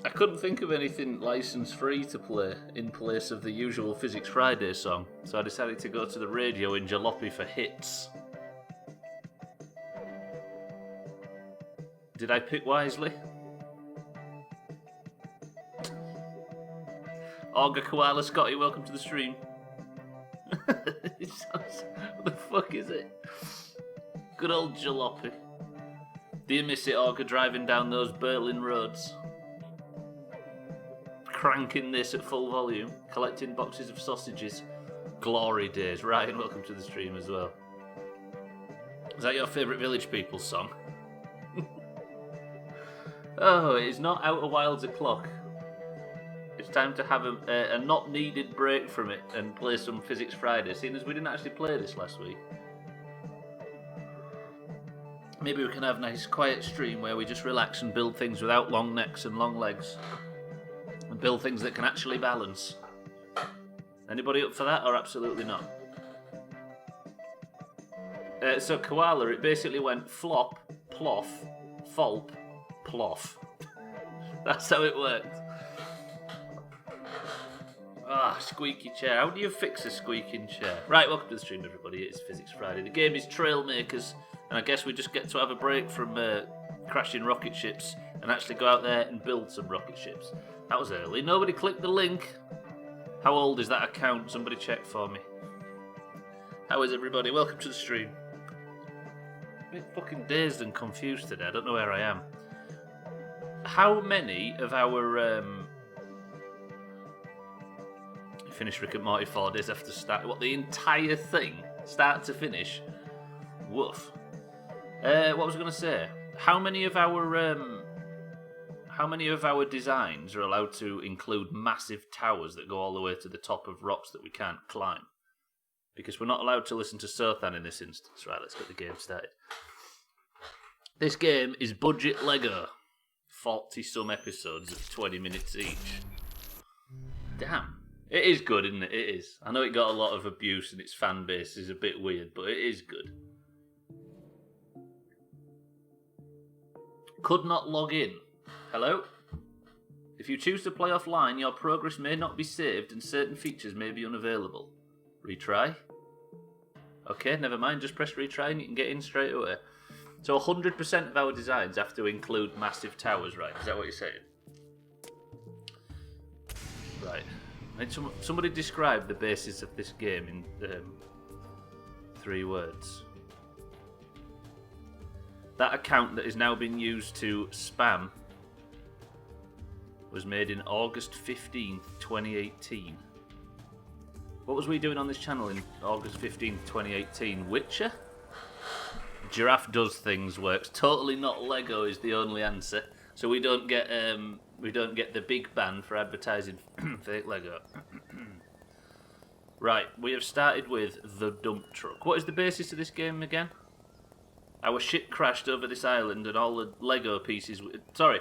I couldn't think of anything license-free to play in place of the usual Physics Friday song, so I decided to go to the radio in Jalopy for hits. Did I pick wisely? Auga Koala Scotty, welcome to the stream. What the fuck is it? Good old Jalopy. Do you miss it, Auga, driving down those Berlin roads? Cranking this at full volume, collecting boxes of sausages. Glory days. Ryan, welcome to the stream as well. Is that your favourite Village People song? Oh, it is not Outer Wilds o'clock. It's time to have a not needed break from it and play some Physics Friday, seeing as we didn't actually play this last week. Maybe we can have a nice quiet stream where we just relax and build things without long necks and long legs. And build things that can actually balance. Anybody up for that, or absolutely not? So Koala, it basically went flop, ploff, folp, ploff. That's how it worked. Squeaky chair. How do you fix a squeaking chair? Right, welcome to the stream, everybody. It's Physics Friday. The game is Trailmakers, and I guess we just get to have a break from crashing rocket ships and actually go out there and build some rocket ships. That was early. Nobody clicked the link. How old is that account? Somebody check for me. How is everybody? Welcome to the stream. A bit fucking dazed and confused today. I don't know where I am. How many of our... Finished Rick and Morty 4 days after start. What, the entire thing? Start to finish? Woof. What was I going to say? How many of our designs are allowed to include massive towers that go all the way to the top of rocks that we can't climb? Because we're not allowed to listen to Sothan in this instance. Right, let's get the game started. This game is budget Lego. 40-some episodes of 20 minutes each. Damn. It is good, isn't it? It is. I know it got a lot of abuse and its fan base is a bit weird, but it is good. Could not log in. Hello? If you choose to play offline, your progress may not be saved and certain features may be unavailable. Retry? Okay, never mind, just press retry and you can get in straight away. So 100% of our designs have to include massive towers, right? Is that what you're saying? Right. Somebody describe the basis of this game in 3 words. That account that is now being used to spam was made in August 15th, 2018. What was we doing on this channel in August 15th, 2018? Witcher? Giraffe Does Things works. Totally not Lego is the only answer. So we don't get the big ban for advertising fake Lego. Right, we have started with the dump truck. What is the basis of this game again? Our ship crashed over this island and all the Lego pieces...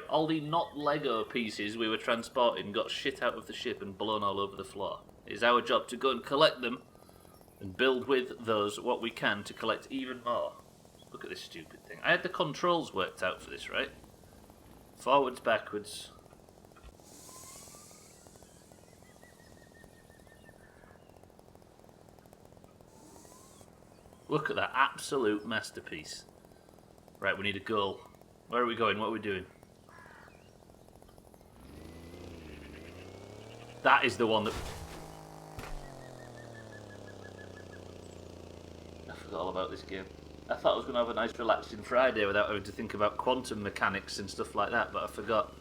all the not Lego pieces we were transporting got shit out of the ship and blown all over the floor. It is our job to go and collect them and build with those what we can to collect even more. Look at this stupid thing. I had the controls worked out for this, right? Forwards, backwards. Look at that absolute masterpiece. Right, we need a goal. Where are we going? What are we doing? That is the one that... I forgot all about this game. I thought I was going to have a nice relaxing Friday without having to think about quantum mechanics and stuff like that, but I forgot.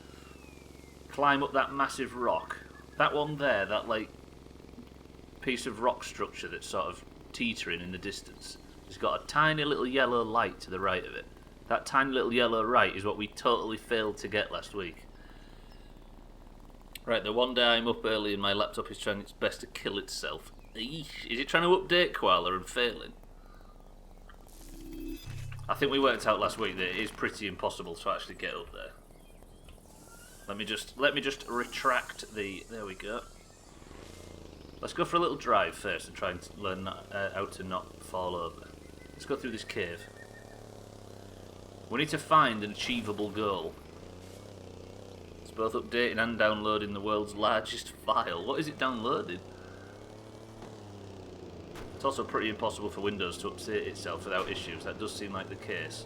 Climb up that massive rock. That one there, that like piece of rock structure that's sort of teetering in the distance. It's got a tiny little yellow light to the right of it. That tiny little yellow light is what we totally failed to get last week. Right, the one day I'm up early and my laptop is trying its best to kill itself. Eesh. Is it trying to update Koala and failing? I think we worked out last week that it is pretty impossible to actually get up there. Let me just retract the... There we go. Let's go for a little drive first and try and learn how to not fall over. Let's go through this cave. We need to find an achievable goal. Let's both updating and downloading the world's largest file. What is it downloading? It's also pretty impossible for Windows to update itself without issues. That does seem like the case.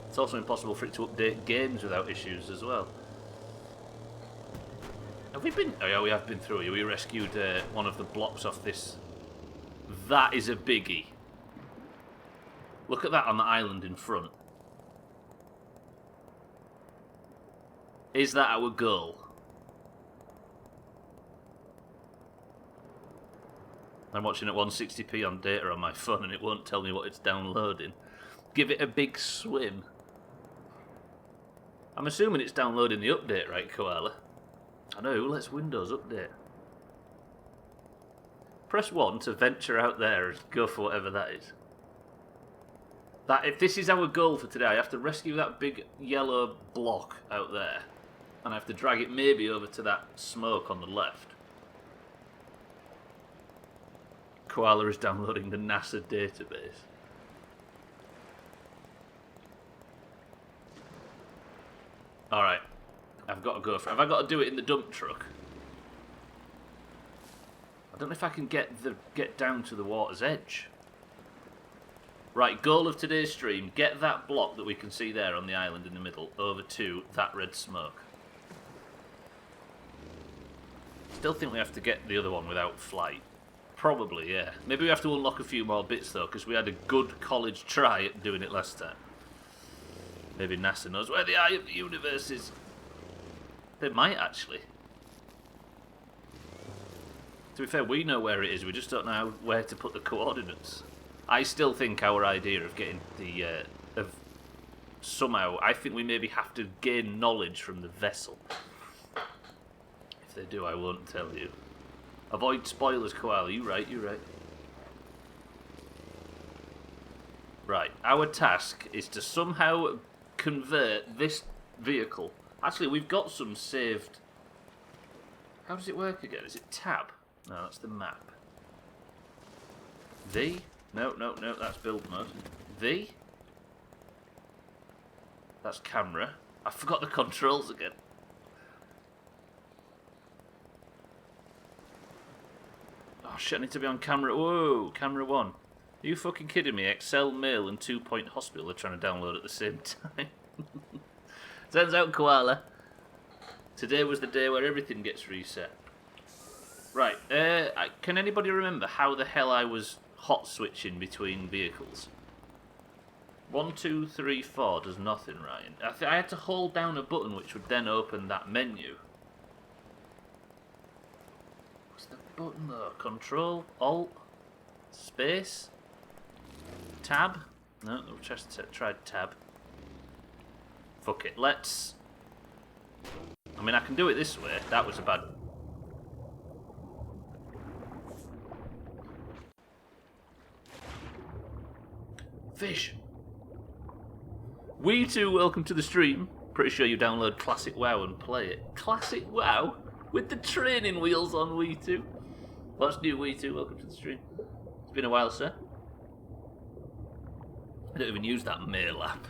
It's also impossible for it to update games without issues as well. Have we been... Oh yeah, we have been through here. We rescued one of the blocks off this. That is a biggie. Look at that on the island in front. Is that our goal? I'm watching at 160p on data on my phone and it won't tell me what it's downloading. Give it a big swim. I'm assuming it's downloading the update, right, Koala? I know, let's Windows update. Press 1 to venture out there and go for whatever that is. That, if this is our goal for today, I have to rescue that big yellow block out there. And I have to drag it maybe over to that smoke on the left. Koala is downloading the NASA database. Alright. I've got to go for it. Have I got to do it in the dump truck? I don't know if I can get down to the water's edge. Right, goal of today's stream, get that block that we can see there on the island in the middle over to that red smoke. Still think we have to get the other one without flight. Probably, yeah. Maybe we have to unlock a few more bits though, because we had a good college try at doing it last time. Maybe NASA knows where the eye of the universe is. They might actually. To be fair, we know where it is, we just don't know where to put the coordinates. I still think our idea of getting the... somehow, I think we maybe have to gain knowledge from the vessel. If they do, I won't tell you. Avoid spoilers, Koala. You right, you right. Right, our task is to somehow convert this vehicle. Actually, we've got some saved... How does it work again? Is it tab? No, that's the map. V? No, that's build mode. V? That's camera. I forgot the controls again. Oh shit, I need to be on camera. Whoa, camera 1. Are you fucking kidding me? Excel, Mail and 2 Point Hospital are trying to download at the same time. Turns out, Koala, today was the day where everything gets reset. Right, can anybody remember how the hell I was hot switching between vehicles? 1, 2, 3, 4 does nothing, Ryan. I had to hold down a button which would then open that menu. What's the button though? Control, Alt, Space, Tab? No, we've just tried Tab. Fuck it, let's... I mean, I can do it this way. That was a bad... Fish! We too, welcome to the stream. Pretty sure you download Classic WoW and play it. Classic WoW? With the training wheels on Wii 2. What's new, Wii 2? Welcome to the stream. It's been a while, sir. I don't even use that mail app.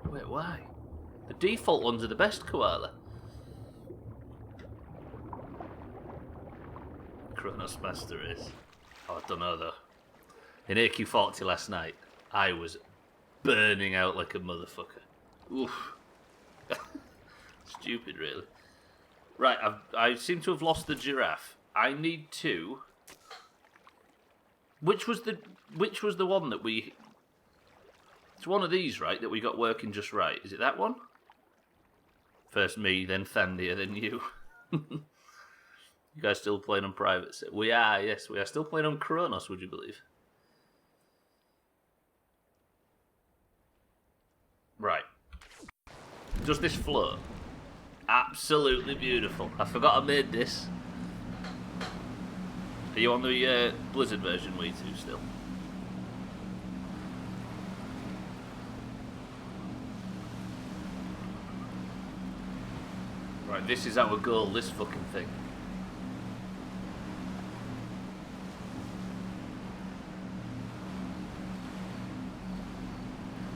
Wait, why? The default ones are the best, Koala. Kronos Master is. Oh, I don't know though. In AQ40 last night, I was burning out like a motherfucker. Oof. Stupid, really. Right, I seem to have lost the giraffe. I need to... Which was the one that we... It's one of these, right, that we got working just right. Is it that one? First me, then Thandia, then you. You guys still playing on private? We are, yes. We are still playing on Kronos, would you believe? Right. Does this float? Absolutely beautiful. I forgot I made this. Are you on the Blizzard version, Wii 2 still? Right, this is our goal, this fucking thing.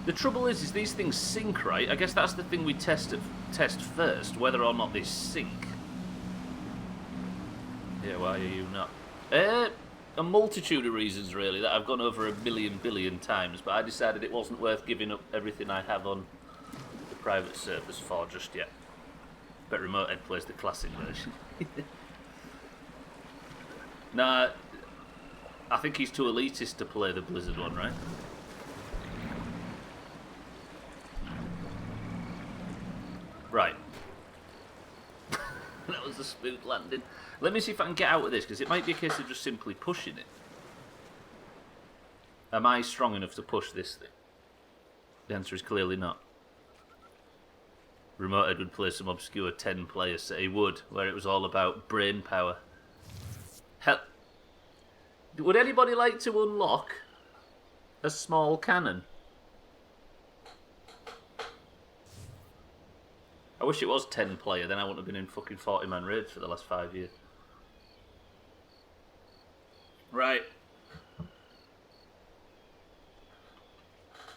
The trouble is these things sync, right? I guess that's the thing we test first, whether or not they sync. Yeah, why are you not? A multitude of reasons, really, that I've gone over a billion times, but I decided it wasn't worth giving up everything I have on the private servers for just yet. But Remote Ed plays the classic version. Nah, I think he's too elitist to play the Blizzard one, right? Right. That was a smooth landing. Let me see if I can get out of this, because it might be a case of just simply pushing it. Am I strong enough to push this thing? The answer is clearly not. Remote Ed would play some obscure 10-player set. He would, where it was all about brain power. Hell, would anybody like to unlock a small cannon? I wish it was 10-player, then I wouldn't have been in fucking 40-man raids for the last 5 years. Right.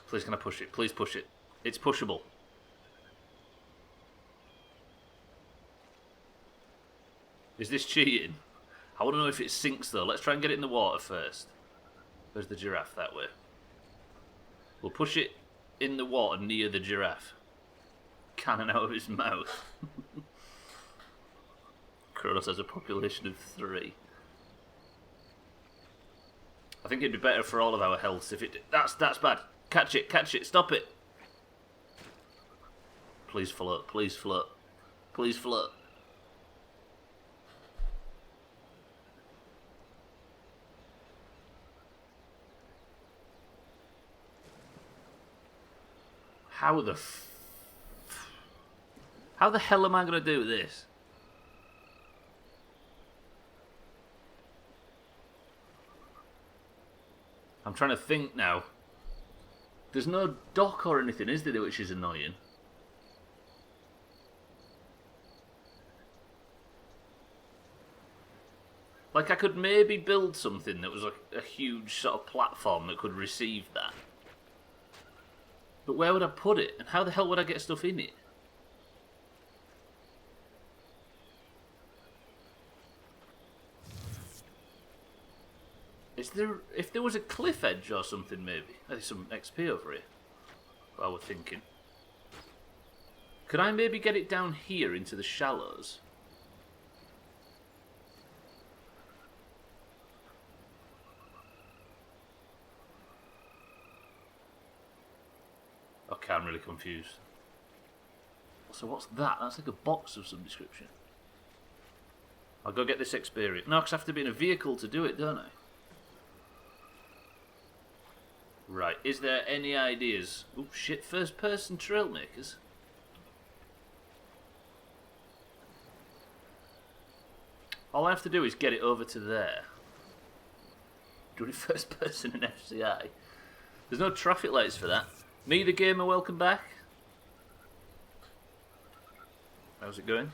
Please, can I push it? Please push it. It's pushable. Is this cheating? I want to know if it sinks, though. Let's try and get it in the water first. Where's the giraffe? That way. We'll push it in the water near the giraffe. Cannon out of his mouth. Kronos has a population of 3. I think it'd be better for all of our healths if it... That's bad. Catch it, stop it. Please float, please float. Please float. How the hell am I going to do this? I'm trying to think now. There's no dock or anything, is there, which is annoying? Like, I could maybe build something that was like a huge sort of platform that could receive that. But where would I put it? And how the hell would I get stuff in it? If there was a cliff edge or something, maybe. There's some XP over here. I was thinking. Could I maybe get it down here into the shallows? Okay, I'm really confused. So what's that? That's like a box of some description. I'll go get this experience. No, because I have to be in a vehicle to do it, don't I? Right, is there any ideas? Oh shit, first person Trailmakers. All I have to do is get it over to there. Doing it first person in FCI. There's no traffic lights for that. Me the gamer, welcome back. How's it going?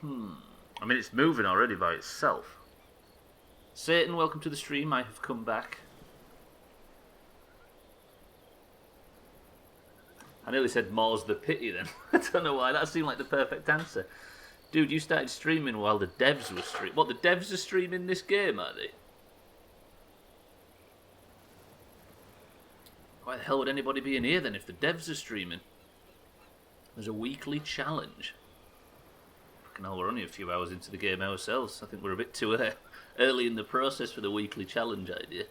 I mean, it's moving already by itself. Satan, welcome to the stream. I have come back. I nearly said more's the pity then. I don't know why. That seemed like the perfect answer. Dude, you started streaming while the devs were streaming. What, the devs are streaming this game, are they? Why the hell would anybody be in here then if the devs are streaming? There's a weekly challenge. Fucking hell, we're only a few hours into the game ourselves. I think we're a bit too early in the process for the weekly challenge idea.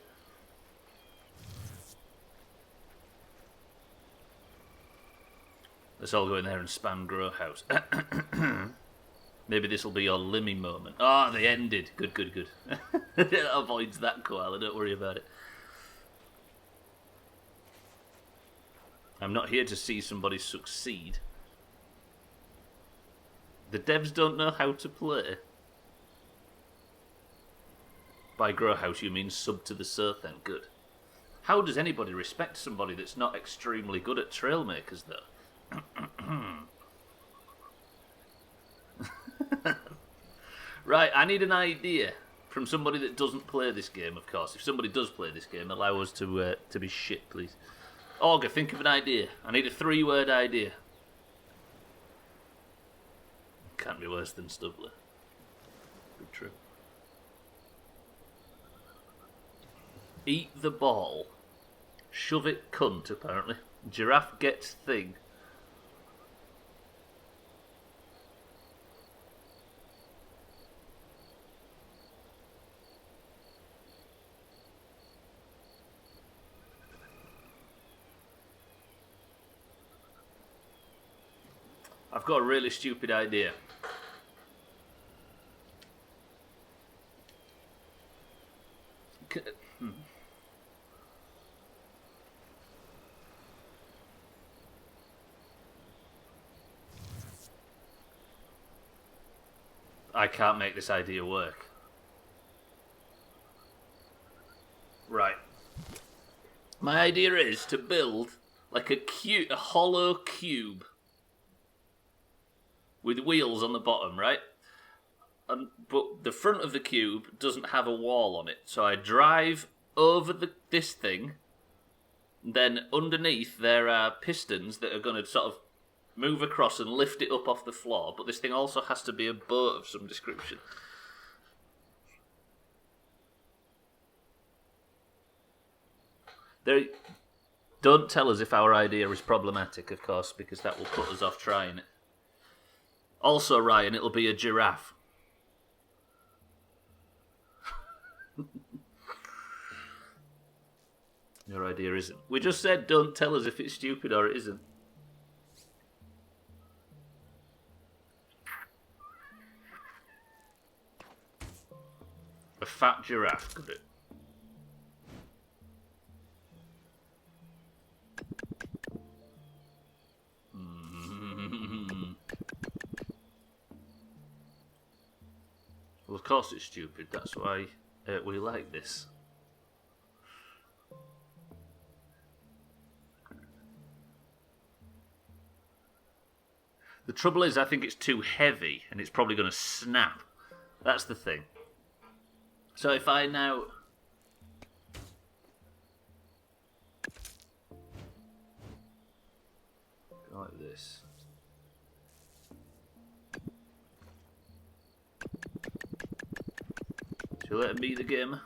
Let's all go in there and spam grow house. Maybe this will be your Limmy moment. Ah, they ended. Good, good, good. That avoids that koala, don't worry about it. I'm not here to see somebody succeed. The devs don't know how to play. By grow house you mean sub to the surf then, good. How does anybody respect somebody that's not extremely good at Trailmakers though? Right, I need an idea. From somebody that doesn't play this game, of course. If somebody does play this game, allow us to be shit, please. Augur, think of an idea. I need a 3-word idea. Can't be worse than Stubbler. Good true. Eat the ball. Shove it cunt, apparently. Giraffe gets thing. I've got a really stupid idea. I can't make this idea work. Right. My idea is to build like a hollow cube with wheels on the bottom, right? But the front of the cube doesn't have a wall on it. So I drive over this thing. Then underneath there are pistons that are going to sort of move across and lift it up off the floor. But this thing also has to be a boat of some description. Don't tell us if our idea is problematic, of course, because that will put us off trying it. Also, Ryan, it'll be a giraffe. Your idea isn't. We just said don't tell us if it's stupid or it isn't. A fat giraffe, could it? Well, of course it's stupid. That's why we like this. The trouble is, I think it's too heavy, and it's probably going to snap. That's the thing. So if I now... go like this. See you later, me the gamer.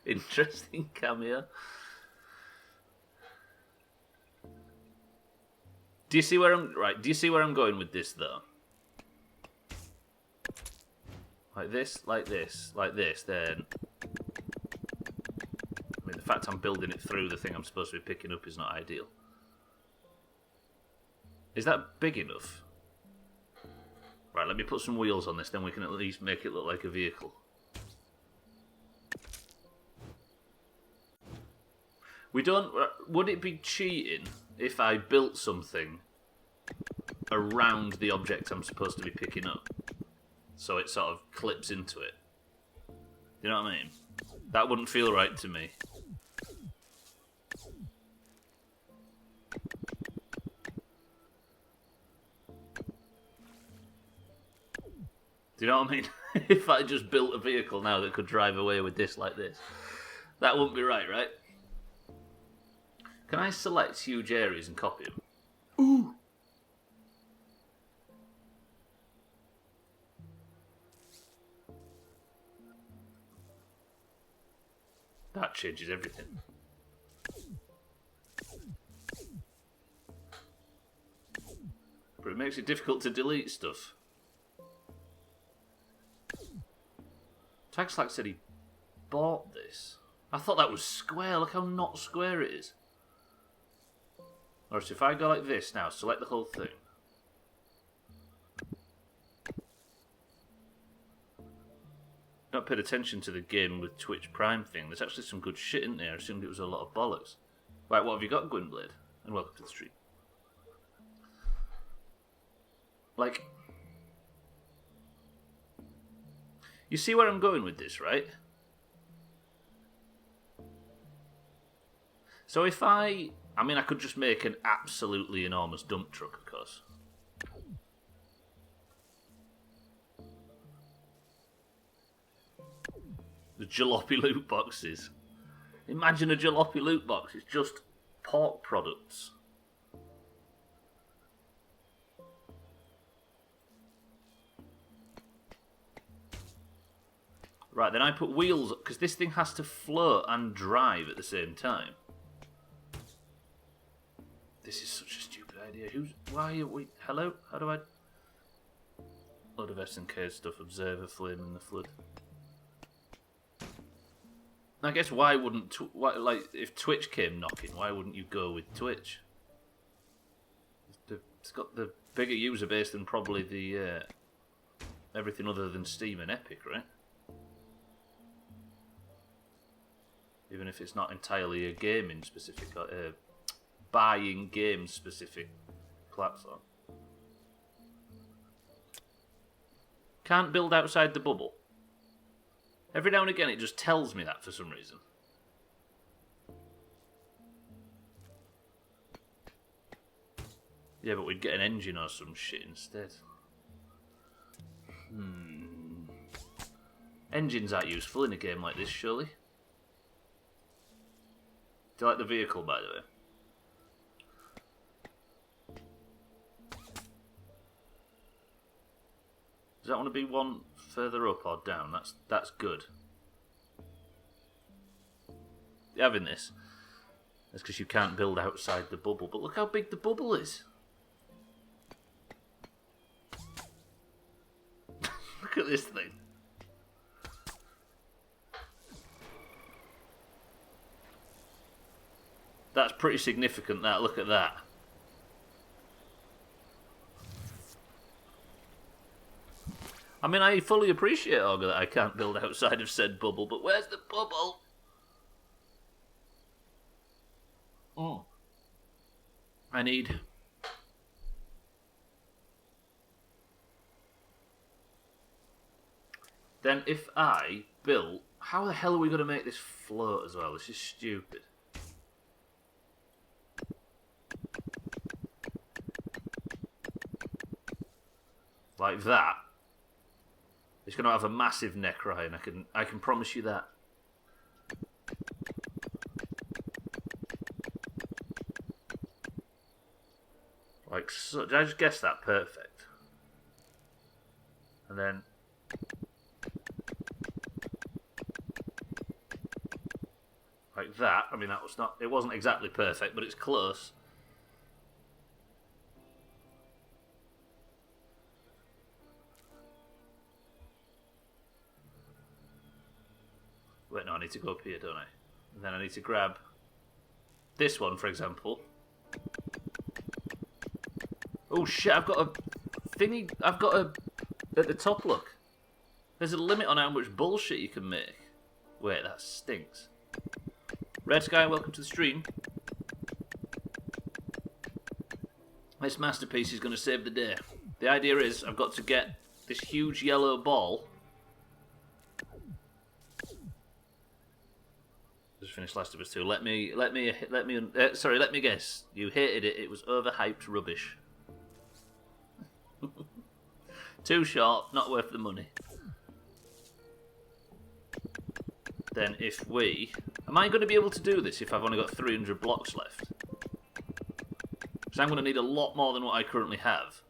Interesting cameo. Do you see where I'm Do you see where I'm going with this though? Like this, like this, like this. Then, I mean, the fact I'm building it through the thing I'm supposed to be picking up is not ideal. Is that big enough? Right, let me put some wheels on this, then we can at least make it look like a vehicle. We don't... Would it be cheating if I built something around the object I'm supposed to be picking up? So it sort of clips into it. You know what I mean? That wouldn't feel right to me. Do you know what I mean? If I just built a vehicle now that could drive away with this like this. That wouldn't be right, right? Can I select huge areas and copy them? Ooh! That changes everything. But it makes it difficult to delete stuff. Tagslack said he bought this. I thought that was square. Look how not square it is. Alright, so if I go like this now, select the whole thing. Not paid attention to the game with Twitch Prime thing. There's actually some good shit in there. I assumed it was a lot of bollocks. Right, what have you got, Gwynblade? And welcome to the stream. Like... You see where I'm going with this, right? So if I mean, I could just make an absolutely enormous dump truck, of course. The jalopy loot boxes. Imagine a jalopy loot box. It's just pork products. Right, then I put wheels up, because this thing has to float and drive at the same time. This is such a stupid idea. Why are we... Hello? How do I... Load of S&K stuff. Observer, flame in the flood. I guess why wouldn't... like, if Twitch came knocking, why wouldn't you go with Twitch? It's got the bigger user base than probably the... everything other than Steam and Epic, right? Even if it's not entirely a gaming specific, buying game specific platform. Can't build outside the bubble. Every now and again it just tells me that for some reason. Yeah, but we'd get an engine or some shit instead. Engines aren't useful in a game like this, surely. Do you like the vehicle, by the way? Does that want to be one further up or down? That's good. You're having this. That's because you can't build outside the bubble. But look how big the bubble is. Look at this thing. That's pretty significant, that. Look at that. I mean, I fully appreciate, Augur, that I can't build outside of said bubble, but where's the bubble? Oh. I need... Then if I built... How the hell are we going to make this float as well? This is stupid. Like that. It's going to have a massive neck, Ryan. I can promise you that. Like so. Did I just guess that? Perfect. And then... like that. I mean, that was not... It wasn't exactly perfect, but it's close. Wait, no, I need to go up here, don't I? And then I need to grab this one, for example. Oh shit, I've got a thingy... I've got a... At the top, look. There's a limit on how much bullshit you can make. Wait, that stinks. Red Sky, welcome to the stream. This masterpiece is going to save the day. The idea is I've got to get this huge yellow ball... Just finished Last of Us 2. Let me guess. You hated it. It was overhyped rubbish. Too short. Not worth the money. Then if we... Am I going to be able to do this if I've only got 300 blocks left? Because I'm going to need a lot more than what I currently have.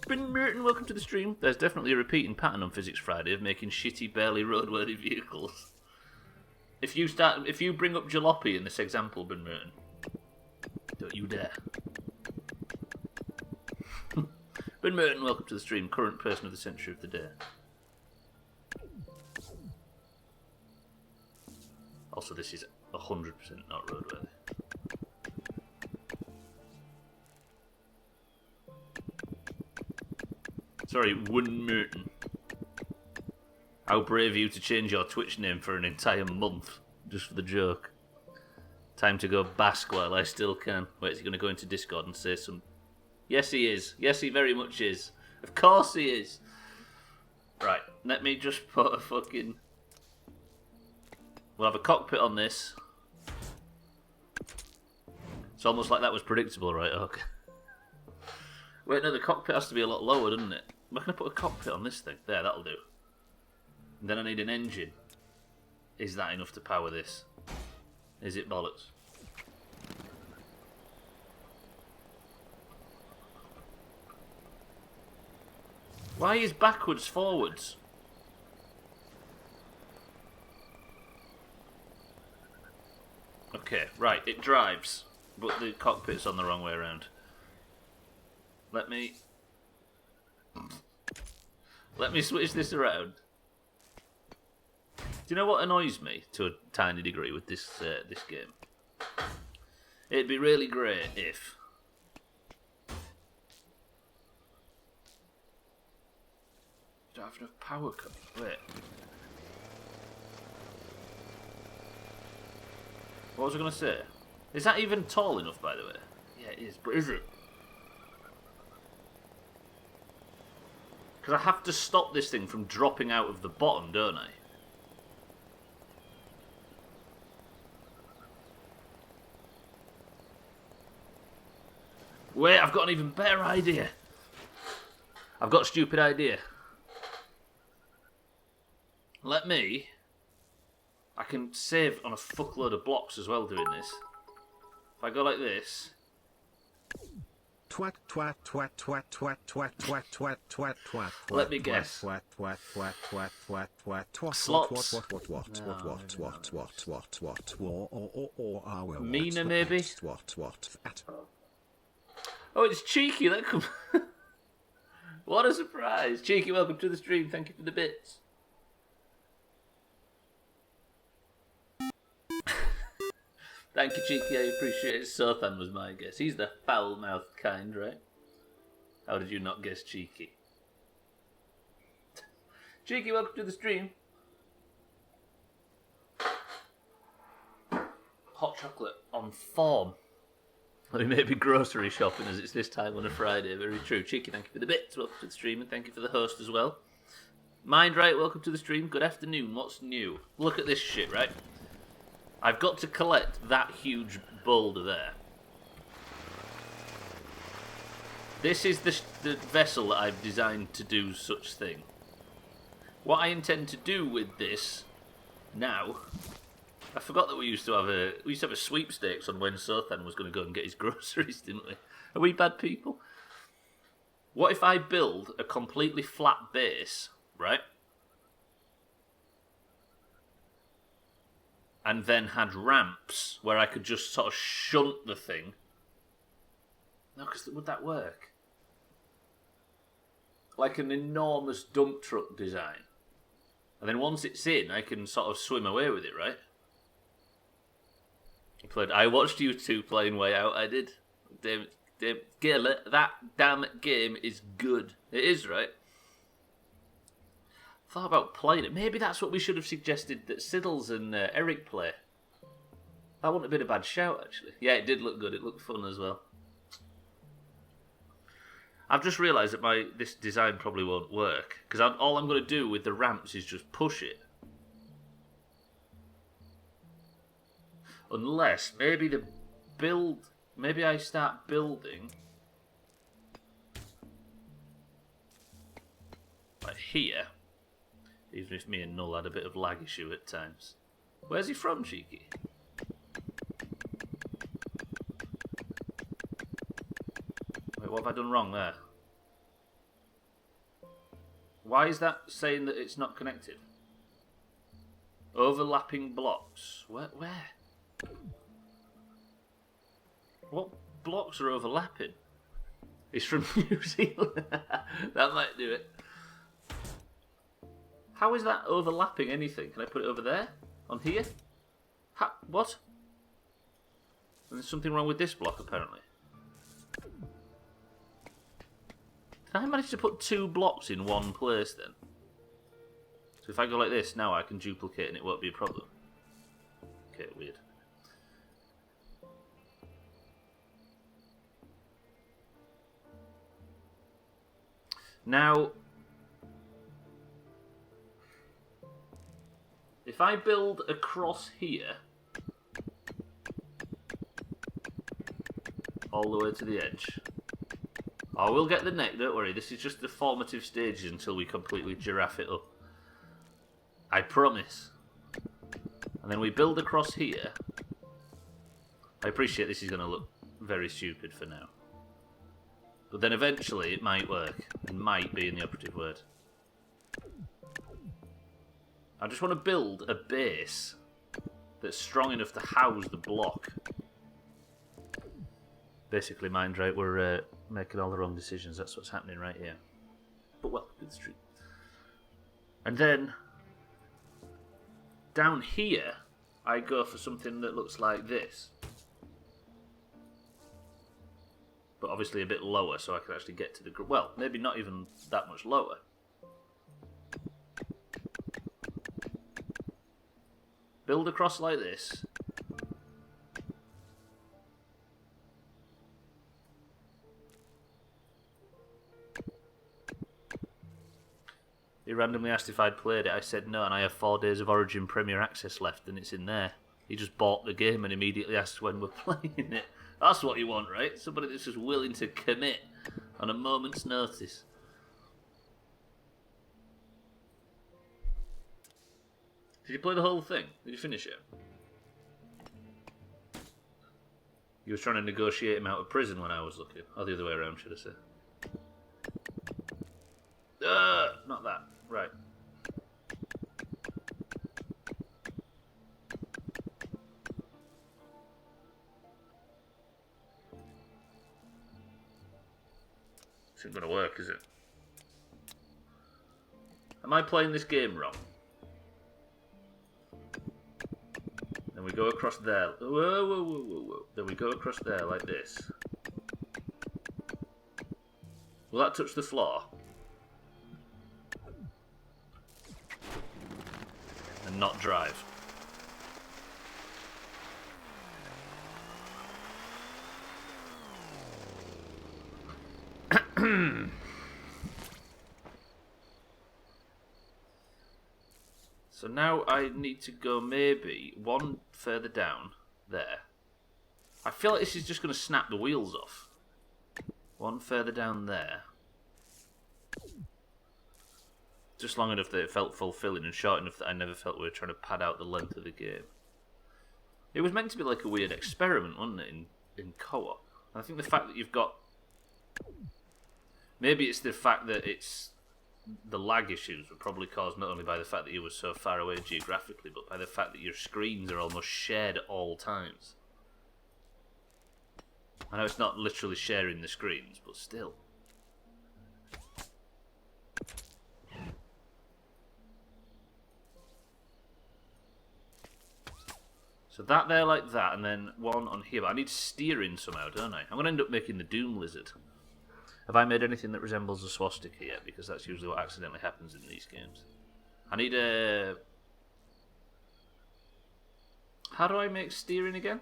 Bryn Merton, welcome to the stream. There's definitely a repeating pattern on Physics Friday of making shitty, barely roadworthy vehicles. If you bring up jalopy in this example, Bryn Merton, don't you dare. Bryn Merton, welcome to the stream. Current person of the century of the day. Also, this is 100% not roadworthy. Sorry, Bryn Merton. How brave of you to change your Twitch name for an entire month, just for the joke. Time to go bask while I still can. Wait, is he going to go into Discord and say some... Yes, he is. Yes, he very much is. Of course he is. Right, let me just put a fucking... We'll have a cockpit on this. It's almost like that was predictable, right? Okay. Wait, no, the cockpit has to be a lot lower, doesn't it? I'm not going to put a cockpit on this thing. There, that'll do. And then I need an engine. Is that enough to power this? Is it bollocks? Why is backwards forwards? Okay, right, it drives, but the cockpit's on the wrong way around. Let me switch this around. Do you know what annoys me to a tiny degree with this this game? It'd be really great if don't have enough power cut. Wait. What was I going to say? Is that even tall enough, by the way? Yeah, it is, but is it? Because I have to stop this thing from dropping out of the bottom, don't I? Wait, I've got an even better idea. I've got a stupid idea. I can save on a fuckload of blocks as well doing this. If I go like this. Twat twat twat twat twat twat twat twat twat twat. Let me guess. Twat twat twat twat twat twat twat. Slots. What. Mina maybe. What. Oh, it's Cheeky. That come. What a surprise! Cheeky, welcome to the stream. Thank you for the bits. Thank you, Cheeky. I appreciate it. Sothan was my guess. He's the foul-mouthed kind, right? How did you not guess Cheeky? Cheeky, welcome to the stream. Hot chocolate on form. I mean, maybe grocery shopping as it's this time on a Friday. Very true. Cheeky, thank you for the bits. Welcome to the stream, and thank you for the host as well. Mind right, welcome to the stream. Good afternoon. What's new? Look at this shit, right? I've got to collect that huge boulder there. This is the vessel that I've designed to do such thing. What I intend to do with this now... I forgot that we used to have a sweepstakes on when Sothan was going to go and get his groceries, didn't we? Are we bad people? What if I build a completely flat base, right? And then had ramps where I could just sort of shunt the thing. No, because would that work? Like an enormous dump truck design. And then once it's in, I can sort of swim away with it, right? I watched you two playing Way Out, I did. That damn game is good. It is, right? Thought about playing it. Maybe that's what we should have suggested that Siddles and Eric play. That wouldn't have been a bad shout, actually. Yeah, it did look good. It looked fun as well. I've just realised that this design probably won't work. Because all I'm going to do with the ramps is just push it. Unless, maybe maybe I start building like here, even if me and Null had a bit of lag issue at times. Where's he from, Cheeky? Wait, what have I done wrong there? Why is that saying that it's not connected? Overlapping blocks. Where? What blocks are overlapping? He's from New Zealand. That might do it. How is that overlapping anything? Can I put it over there? On here? What? And there's something wrong with this block, apparently. Did I manage to put 2 blocks in one place, then? So if I go like this, now I can duplicate and it won't be a problem. Okay, weird. Now, if I build across here, all the way to the edge, Oh, we'll get the neck, don't worry. This is just the formative stages until we completely giraffe it up. I promise. And then we build across here. I appreciate this is going to look very stupid for now. But then eventually it might work. And might being the operative word. I just want to build a base that's strong enough to house the block. Basically, mind right, we're making all the wrong decisions. That's what's happening right here. But well, it's true. And then, down here, I go for something that looks like this. But obviously a bit lower, so I can actually get to the... Well, maybe not even that much lower. Build across like this. He randomly asked if I'd played it. I said no, and I have 4 days of Origin Premier Access left, and it's in there. He just bought the game and immediately asked when we're playing it. That's what you want, right? Somebody that's just willing to commit on a moment's notice. Did you play the whole thing? Did you finish it? You were trying to negotiate him out of prison when I was looking. Or the other way around, should I say. Not that. Right. This isn't going to work, is it? Am I playing this game wrong? Then we go across there. Whoa, whoa, whoa, whoa, whoa. Then we go across there like this. Will that touch the floor? And not drive. So now I need to go maybe one further down there. I feel like this is just going to snap the wheels off. One further down there. Just long enough that it felt fulfilling and short enough that I never felt we were trying to pad out the length of the game. It was meant to be like a weird experiment, wasn't it, in co-op? And I think the fact that you've got... Maybe it's the fact that it's... The lag issues were probably caused not only by the fact that you were so far away geographically, but by the fact that your screens are almost shared at all times. I know it's not literally sharing the screens, but still. So that there like that, and then one on here. But I need steering somehow, don't I? I'm going to end up making the Doom Lizard. Have I made anything that resembles a swastika yet? Because that's usually what accidentally happens in these games. I need a... How do I make steering again?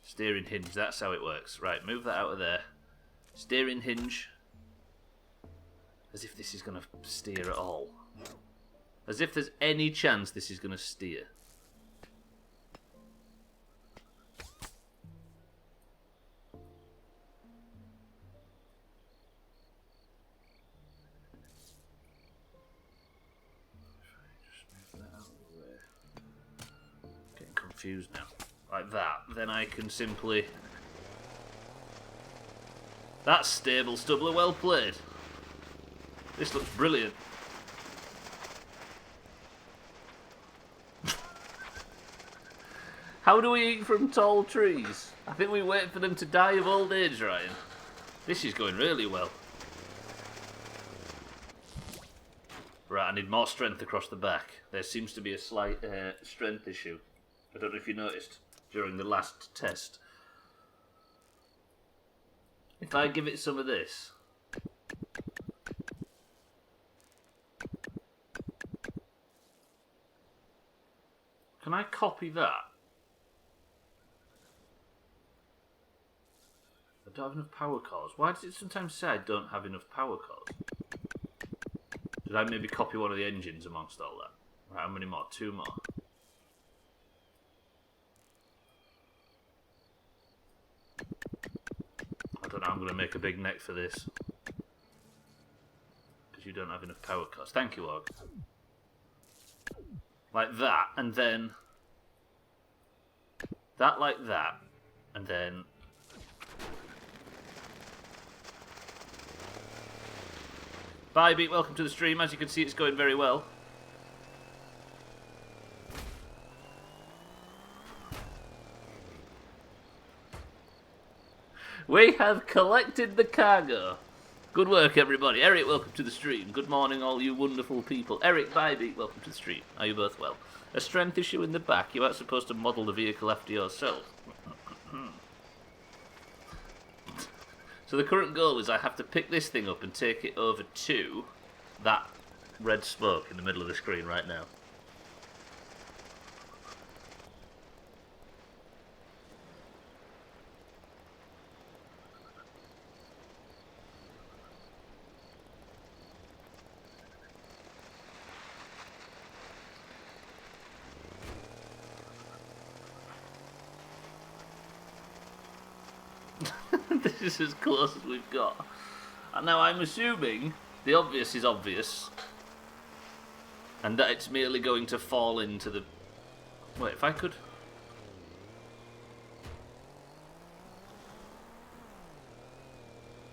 Steering hinge, that's how it works. Right, move that out of there. Steering hinge. As if this is going to steer at all. As if there's any chance this is going to steer. Getting confused now. Like that. Then I can simply... That's stable, Stubbler. Well played. This looks brilliant. How do we eat from tall trees? I think we wait for them to die of old age, Ryan. This is going really well. Right, I need more strength across the back. There seems to be a slight strength issue. I don't know if you noticed during the last test. If I give it some of this... Can I copy that? I don't have enough power cores. Why does it sometimes say I don't have enough power cores? Did I maybe copy one of the engines amongst all that? Right, how many more? 2 more. going to make a big neck for this. Because you don't have enough power cost. Thank you, Og. Like that, and then... that like that, and then... Bye, Beat. Welcome to the stream. As you can see, it's going very well. We have collected the cargo. Good work, everybody. Eric, welcome to the stream. Good morning, all you wonderful people. Eric, bye, Beat. Welcome to the stream. Are you both well? A strength issue in the back. You aren't supposed to model the vehicle after yourself. So the current goal is I have to pick this thing up and take it over to that red smoke in the middle of the screen right now. This is as close as we've got. And now I'm assuming the obvious is obvious. And that it's merely going to fall into the... Wait, if I could...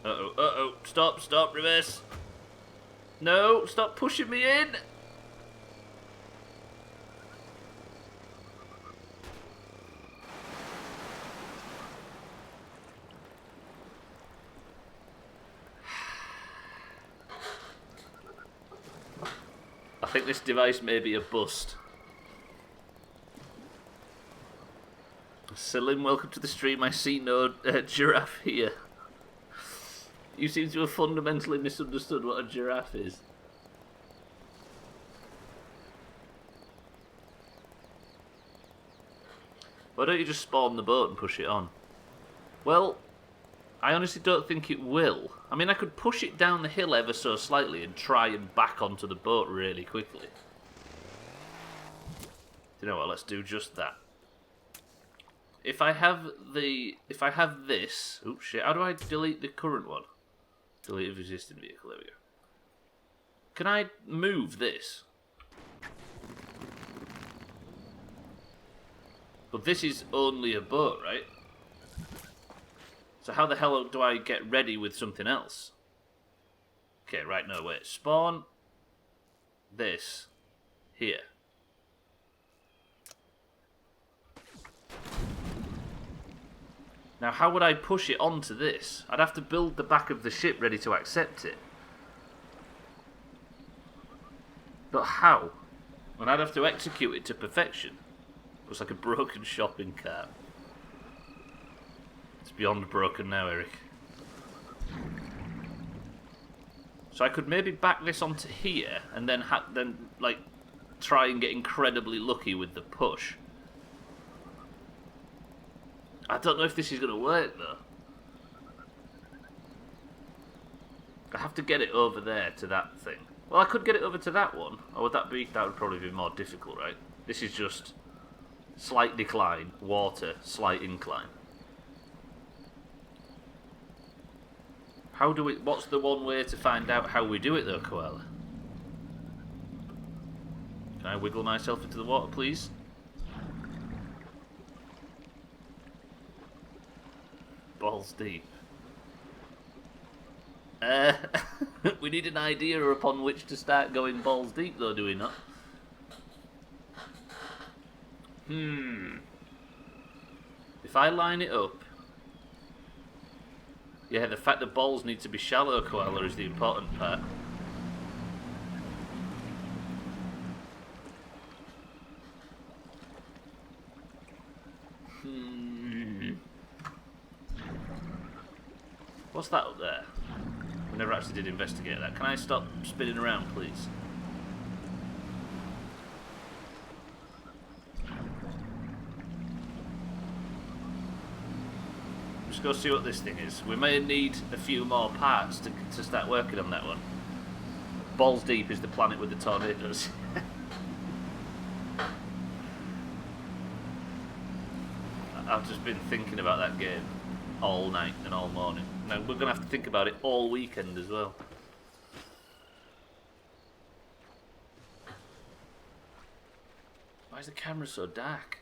Uh-oh, uh-oh. Stop, stop, reverse. No, stop pushing me in. I think this device may be a bust. Salim, welcome to the stream. I see no giraffe here. You seem to have fundamentally misunderstood what a giraffe is. Why don't you just spawn the boat and push it on? Well, I honestly don't think it will. I mean, I could push it down the hill ever so slightly and try and back onto the boat really quickly. You know what, let's do just that. If I have this... Oops, shit, how do I delete the current one? Delete existing vehicle, there we go. Can I move this? But this is only a boat, right? So how the hell do I get ready with something else? Okay, right, no, wait. Spawn this here. Now, how would I push it onto this? I'd have to build the back of the ship ready to accept it. But how? And I'd have to execute it to perfection. Looks like a broken shopping cart. It's beyond broken now, Eric. So I could maybe back this onto here and then like try and get incredibly lucky with the push. I don't know if this is going to work though. I have to get it over there to that thing. Well, I could get it over to that one. Or would that would probably be more difficult, right? This is just slight decline, water, slight incline. How do we... What's the one way to find out how we do it though, Koala? Can I wiggle myself into the water, please? Balls deep. We need an idea upon which to start going balls deep though, do we not? If I line it up... Yeah, the fact that balls need to be shallow, Koala, is the important part. What's that up there? I never actually did investigate that. Can I stop spinning around, please? Let's go see what this thing is. We may need a few more parts to start working on that one. Balls Deep is the planet with the tornadoes. I've just been thinking about that game. all night and all morning. Now, we're going to have to think about it all weekend as well. Why is the camera so dark?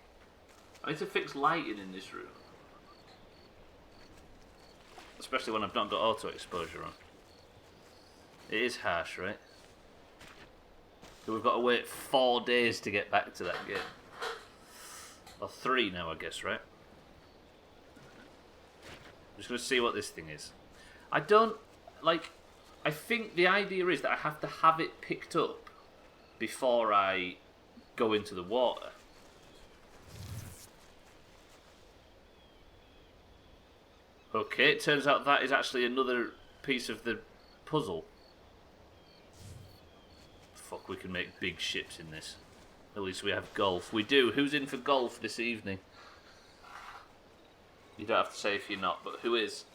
I need to fix lighting in this room. Especially when I've not got auto exposure on. It is harsh, right? So we've got to wait 4 days to get back to that game. Or 3 now, I guess, right? I'm just going to see what this thing is. I don't... Like, I think the idea is that I have to have it picked up before I go into the water. Okay, it turns out that is actually another piece of the puzzle. Fuck, we can make big ships in this. At least we have golf. We do. Who's in for golf this evening? You don't have to say if you're not, but who is?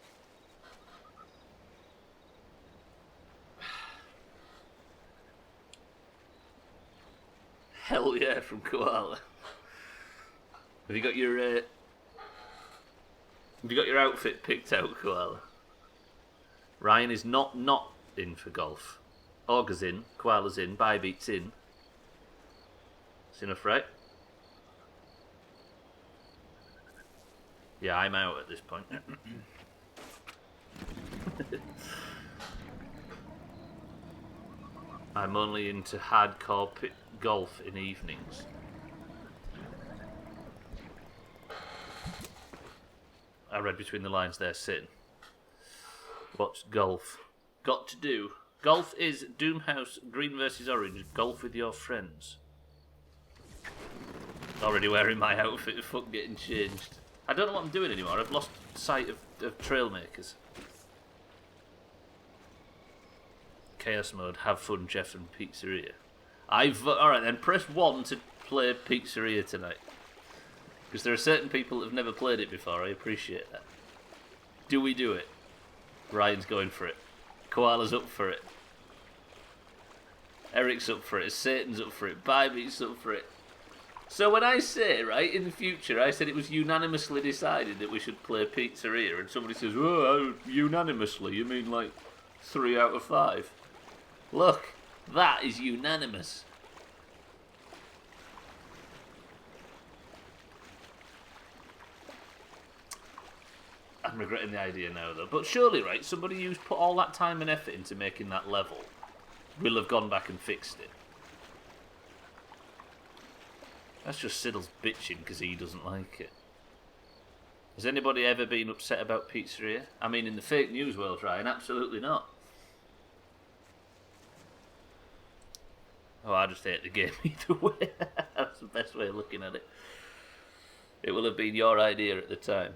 Hell yeah, from Koala. Have you got your outfit picked out, Koala? Ryan is not in for golf. Augur's in, Koala's in, Bybeat's in. That's enough, right? Yeah, I'm out at this point. I'm only into hardcore golf in evenings. I read between the lines there, Sin. What's golf got to do? Golf is Doomhaus, green versus orange. Golf with your friends. Already wearing my outfit, fuck getting changed. I don't know what I'm doing anymore. I've lost sight of Trailmakers. Chaos mode, have fun, Jeff and Pizzeria. Alright then, press 1 to play Pizzeria tonight. Because there are certain people that have never played it before, I appreciate that. Do we do it? Ryan's going for it. Koala's up for it. Eric's up for it. Satan's up for it. Bybeat's up for it. So when I say, right, in the future, I said it was unanimously decided that we should play Pizzeria, and somebody says, oh, unanimously, you mean like 3 out of 5? Look, that is unanimous. I'm regretting the idea now, though. But surely, right, somebody who's put all that time and effort into making that level will have gone back and fixed it. That's just Siddle's bitching because he doesn't like it. Has anybody ever been upset about Pizzeria? I mean, in the fake news world, Ryan, absolutely not. Oh, I just hate the game either way. That's the best way of looking at it. It will have been your idea at the time.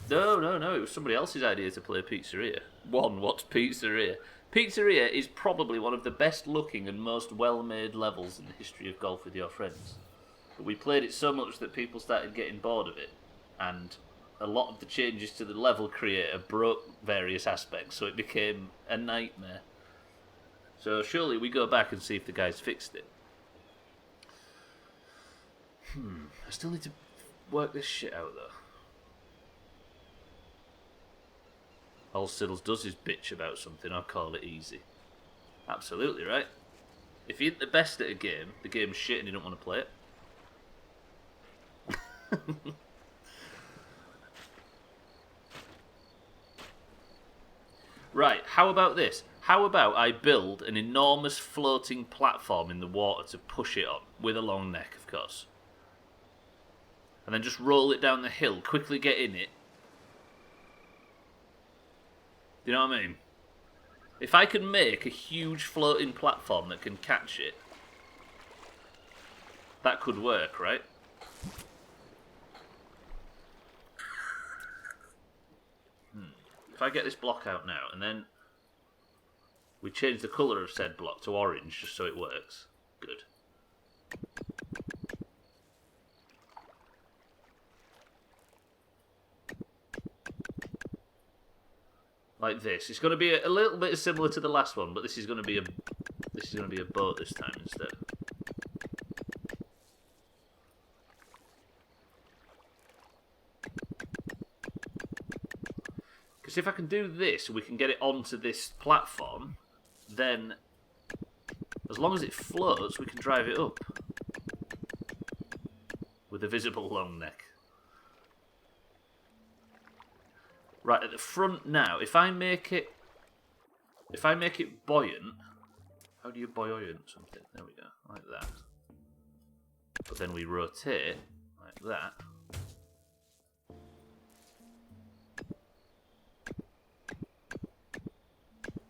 No, it was somebody else's idea to play Pizzeria. What's Pizzeria? Pizzeria is probably one of the best looking and most well-made levels in the history of Golf with Your Friends. But we played it so much that people started getting bored of it, and a lot of the changes to the level creator broke various aspects, so it became a nightmare. So surely we go back and see if the guys fixed it. I still need to work this shit out, though. All Siddles does is bitch about something, I'll call it easy. Absolutely, right? If you're the best at a game, the game's shit and you don't want to play it. Right, how about this? How about I build an enormous floating platform in the water to push it on, with a long neck, of course. And then just roll it down the hill, quickly get in it. You know what I mean? If I can make a huge floating platform that can catch it, that could work, right? If I get this block out now, and then we change the colour of said block to orange, just so it works. Good. Like this. It's going to be a little bit similar to the last one, but this is going to be a boat this time instead. Because if I can do this, we can get it onto this platform, then as long as it floats, we can drive it up. With a visible long neck. Right, at the front now, if I make it buoyant, how do you buoyant something? There we go, like that. But then we rotate, like that.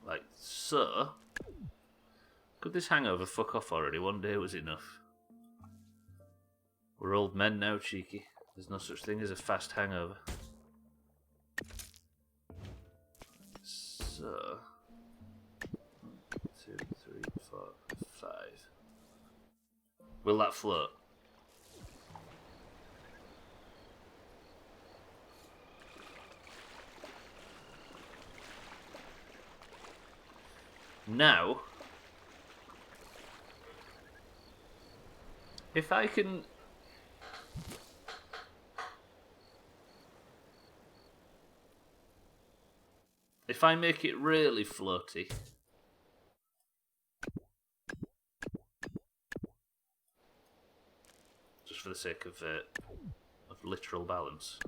Like so. Could this hangover fuck off already? One day was enough. We're old men now, cheeky. There's no such thing as a fast hangover. So... 1, 2, 3, 4, 5. Will that float? Now... if I can... if I make it really floaty... just for the sake of literal balance.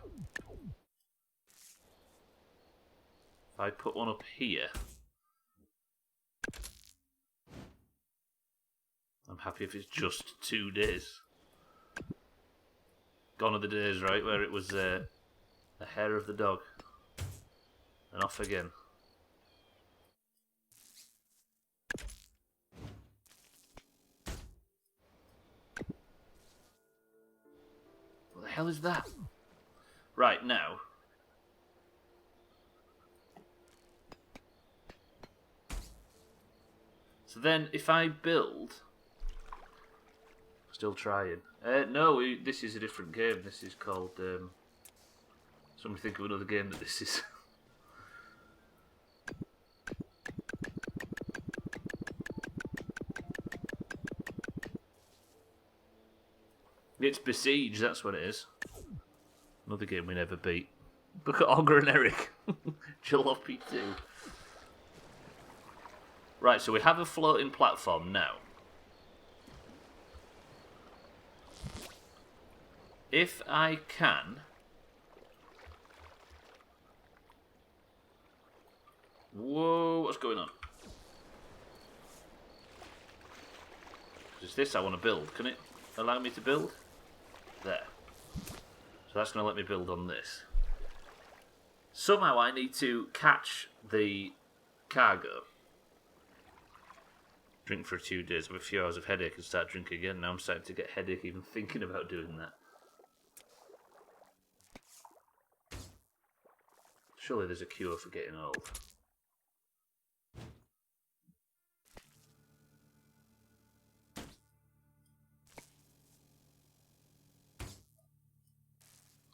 If I put one up here... I'm happy if it's just 2 days. Gone are the days, right, where it was a hair of the dog. And off again. What the hell is that? Right, now. So then, if I build... Still trying. No, this is a different game. This is called... somebody think of another game that this is. It's Besiege, that's what it is. Another game we never beat. Look at Ogre and Eric. Jalopy 2. Right, so we have a floating platform now. If I can... Whoa, what's going on? Is this I want to build? Can it allow me to build? There. So that's going to let me build on this. Somehow I need to catch the cargo. Drink for 2 days, have a few hours of headache and start drinking again. Now I'm starting to get headache even thinking about doing that. Surely there's a cure for getting old.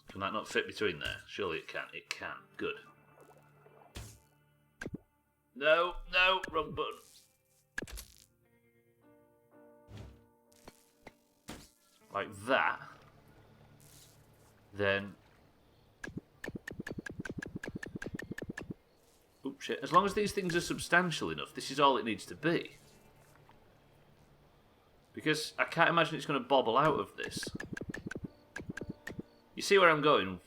Can that not fit between there? Surely it can. It can. Good. No, no, wrong button. Like that. Then... Oops, shit. As long as these things are substantial enough, this is all it needs to be. Because I can't imagine it's going to bobble out of this. You see where I'm going?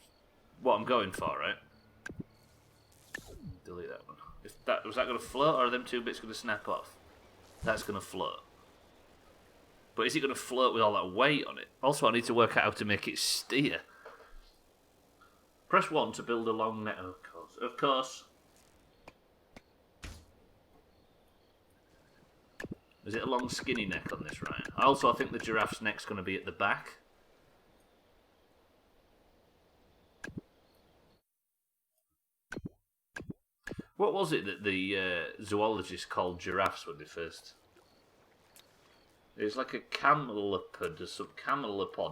What I'm going for, right? Delete that one. Was that going to float, or are them 2 bits going to snap off? That's going to float. But is it going to float with all that weight on it? Also, I need to work out how to make it steer. Press 1 to build a long net. Oh, of course. Of course. Is it a long skinny neck on this, Ryan? I think the giraffe's neck's going to be at the back. What was it that the zoologists called giraffes when they first... It was like a camelopod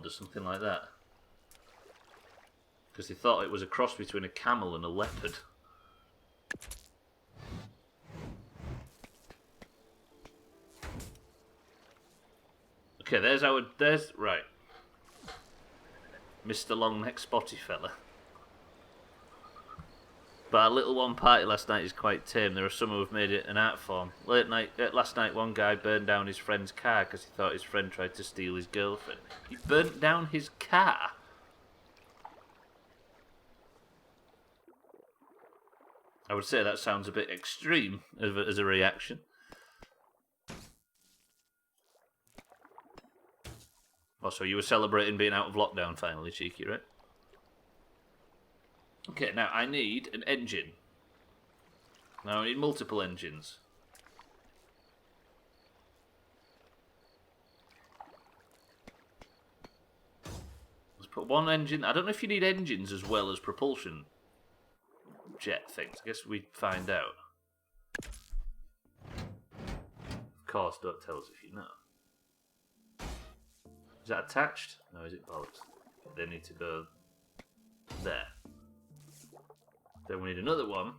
or something like that. Because they thought it was a cross between a camel and a leopard. Okay, there's right. Mr. Long Neck Spotty fella. But our little one party last night is quite tame. There are some who have made it an art form. Last night, one guy burned down his friend's car because he thought his friend tried to steal his girlfriend. He burnt down his car? I would say that sounds a bit extreme as a reaction. Oh, so you were celebrating being out of lockdown finally, cheeky, right? Okay, now I need an engine. Now I need multiple engines. Let's put one engine. I don't know if you need engines as well as propulsion jet things. I guess we'd find out. Of course, don't tell us if you know. Is that attached? No, is it bollocks? They need to go there. Then we need another one.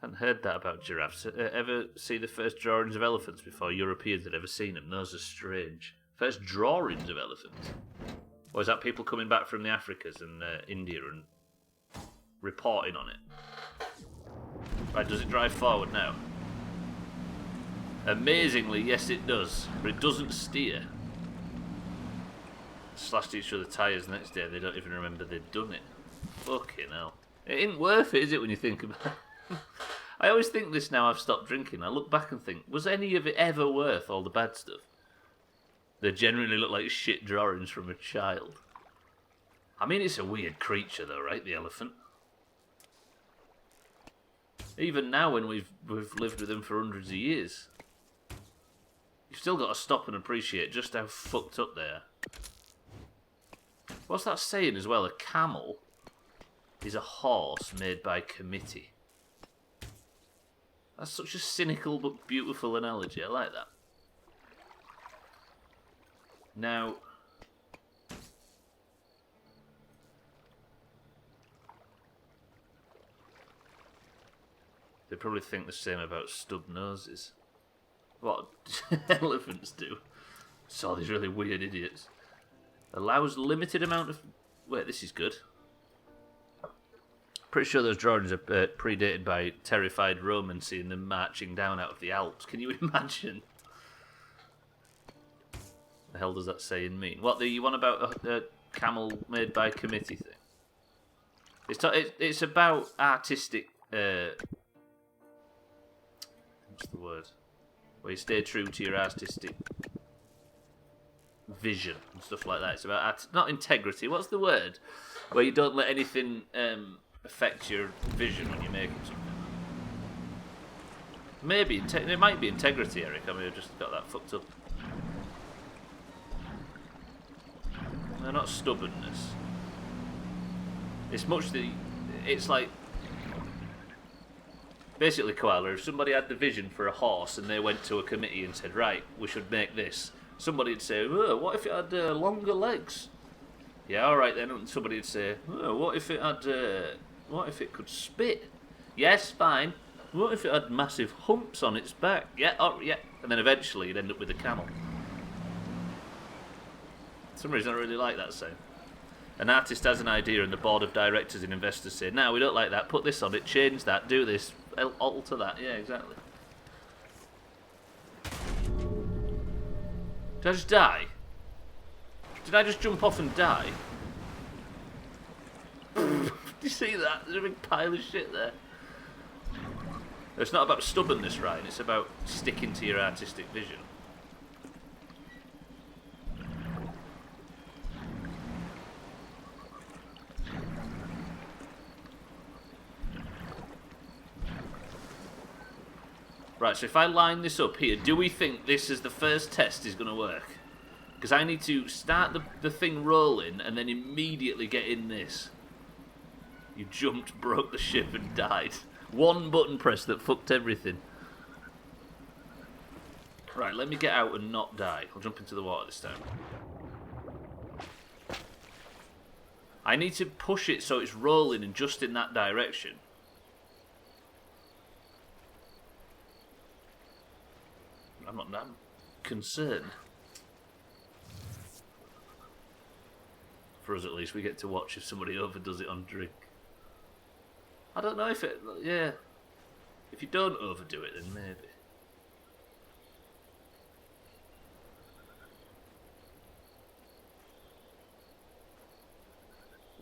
Hadn't heard that about giraffes. Ever see the first drawings of elephants before? Europeans had ever seen them. Those are strange. First drawings of elephants? Or is that people coming back from the Africas and India and reporting on it? Right, does it drive forward now? Amazingly, yes it does. But it doesn't steer. Slashed each other tyres the next day and they don't even remember they'd done it. Fucking hell. It ain't worth it, is it, when you think about it? I always think this now I've stopped drinking. I look back and think, was any of it ever worth all the bad stuff? They generally look like shit drawings from a child. I mean, it's a weird creature though, right, the elephant? Even now when we've lived with them for hundreds of years. You've still got to stop and appreciate just how fucked up they are. What's that saying as well? A camel is a horse made by committee. That's such a cynical but beautiful analogy. I like that. Now, they probably think the same about stub noses. What elephants do. Saw these really weird idiots. Allows limited amount of... Wait, this is good. Pretty sure those drawings are predated by terrified Romans seeing them marching down out of the Alps. Can you imagine? The hell does that saying mean? What, the one about a camel made by committee thing? It's about artistic... what's the word? Where you stay true to your artistic vision and stuff like that. It's about not integrity. What's the word? Where you don't let anything affect your vision when you're making something. Maybe it might be integrity, Eric. I mean, I've just got that fucked up. No, not stubbornness. It's like basically, Koala, if somebody had the vision for a horse and they went to a committee and said, right, we should make this, somebody would say, oh, what if it had longer legs? Yeah, alright then. And somebody would say, oh, what if it could spit? Yes, fine. What if it had massive humps on its back? Yeah, oh, yeah. And then eventually you'd end up with a camel. For some reason I really like that saying. An artist has an idea and the board of directors and investors say, no, we don't like that, put this on it, change that, do this, alter that. Yeah, exactly. Did I just die? Did I just jump off and die? Do you see that? There's a big pile of shit there. It's not about stubbornness, Ryan, it's about sticking to your artistic vision. Right, so if I line this up here, do we think this is the first test is going to work? Because I need to start the thing rolling and then immediately get in this. You jumped, broke the ship and died. One button press that fucked everything. Right, let me get out and not die. I'll jump into the water this time. I need to push it so it's rolling and just in that direction. I'm concerned. For us at least, we get to watch if somebody overdoes it on drink. I don't know if it... Yeah. If you don't overdo it, then maybe.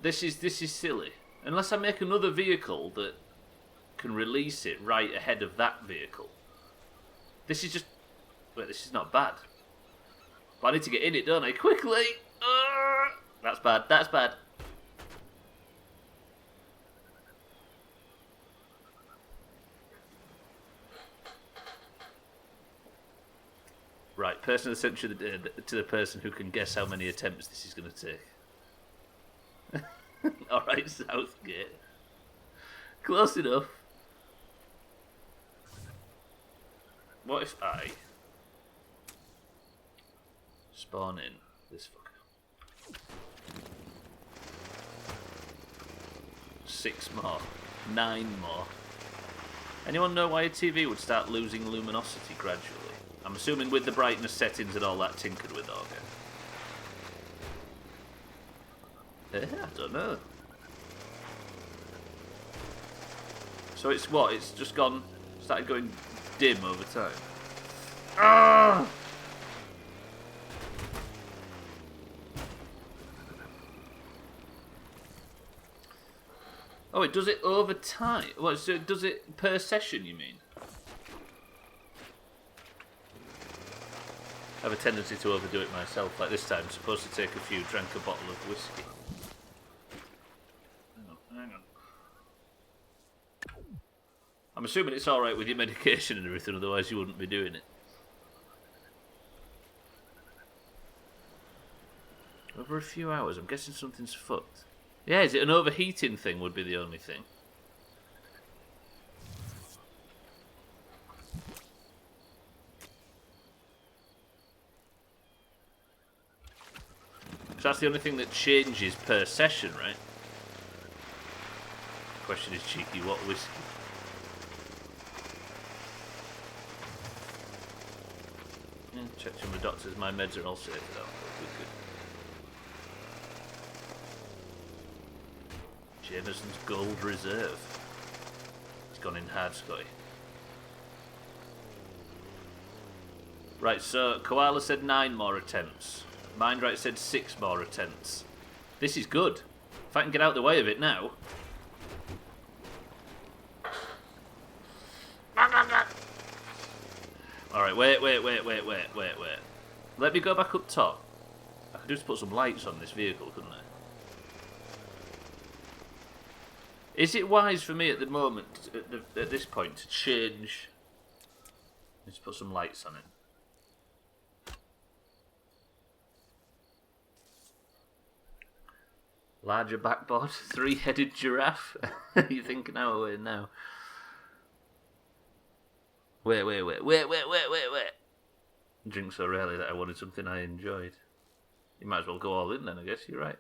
This is silly. Unless I make another vehicle that can release it right ahead of that vehicle. This is just... Wait, this is not bad. But I need to get in it, don't I? Quickly! That's bad, that's bad. Right, person of the century to the person who can guess how many attempts this is going to take. Alright, Southgate. Close enough. What if I spawn in this fucker? 6 more. 9 more. Anyone know why a TV would start losing luminosity gradually? I'm assuming with the brightness settings and all that tinkered with, okay. I don't know. So it's what? It's just started going dim over time. Ah! Oh, it does it over time. What? So it does it per session? You mean? I have a tendency to overdo it myself. Like this time, I'm supposed to take a few, drank a bottle of whiskey. Hang on. I'm assuming it's alright with your medication and everything, otherwise you wouldn't be doing it. Over a few hours, I'm guessing something's fucked. Yeah, is it an overheating thing would be the only thing? So that's the only thing that changes per session, right? Question is cheeky, what whiskey? Yeah, checked from the doctors, my meds are all safe though. Good. Jameson's Gold Reserve. It's gone in hard, Scotty. Right, so Koala said 9 more attempts. Mindright said 6 more attempts. This is good. If I can get out the way of it now. Alright, wait. Let me go back up top. I could just put some lights on this vehicle, couldn't I? Is it wise for me at the moment, at this point, to change... Let's put some lights on it. Larger backboard, 3-headed giraffe. You thinking our way now? Wait. Drink so rarely that I wanted something I enjoyed. You might as well go all in then, I guess, you're right.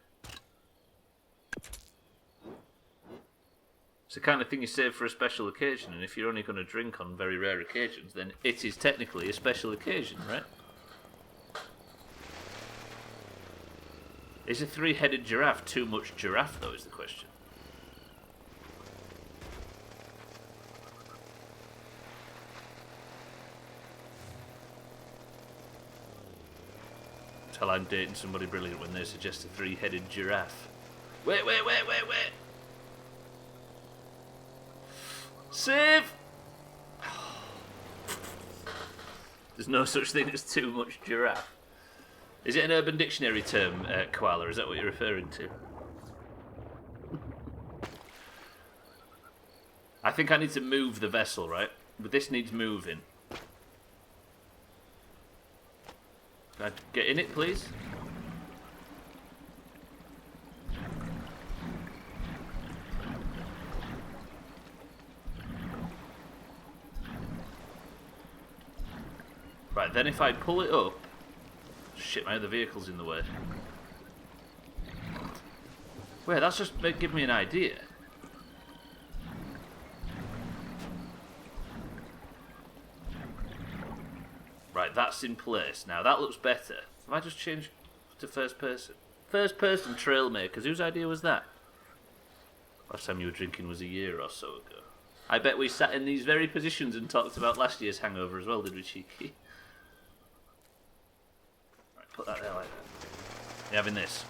It's the kind of thing you save for a special occasion, and if you're only going to drink on very rare occasions, then it is technically a special occasion, right? Is a 3-headed giraffe too much giraffe, though, is the question. Tell I'm dating somebody brilliant when they suggest a 3-headed giraffe. Wait. Save! There's no such thing as too much giraffe. Is it an Urban Dictionary term, koala? Is that what you're referring to? I think I need to move the vessel, right? But this needs moving. Can I get in it, please? Right, then if I pull it up... Shit, my other vehicle's in the way. Wait, that's just give me an idea. Right, that's in place. Now, that looks better. Have I just changed to first person? First person Trailmakers. Whose idea was that? Last time you were drinking was a year or so ago. I bet we sat in these very positions and talked about last year's hangover as well, did we, Cheeky? Right, put that there like that. You're having this.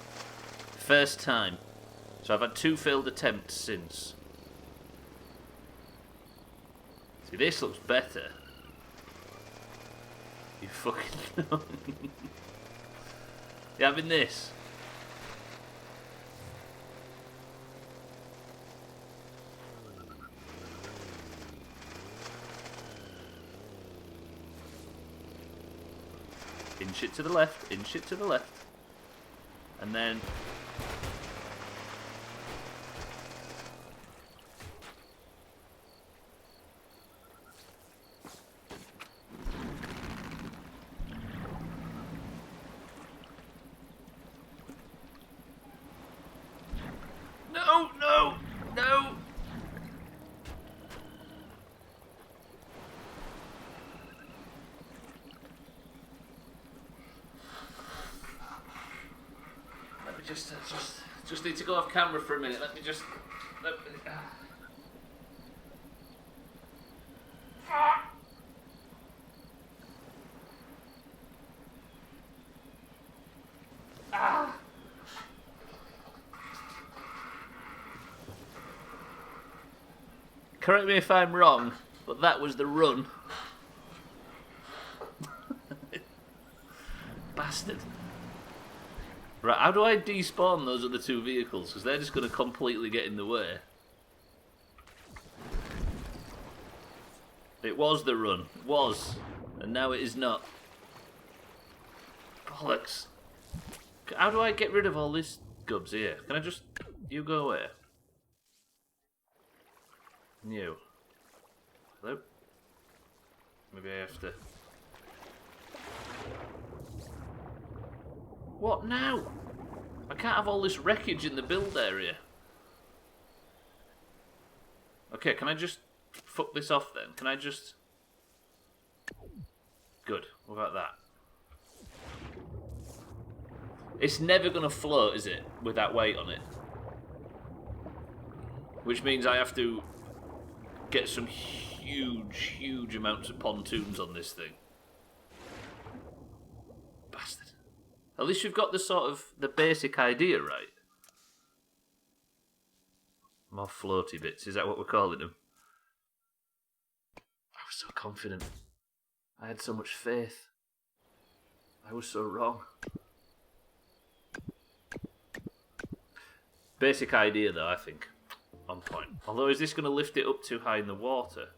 First time. So I've had 2 failed attempts since. See, this looks better. You fucking know. You're having this. Inch it to the left, inch it to the left. And then... No, no, no! Let me just need to go off camera for a minute. Let me just... Correct me if I'm wrong, but that was the run. Bastard. Right, how do I despawn those other 2 vehicles? Because they're just going to completely get in the way. It was the run. It was. And now it is not. Bollocks. How do I get rid of all this gubs here? Can I just... You go away. You. Hello? Maybe I have to... What now? I can't have all this wreckage in the build area. Okay, can I just fuck this off then? Can I just... Good. What about that? It's never going to float, is it? With that weight on it. Which means I have to get some huge amounts of pontoons on this thing. Bastard. At least you've got the sort of the basic idea right. More floaty bits, is that what we're calling them? I was so confident. I had so much faith. I was so wrong. Basic idea though, I think. On point. Although, is this going to lift it up too high in the water?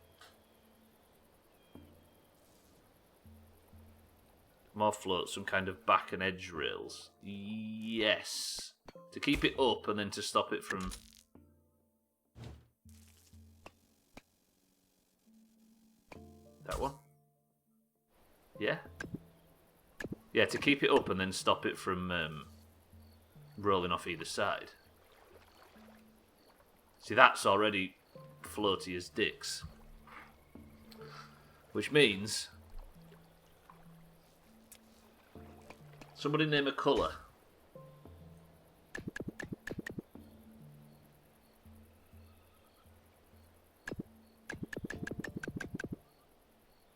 More float, some kind of back and edge rails. Yes. To keep it up and then to stop it from... That one? Yeah? Yeah, to keep it up and then stop it from rolling off either side. See, that's already floaty as dicks. Which means... Somebody name a colour.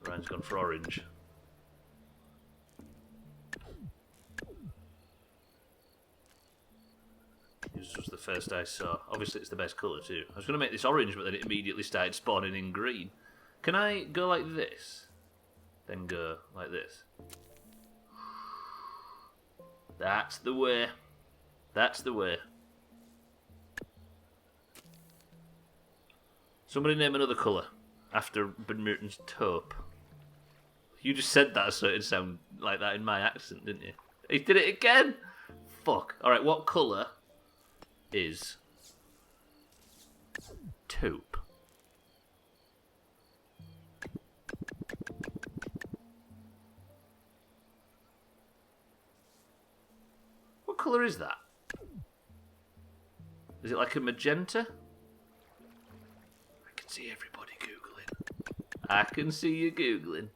Ryan's gone for orange. This was the first I saw. Obviously it's the best colour too. I was going to make this orange, but then it immediately started spawning in green. Can I go like this? Then go like this? That's the way. That's the way. Somebody name another colour after Benmerton's taupe. You just said that so it'd sound like that in my accent, didn't you? He did it again! Fuck. Alright, what colour is taupe? What colour is that? Is it like a magenta? I can see everybody Googling. I can see you Googling.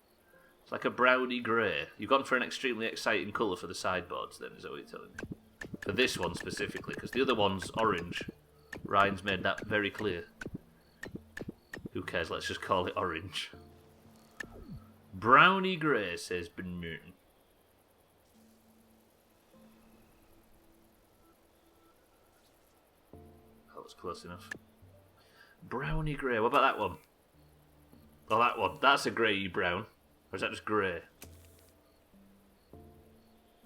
It's like a browny grey. You've gone for an extremely exciting colour for the sideboards then, is that what you're telling me? For this one specifically, because the other one's orange. Ryan's made that very clear. Who cares? Let's just call it orange. Brownie grey, says Ben Newton. That was close enough. Brownie grey. What about that one? Oh, that one. That's a grey brown. Or is that just grey?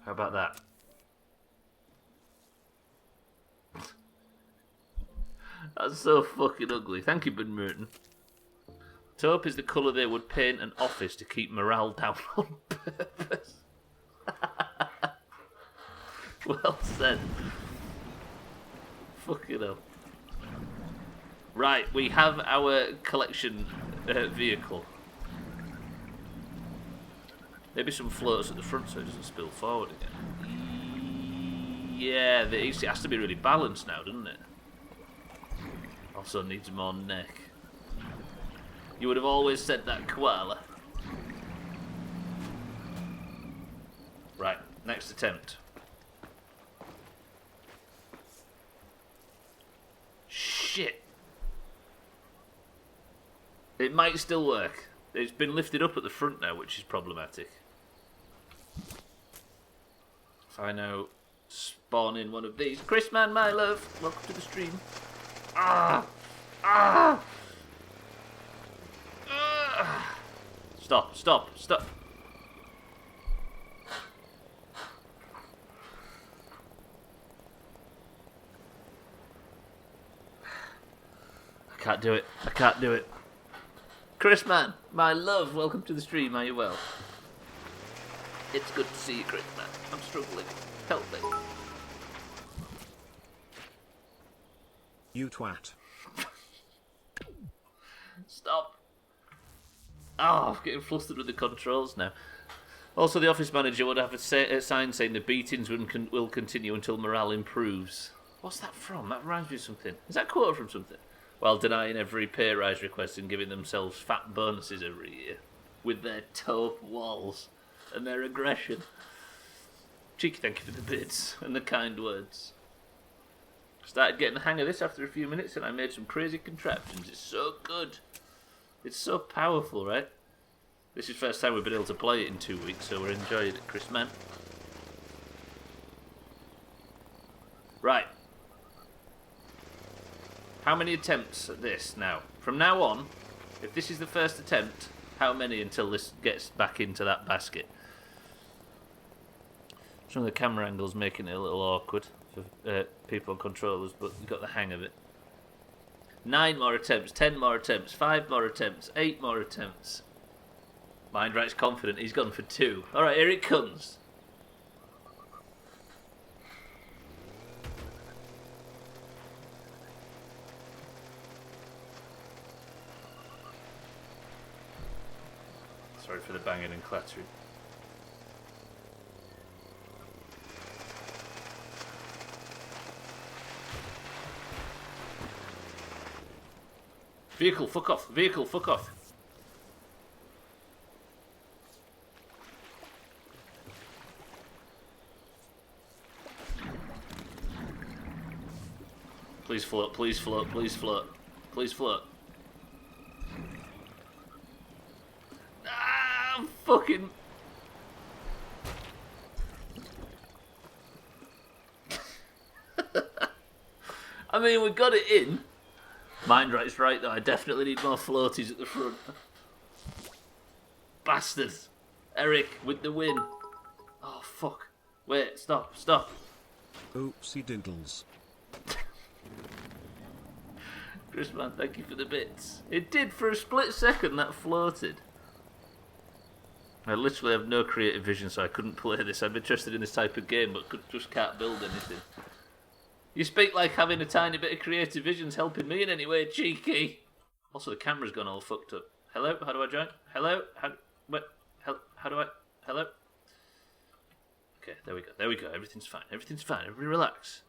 How about that? That's so fucking ugly. Thank you, Ben Merton. Taupe is the colour they would paint an office to keep morale down on purpose. Well said. Fucking hell. Right, we have our collection vehicle. Maybe some floats at the front so it doesn't spill forward again. Yeah, it has to be really balanced now, doesn't it? Also needs more neck. You would have always said that, koala. Right, next attempt. Shit. It might still work. It's been lifted up at the front now, which is problematic. If I now spawn in one of these. Chris Man, my love, welcome to the stream. Ah! Ah! Ah! Stop, stop, stop. I can't do it. I can't do it. Chris Man, my love, welcome to the stream. Are you well? It's good to see you, Chris Man. I'm struggling. Help me. You twat. Stop. Oh, I'm getting flustered with the controls now. Also, the office manager would have a sign saying the beatings will continue until morale improves. What's that from? That reminds me of something. Is that quoted from something? While denying every pay rise request and giving themselves fat bonuses every year. With their taupe walls and their aggression. Cheeky, thank you for the bits and the kind words. Started getting the hang of this after a few minutes and I made some crazy contraptions. It's so good. It's so powerful, right? This is the first time we've been able to play it in 2 weeks, so we're enjoying it, Chris Man. Right. How many attempts at this now? From now on, if this is the first attempt, how many until this gets back into that basket? Some of the camera angles making it a little awkward for people on controllers, but you've got the hang of it. 9 more attempts, 10 more attempts, 5 more attempts, 8 more attempts. Mindright's confident, he's gone for 2. Alright, here it comes. Sorry for the banging and clattering. Vehicle, fuck off. Vehicle, fuck off. Please float, please float, please float. Please float. Ah, fucking... I mean, we got it in. Mindright's right though, I definitely need more floaties at the front. Bastards. Eric, with the win. Oh, fuck. Wait, stop, stop. Oopsie doodles. Chris Man, thank you for the bits. It did for a split second, that floated. I literally have no creative vision, so I couldn't play this. I'm interested in this type of game, but just can't build anything. You speak like having a tiny bit of creative vision's helping me in any way, cheeky. Also, the camera's gone all fucked up. Hello? How do I join? Hello? How do I... Hello? Okay, there we go. There we go. Everything's fine. Everything's fine. Everybody relax.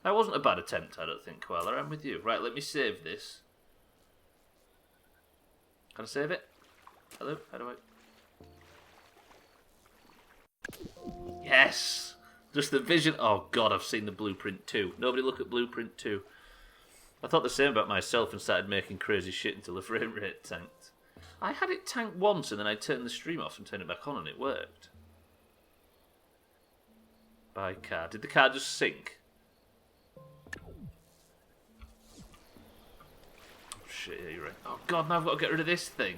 That wasn't a bad attempt, I don't think, Koala. I'm with you. Right, let me save this. Can I save it? Hello? How do I... Yes! Just the vision. Oh God, I've seen the blueprint too. Nobody look at blueprint 2. I thought the same about myself and started making crazy shit until the frame rate tanked. I had it tanked once and then I turned the stream off and turned it back on and it worked. Buy car. Did the car just sink? Oh shit, yeah, you're right. Oh God, now I've got to get rid of this thing.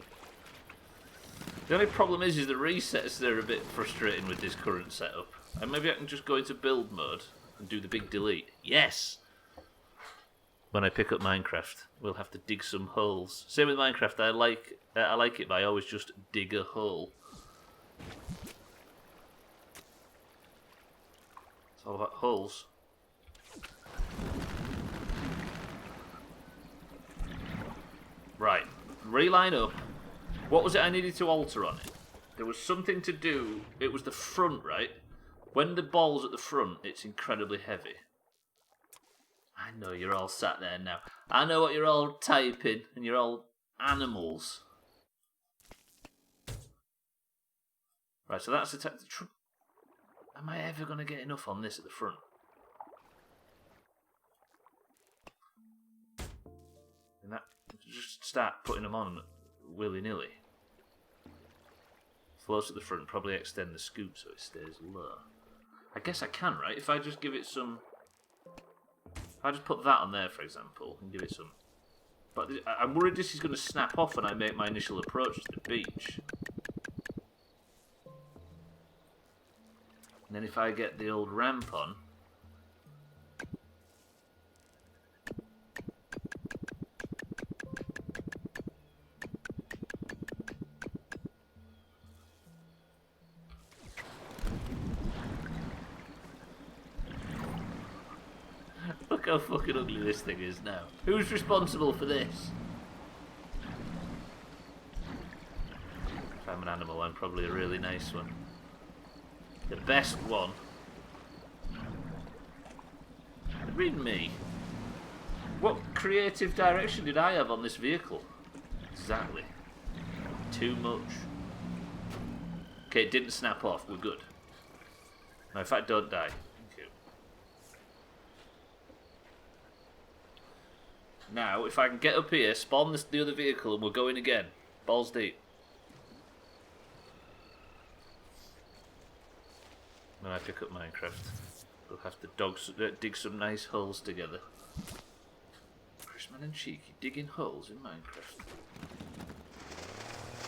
The only problem is the resets there are a bit frustrating with this current setup. And maybe I can just go into build mode and do the big delete. Yes! When I pick up Minecraft, we'll have to dig some holes. Same with Minecraft, I like it, but I always just dig a hole. It's all about holes. Right, reline up. What was it I needed to alter on it? There was something to do. It was the front, right? When the ball's at the front, it's incredibly heavy. I know you're all sat there now. I know what you're all typing, and you're all animals. Right, so that's the am I ever going to get enough on this at the front? And that, just start putting them on willy-nilly. Floats at the front, probably extend the scoop so it stays low. I guess I can, right? If I just give it some... If I just put that on there, for example, and give it some... But I'm worried this is going to snap off when I make my initial approach to the beach. And then if I get the old ramp on... Look how fucking ugly this thing is now. Who's responsible for this? If I'm an animal, I'm probably a really nice one. The best one. Read me. What creative direction did I have on this vehicle? Exactly. Too much. Okay, it didn't snap off. We're good. Now, if I don't die. Now, if I can get up here, spawn the other vehicle, and we'll go in again. Balls deep. When I pick up Minecraft, we'll have to dig some nice holes together. Chrisman and Cheeky digging holes in Minecraft.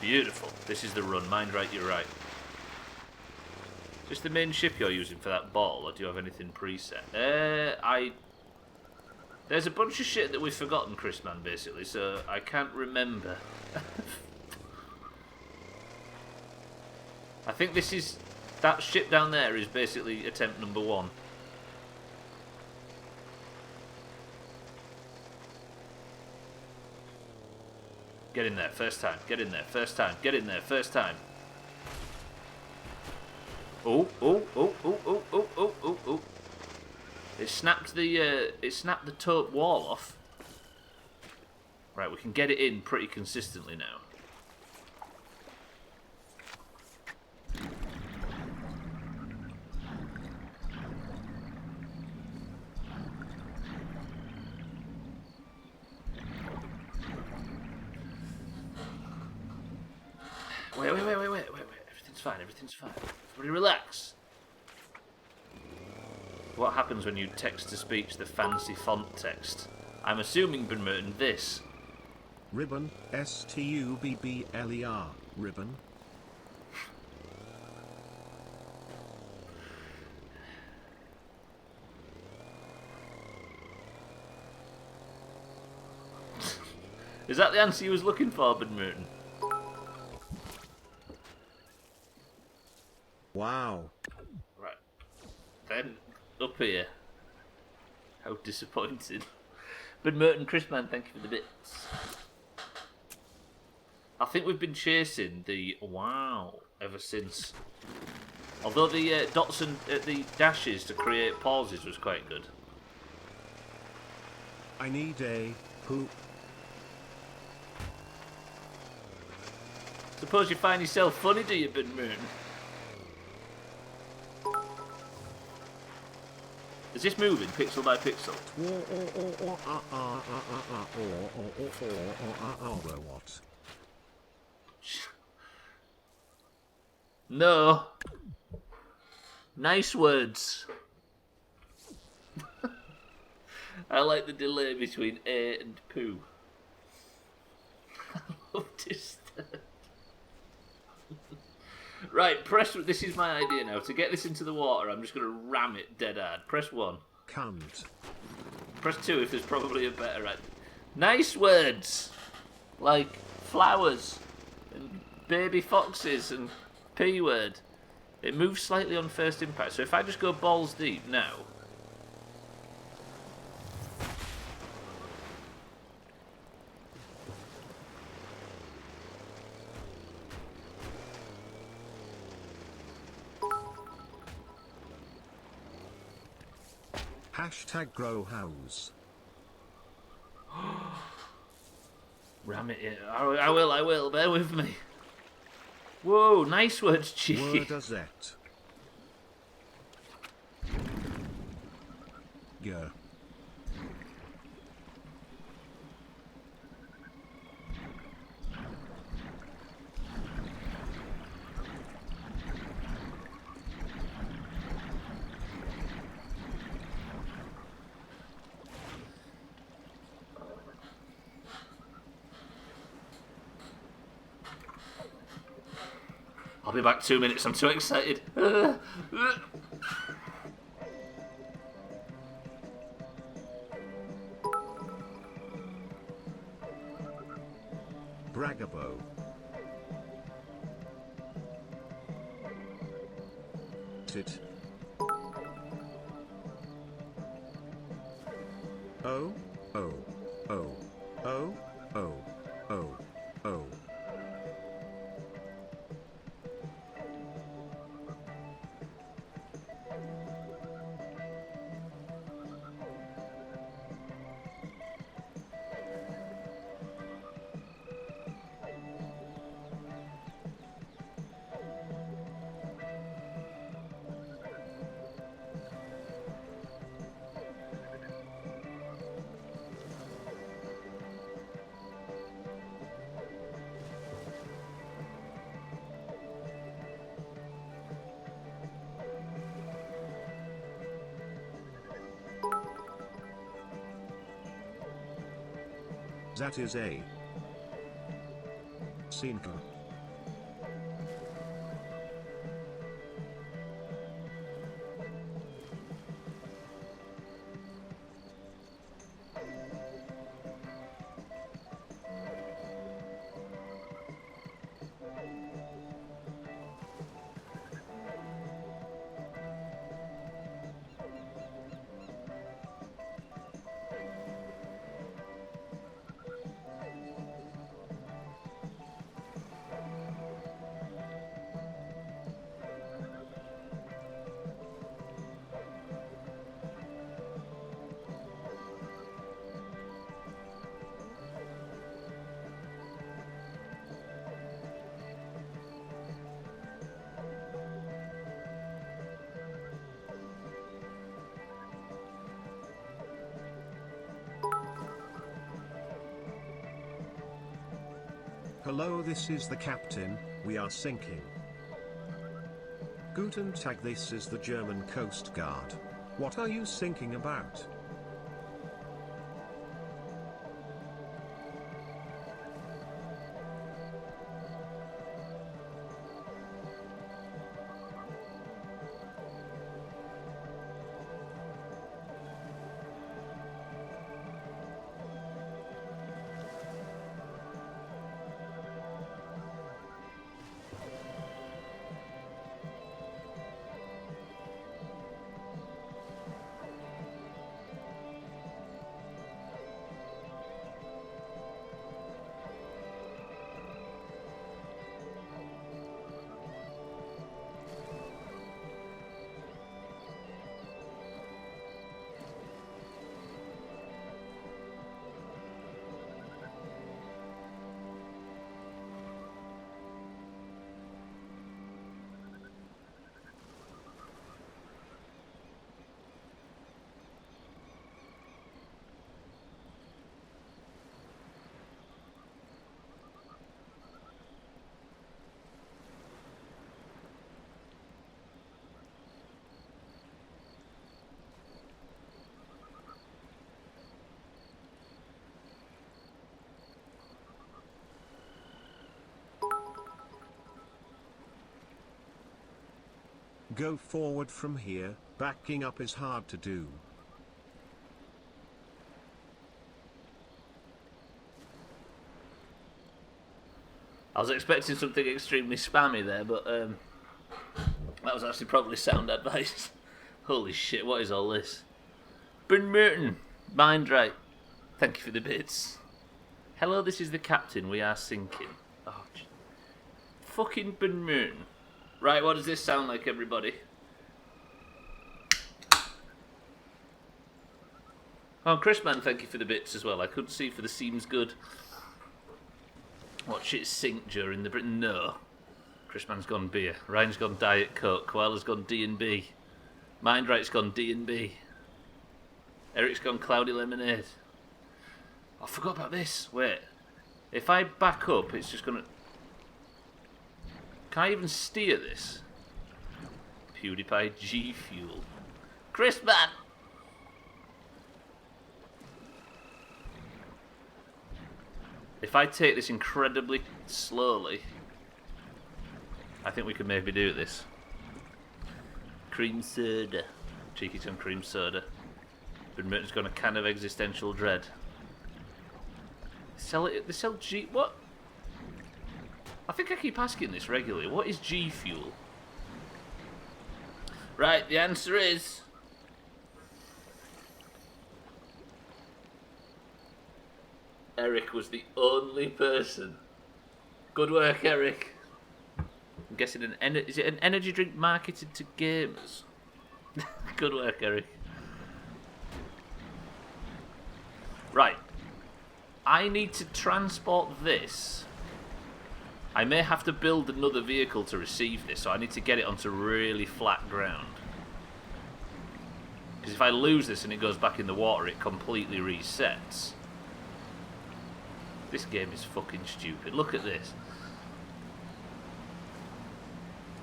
Beautiful. This is the run. Mind right, you're right. Just the main ship you're using for that ball, or do you have anything preset? There's a bunch of shit that we've forgotten, Chrisman, basically, so I can't remember. I think this is... That ship down there is basically attempt number 1. Get in there, first time. Get in there, first time. Get in there, first time. Oh, oh, oh, oh, oh, oh, oh, oh, oh. It snapped the taupe wall off. Right, we can get it in pretty consistently now. Wait. Everything's fine, everything's fine. Everybody relax. What happens when you text-to-speech the fancy font text? I'm assuming, Ben Merton, this. Ribbon, Stubbler, ribbon. Is that the answer you was looking for, Ben Merton? Wow. Right. Then... up here. How disappointing. But Merton, Chrisman, thank you for the bits. I think we've been chasing the wow ever since. Although the dots and the dashes to create pauses was quite good. I need a poop. Suppose you find yourself funny, do you, Ben Merton? Is this moving pixel by pixel? Robot. No. Nice words. I like the delay between A and poo. I love this. Right, press. This is my idea now. To get this into the water, I'm just going to ram it dead hard. Press 1. Cunt. Press 2 if there's probably a better idea. Nice words. Like flowers and baby foxes and P word. It moves slightly on first impact. So if I just go balls deep now. Hashtag grow house. Ram it in. I will. Bear with me. Whoa, nice words, cheeky. Word is it? Yeah. I'll be back 2 minutes. I'm too excited. Bragabo. Tit. Oh, oh, oh, oh, oh, oh, oh. That is a Sinka. Hello, this is the captain, we are sinking. Guten Tag, this is the German Coast Guard. What are you sinking about? Go forward from here, backing up is hard to do. I was expecting something extremely spammy there, but that was actually probably sound advice. Holy shit, what is all this? Ben Merton, mind right. Thank you for the bits. Hello, this is the captain. We are sinking. Oh, fucking Ben Merton. Right, what does this sound like, everybody? Oh, Chrisman, thank you for the bits as well. I couldn't see for the seems good. Watch it sink during the Britain. No. Chrisman's gone beer. Ryan's gone Diet Coke. Koala's gone D&B. Mindright's gone D&B. Eric's gone Cloudy Lemonade. I forgot about this. Wait. If I back up, it's just gonna... Can I even steer this? PewDiePie G Fuel. Chrisman! If I take this incredibly slowly, I think we could maybe do this. Cream soda. Cheeky some cream soda. Ben Merton's got a can of existential dread. They sell G... What? I think I keep asking this regularly. What is G Fuel? Right, the answer is... Eric was the only person. Good work, Eric. I'm guessing is it an energy drink marketed to gamers? Good work, Eric. Right. I need to transport this. I may have to build another vehicle to receive this, so I need to get it onto really flat ground. Because if I lose this and it goes back in the water, it completely resets. This game is fucking stupid. Look at this.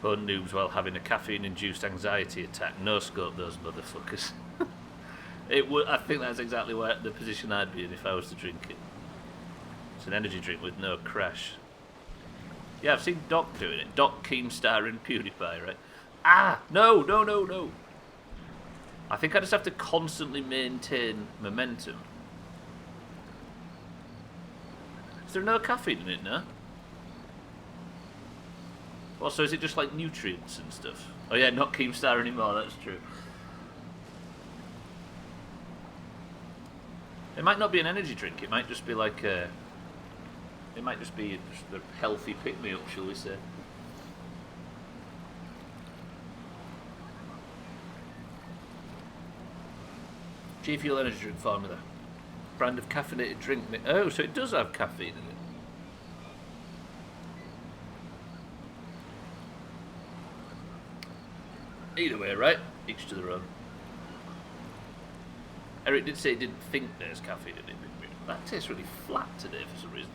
Bone noobs while having a caffeine-induced anxiety attack. No scope those motherfuckers. I think that's exactly the position I'd be in if I was to drink it. It's an energy drink with no crash. Yeah, I've seen Doc doing it. Doc Keemstar and PewDiePie, right? Ah! No! I think I just have to constantly maintain momentum. Is there no caffeine in it now? Well, so is it just like nutrients and stuff? Oh yeah, not Keemstar anymore, that's true. It might not be an energy drink, it might just be like a... It might just be a healthy pick-me-up, shall we say. G Fuel energy drink formula. Brand of caffeinated drink. Oh, so it does have caffeine in it. Either way, right? Each to their own. Eric did say he didn't think there's caffeine in it. That tastes really flat today for some reason.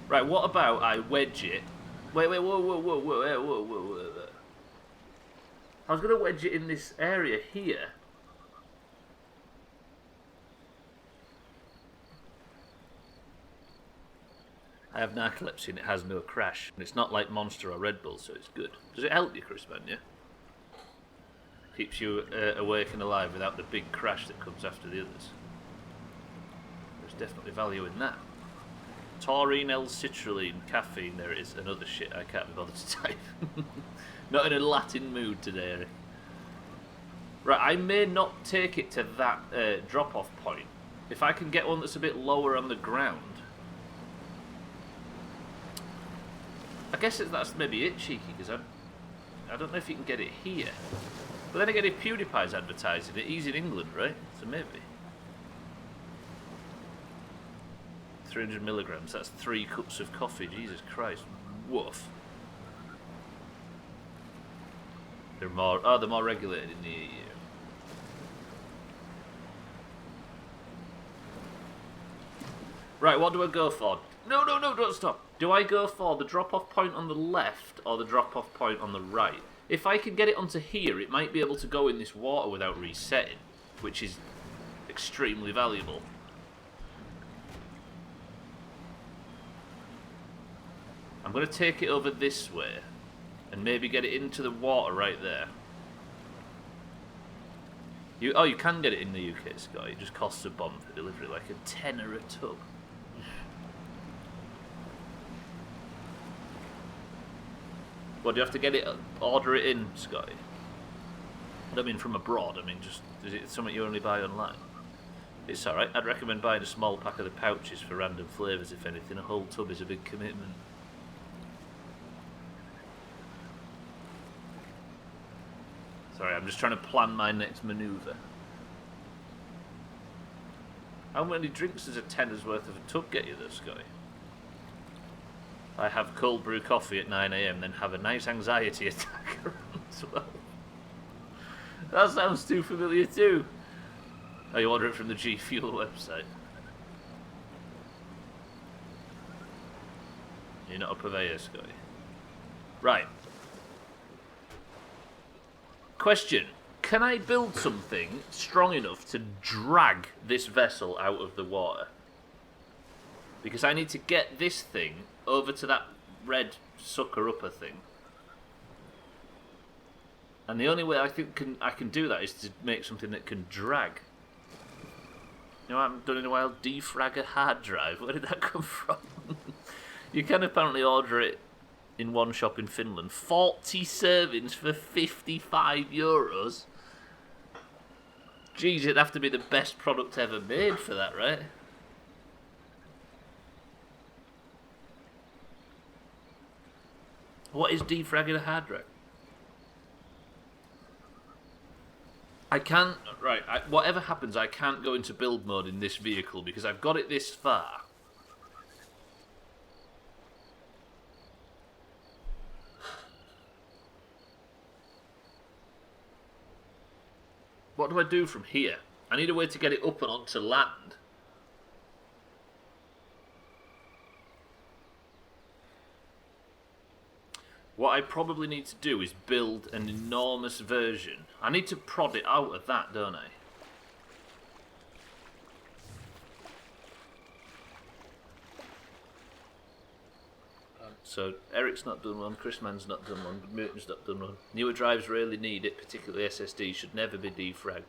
Right, what about I wedge it? Wait, whoa. I was going to wedge it in this area here. I have narcolepsy and it has no crash. And it's not like Monster or Red Bull, so it's good. Does it help you, Chrisman, yeah? Keeps you awake and alive without the big crash that comes after the others. There's definitely value in that. Taurine, L-citrulline, caffeine, there it is. And other shit I can't be bothered to type. Not in a Latin mood today, Eric. Right, I may not take it to that drop-off point. If I can get one that's a bit lower on the ground. I guess that's maybe it, Cheeky, because I don't know if you can get it here. But then again, if PewDiePie's advertising it, he's in England, right? So maybe. 300 milligrams, that's 3 cups of coffee, Jesus Christ. Woof. They're more regulated in the EU. Right, what do I go for? No, don't stop. Do I go for the drop-off point on the left or the drop-off point on the right? If I can get it onto here, it might be able to go in this water without resetting, which is extremely valuable. I'm going to take it over this way. and maybe get it into the water right there. You can get it in the UK, Scott. It just costs a bomb for delivery, like a tenner a tub. What, do you have to get it, order it in, Scotty? I don't mean from abroad, I mean just, is it something you only buy online? It's alright, I'd recommend buying a small pack of the pouches for random flavours if anything. A whole tub is a big commitment. Sorry, I'm just trying to plan my next manoeuvre. How many drinks does a tenner's worth of a tub get you though, Scotty? I have cold brew coffee at 9 AM, then have a nice anxiety attack around 12. That sounds too familiar too. Oh, you order it from the G Fuel website. You're not a purveyor, Scotty. Right. Question. Can I build something strong enough to drag this vessel out of the water? Because I need to get this thing over to that red sucker-upper thing. And the only way I think I can do that is to make something that can drag. You know what I haven't done in a while? Defrag a hard drive. Where did that come from? You can apparently order it in one shop in Finland. 40 servings for €55. Jeez, it'd have to be the best product ever made for that, right? What is defragging a hard drive? I can't... Right, whatever happens, I can't go into build mode in this vehicle because I've got it this far. What do I do from here? I need a way to get it up and onto land. What I probably need to do is build an enormous version. I need to prod it out of that, don't I? So, Eric's not done one, Chris Mann's not done one, Merton's not done one. Newer drives rarely need it, particularly SSD, should never be defragged.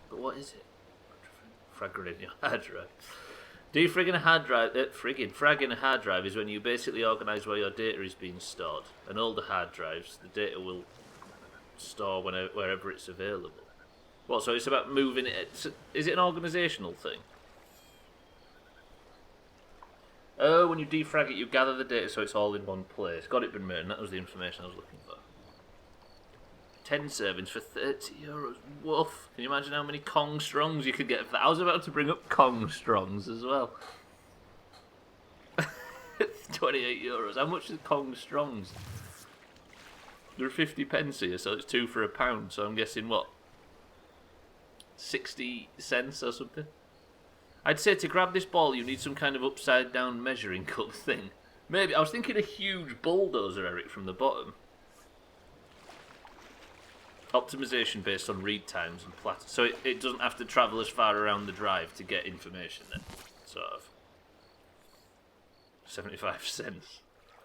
But what is it? Fragging your hard drive. Defragging a hard drive, fragging a hard drive is when you basically organise where your data is being stored. And older hard drives, the data will store wherever it's available. What, so it's about moving it, is it an organisational thing? Oh, when you defrag it, you gather the data so it's all in one place. Got it, Ben Merton, that was the information I was looking for. 10 servings for €30. Woof. Can you imagine how many Kong Strongs you could get for that? I was about to bring up Kong Strongs as well. €28. How much is Kong Strongs? There are 50 pence here, so it's 2 for £1. So I'm guessing, what? 60 cents or something? I'd say to grab this ball, you need some kind of upside-down measuring cup thing. Maybe. I was thinking a huge bulldozer, Eric, from the bottom. Optimization based on read times and plat. So it doesn't have to travel as far around the drive to get information then, sort of. 75 cents.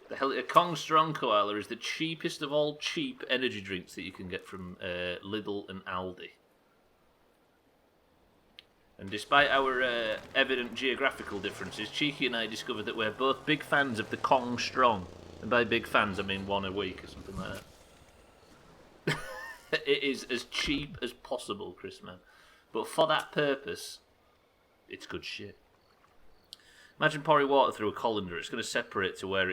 The hell, a Kong Strong Koala is the cheapest of all cheap energy drinks that you can get from Lidl and Aldi. And despite our evident geographical differences, Cheeky and I discovered that we're both big fans of the Kong Strong. And by big fans, I mean one a week or something like that. It is as cheap as possible, Chris, man. But for that purpose, it's good shit. Imagine pouring water through a colander. It's going to separate to where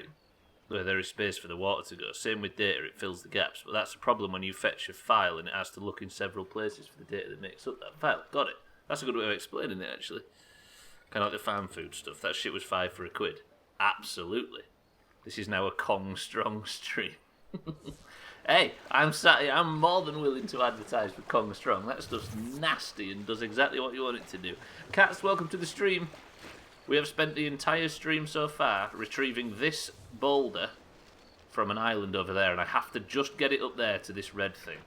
there is space for the water to go. Same with data, it fills the gaps. But that's a problem when you fetch a file and it has to look in several places for the data that makes up that file. Got it. That's a good way of explaining it, actually. Kind of like the farm food stuff. That shit was £5 for £1. Absolutely. This is now a Kong Strong stream. Hey, I'm more than willing to advertise for Kong Strong. That stuff's nasty and does exactly what you want it to do. Cats, welcome to the stream. We have spent the entire stream so far retrieving this boulder from an island over there, and I have to just get it up there to this red thing.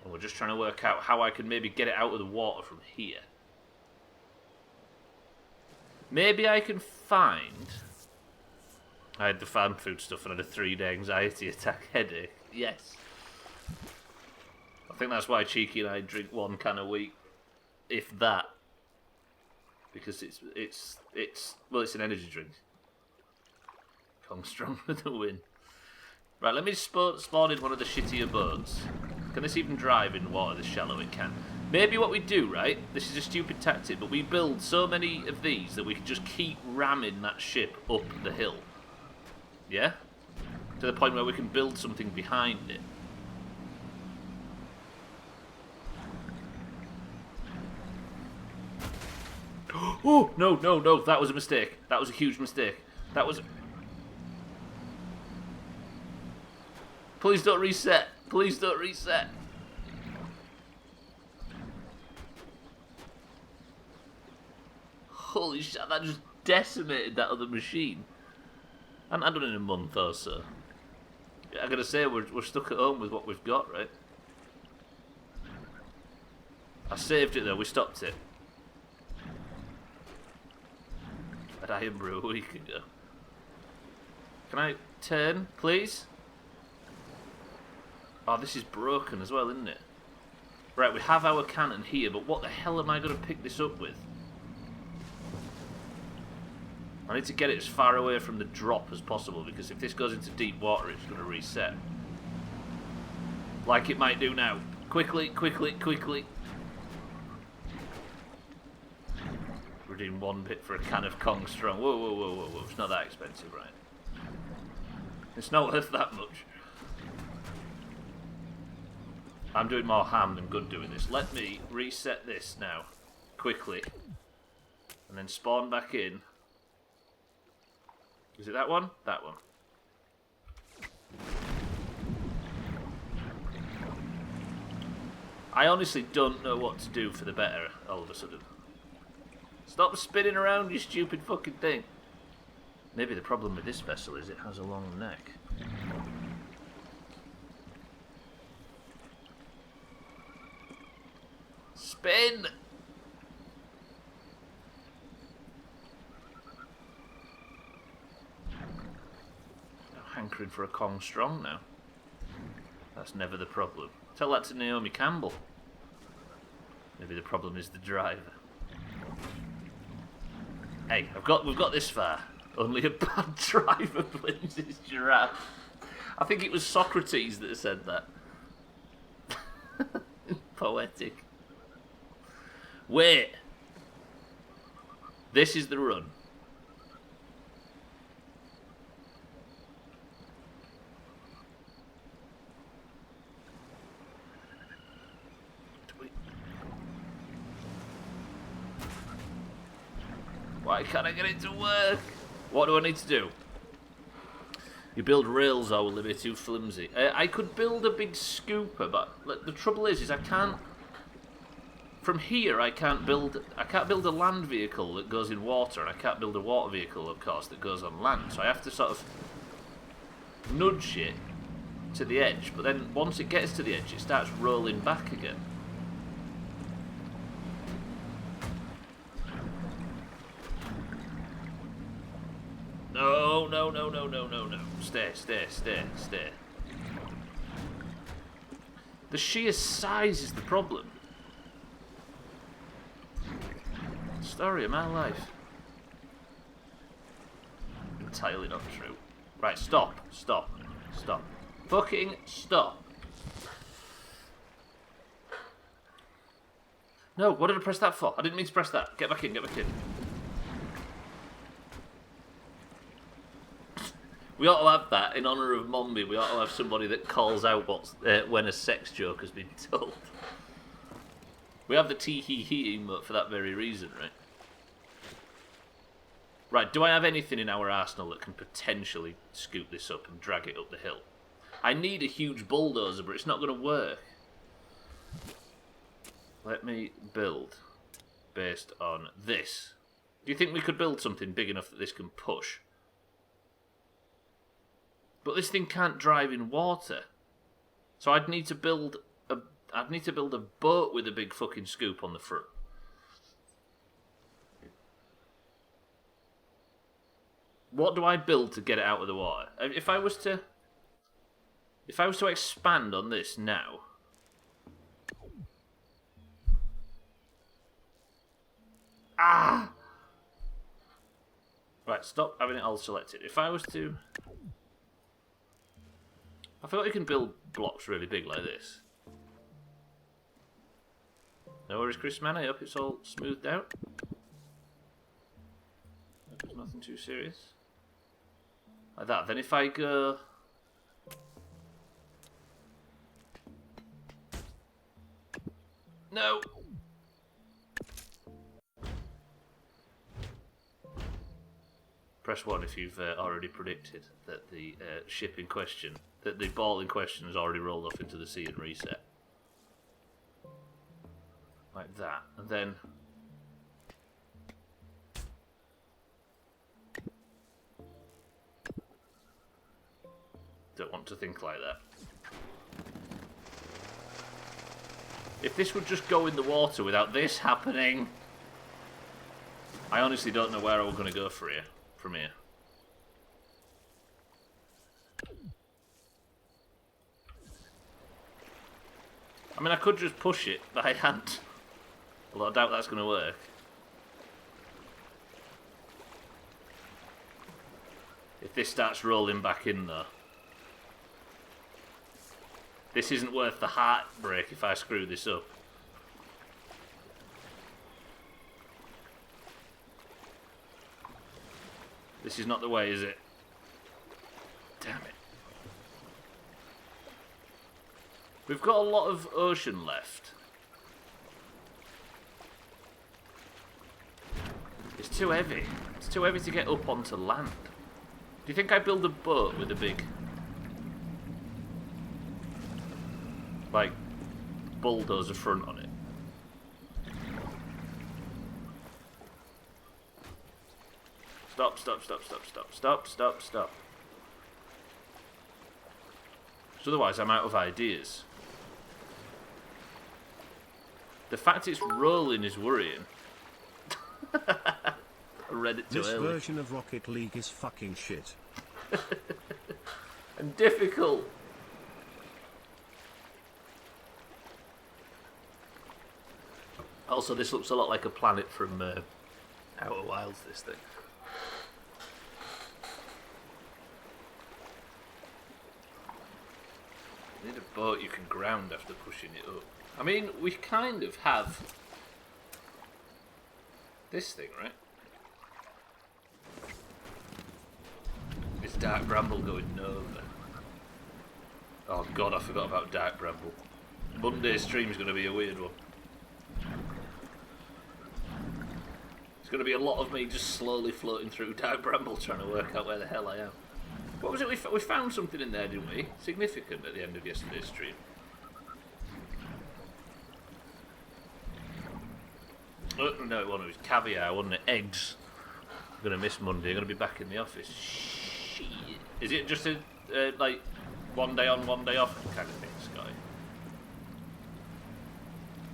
And we're just trying to work out how I can maybe get it out of the water from here. Maybe I can find... I had the farm food stuff and had a 3-day anxiety attack headache. Yes. I think that's why Cheeky and I drink 1 can a week, if that. Because it's an energy drink. Kong Strong for the win. Right, let me spawn in one of the shittier boats. Can this even drive in water this shallow? It can. Maybe what we do, right? This is a stupid tactic, but we build so many of these that we can just keep ramming that ship up the hill. Yeah? To the point where we can build something behind it. Oh, no, that was a mistake. That was a huge mistake. That was... Please don't reset. Please don't reset. Holy shit, that just decimated that other machine. I haven't done it in a month or so. I gotta say, we're stuck at home with what we've got, right? I saved it though, we stopped it. At Iron Brew a week ago. Can I turn, please? Oh, this is broken as well, isn't it? Right, we have our cannon here, but what the hell am I going to pick this up with? I need to get it as far away from the drop as possible, because if this goes into deep water, it's going to reset. Like it might do now. Quickly, quickly, quickly. We're doing 1 bit for a can of Kong Strong. Whoa, whoa, whoa, whoa, whoa. It's not that expensive, right? It's not worth that much. I'm doing more harm than good doing this. Let me reset this now. Quickly. And then spawn back in. Is it that one? That one. I honestly don't know what to do for the better all of a sudden. Stop spinning around, you stupid fucking thing. Maybe the problem with this vessel is it has a long neck. Spin! I'm hankering for a Kong Strong now. That's never the problem. Tell that to Naomi Campbell. Maybe the problem is the driver. Hey, we've got this far. Only a bad driver blames his giraffe. I think it was Socrates that said that. Poetic. Wait. This is the run. Why can't I get it to work? What do I need to do? You build rails, or will they be too flimsy? I could build a big scooper, but the trouble is I can't. From here, I can't build a land vehicle that goes in water, and I can't build a water vehicle, of course, that goes on land. So I have to sort of nudge it to the edge, but then once it gets to the edge, it starts rolling back again. No, no, no, no, no, no, no. Stay, stay, stay, stay. The sheer size is the problem. Story of my life. Entirely not true. Right, stop, stop, stop. Fucking stop. No, what did I press that for? I didn't mean to press that. Get back in, get back in. We ought to have that in honour of Mombi. We ought to have somebody that calls out when a sex joke has been told. We have the tee-hee-hee emote for that very reason, right? Right, do I have anything in our arsenal that can potentially scoop this up and drag it up the hill? I need a huge bulldozer, but it's not going to work. Let me build based on this. Do you think we could build something big enough that this can push? But this thing can't drive in water. So I'd need to build a boat with a big fucking scoop on the front. What do I build to get it out of the water? If I was to expand on this now. Ah! Right, stop having it all selected. If I was to... I forgot you can build blocks really big like this. No worries, Chris, man. I hope it's all smoothed out. Hope it's nothing too serious. Like that. Then if I go... No! Press 1 if you've already predicted that the ship in question, that the ball in question has already rolled off into the sea and reset. Like that. And then... Don't want to think like that. If this would just go in the water without this happening... I honestly don't know where I'm going to go from here. I mean, I could just push it by hand. Although I doubt that's going to work. If this starts rolling back in, though. This isn't worth the heartbreak if I screw this up. This is not the way, is it? Damn it. We've got a lot of ocean left. It's too heavy. It's too heavy to get up onto land. Do you think I build a boat with a big... like, bulldozer front on it? Stop. So otherwise I'm out of ideas. The fact it's rolling is worrying. I read it too early. This version of Rocket League is fucking shit. And difficult. Also, this looks a lot like a planet from Outer Wilds, this thing. You need a boat you can ground after pushing it up. I mean, we kind of have this thing, right? Is Dark Bramble going nowhere? Oh god, I forgot about Dark Bramble. Monday's stream's going to be a weird one. It's going to be a lot of me just slowly floating through Dark Bramble trying to work out where the hell I am. What was it? We found something in there, didn't we? Significant at the end of yesterday's stream. Oh, no, it wasn't. It was caviar, wasn't it? Eggs. I'm going to miss Monday. I'm going to be back in the office. Shit. Is it just a, like, one day on, one day off kind of thing, Scotty?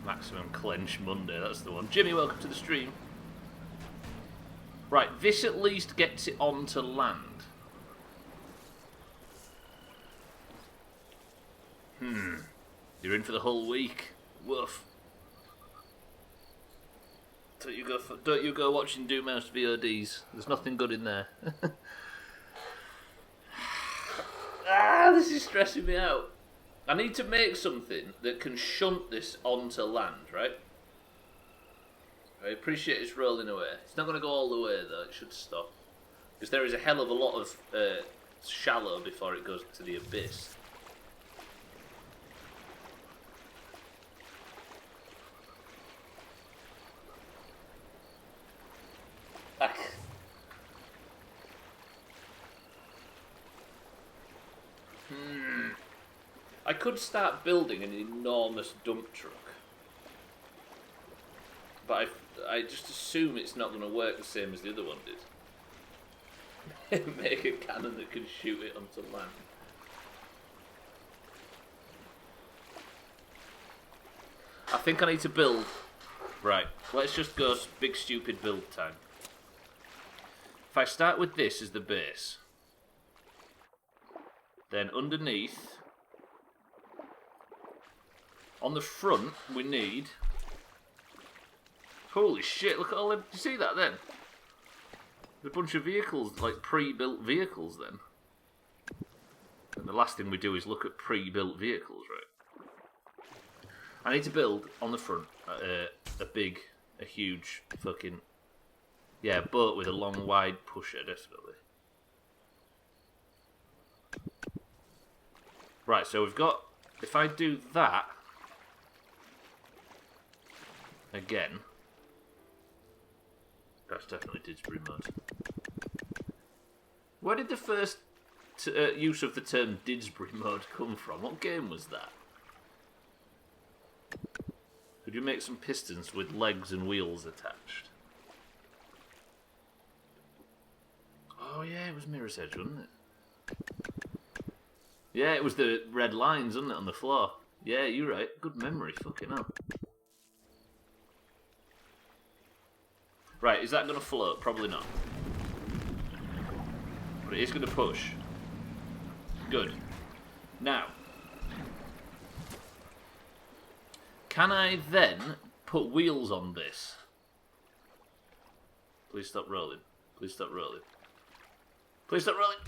Maximum clench Monday, that's the one. Jimmy, welcome to the stream. Right, this at least gets it onto land. You're in for the whole week. Woof. Don't you go watching Doomhaus VODs. There's nothing good in there. This is stressing me out. I need to make something that can shunt this onto land, right? I appreciate it's rolling away. It's not going to go all the way though, it should stop. Because there is a hell of a lot of shallow before it goes to the abyss. I could start building an enormous dump truck. But I just assume it's not going to work the same as the other one did. Make a cannon that can shoot it onto land. I think I need to build... Right, let's just go big stupid build time. If I start with this as the base, then underneath, on the front, we need... Holy shit, look at all them... Do you see that then? There's a bunch of vehicles, like pre-built vehicles then. And the last thing we do is look at pre-built vehicles, right? I need to build, on the front, a huge fucking... Yeah, boat with a long, wide pusher, definitely. Right, so we've got... If I do that... Again... That's definitely Didsbury mud. Where did the first use of the term Didsbury mud come from? What game was that? Could you make some pistons with legs and wheels attached? Oh yeah, it was Mirror's Edge, wasn't it? Yeah, it was the red lines, wasn't it, on the floor? Yeah, you're right. Good memory, fucking hell. Right, is that going to float? Probably not. But it is going to push. Good. Now, can I then put wheels on this? Please stop rolling. Please stop rolling. Please stop rolling.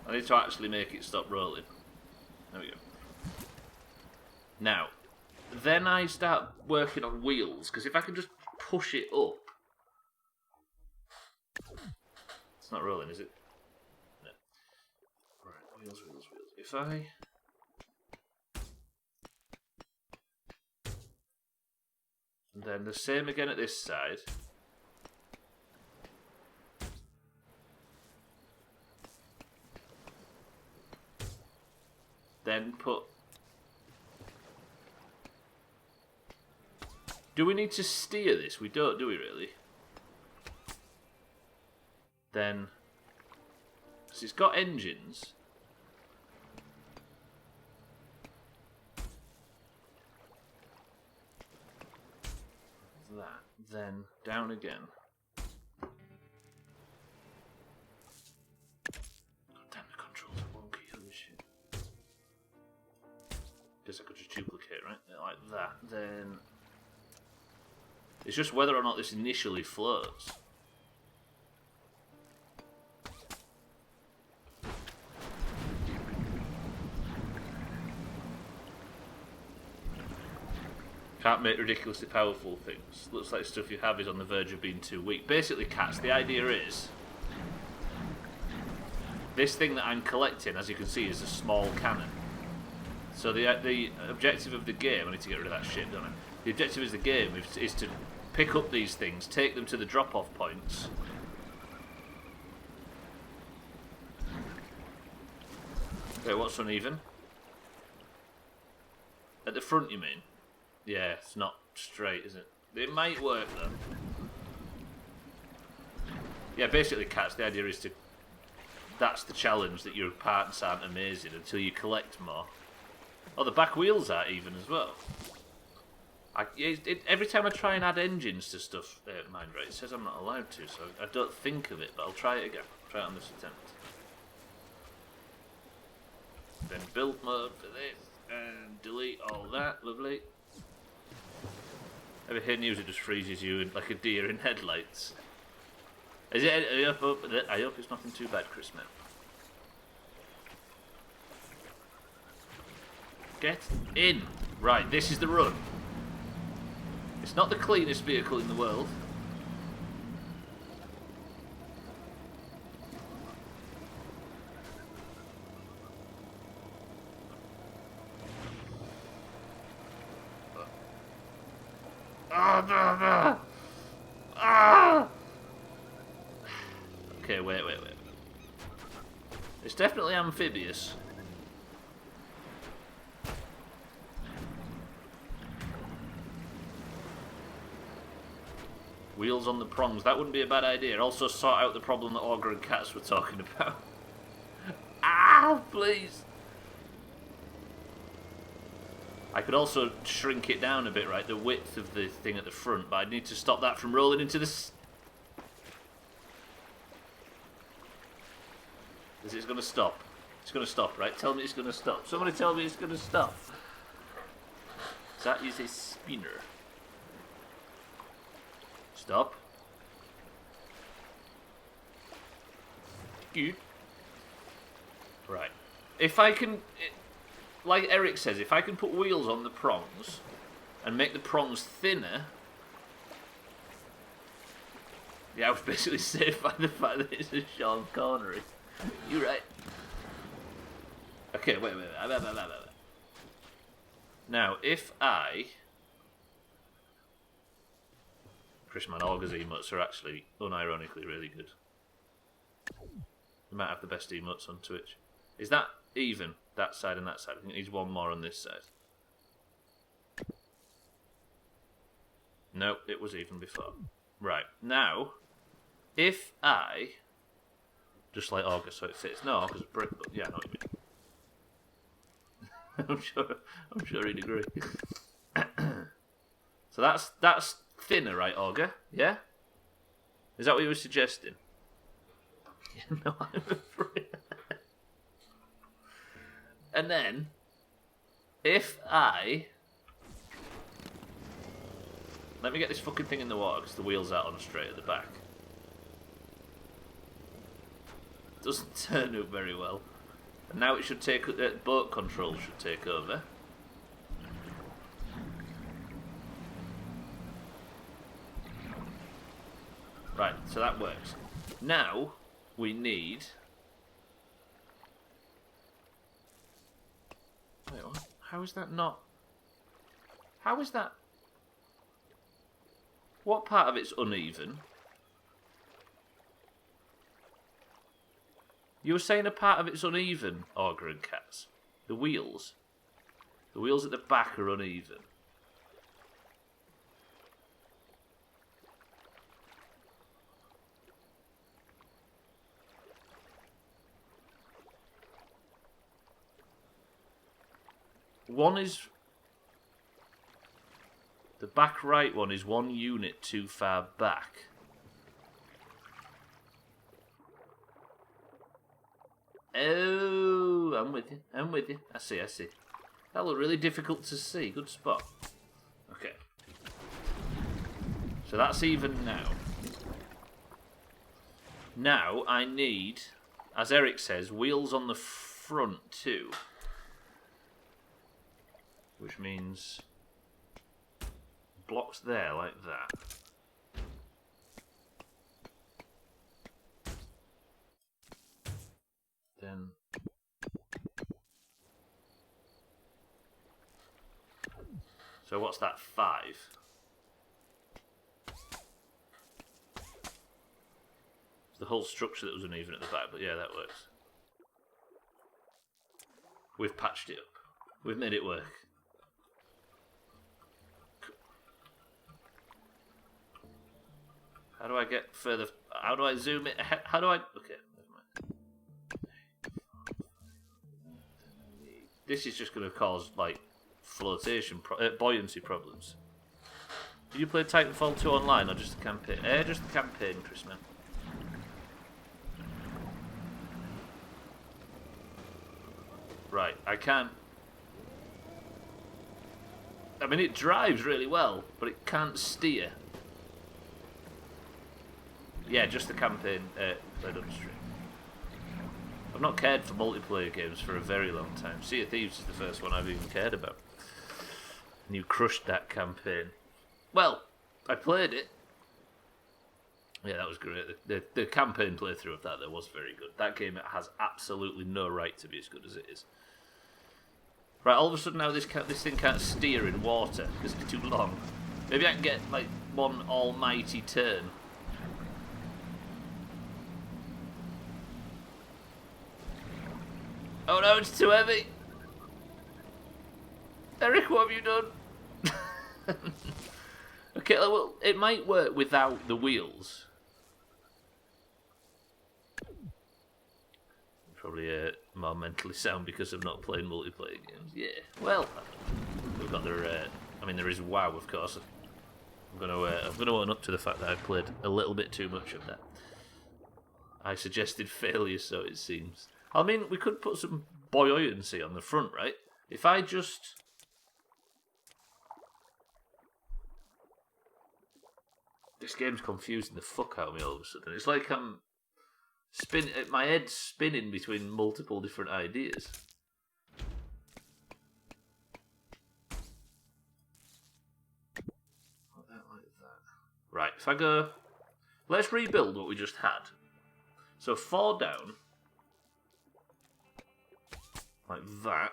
I need to actually make it stop rolling. There we go. Now, then I start working on wheels, because if I can just push it up... It's not rolling, is it? No. Right, wheels, wheels, wheels. If I... And then the same again at this side. Then put... Do we need to steer this? We don't, do we really? Then... Because it's got engines. That. Then down again. God damn, the controls are wonky, holy shit. Guess I could just duplicate, right? Like that. Then... It's just whether or not this initially floats. Can't make ridiculously powerful things. Looks like stuff you have is on the verge of being too weak. Basically, cats, the idea is... This thing that I'm collecting, as you can see, is a small cannon. So the objective of the game... I need to get rid of that shit, don't I? The objective of the game is to pick up these things, take them to the drop-off points. Wait, what's uneven? At the front, you mean? Yeah, it's not straight, is it? It might work, though. Yeah, basically, cats, the idea is to... That's the challenge, that your parts aren't amazing until you collect more. Oh, the back wheels are even as well. Every time I try and add engines to stuff, mind right, it says I'm not allowed to, so I don't think of it, but I'll try it again. Try it on this attempt. Then build mode for this, and delete all that, lovely. Ever hear news it just freezes you like a deer in headlights? Is it? I hope it's nothing too bad, Chris, man. Get in! Right, this is the run. It's not the cleanest vehicle in the world. Okay, wait. It's definitely amphibious. Wheels on the prongs, that wouldn't be a bad idea. Also sort out the problem that Augur and Cats were talking about. Ah, please. I could also shrink it down a bit, right? The width of the thing at the front, but I need to stop that from rolling into this. Is it going to stop? It's going to stop, right? Tell me it's going to stop. Somebody tell me it's going to stop. That is a spinner. Stop. Good. Right. If I can, like Eric says, if I can put wheels on the prongs and make the prongs thinner. Yeah, I was basically saved by the fact that it's a Sean Connery. You're right. Okay, wait. Now, if I... Chrisman Augur's emotes are actually, unironically, really good. We might have the best emotes on Twitch. Is that even, that side and that side? I think it needs one more on this side. No, it was even before. Right, now, if I... Just like Augur, so it fits. No, Augur's brick, but yeah, I know what you mean. I'm sure he'd agree. So that's thinner, right, Augur? Yeah? Is that what you were suggesting? Yeah, no, I'm afraid. And then, if I... Let me get this fucking thing in the water, because the wheels aren't on straight at the back. Doesn't turn up very well. And now it should take... boat control should take over. Right, so that works. Now, we need... Wait, what? How is that not... How is that... What part of it's uneven? You were saying a part of it's uneven, Augur and Cats. The wheels. The wheels at the back are uneven. One is... The back right one is one unit too far back. Oh, I'm with you. I see. That looked really difficult to see. Good spot. Okay. So that's even now. Now I need, as Eric says, wheels on the front too. Which means blocks there like that. Then so what's that, 5? It's the whole structure that was uneven at the back, but yeah, that works. We've patched it up. We've made it work. How do I get further? How do I zoom it? How do I... Okay, never mind. This is just going to cause, like, flotation, buoyancy problems. Did you play Titanfall 2 online or just the campaign? Just the campaign, Chrisman. Right, I can't... I mean, it drives really well, but it can't steer. Yeah, just the campaign played on stream. I've not cared for multiplayer games for a very long time. Sea of Thieves is the first one I've even cared about. And you crushed that campaign. Well, I played it. Yeah, that was great. The campaign playthrough of that there was very good. That game has absolutely no right to be as good as it is. Right, all of a sudden now this thing can't steer in water because it's too long. Maybe I can get like one almighty turn. Oh no, it's too heavy. Eric, what have you done? Okay, well, it might work without the wheels. Probably more mentally sound because I'm not playing multiplayer games. Yeah, well, we've got the. I mean, there is WoW, of course. I'm gonna own up to the fact that I played a little bit too much of that. I suggested failure, so it seems. I mean, we could put some buoyancy on the front, right? If I just... This game's confusing the fuck out of me all of a sudden. It's like I'm... My head's spinning between multiple different ideas. Like that. Right, if I go... Let's rebuild what we just had. So 4 down. Like that.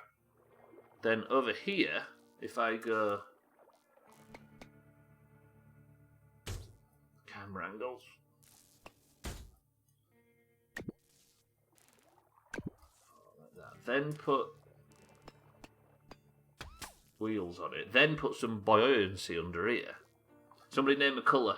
Then over here, if I go... Camera angles. Like that. Then put wheels on it. Then put some buoyancy under here. Somebody name a colour.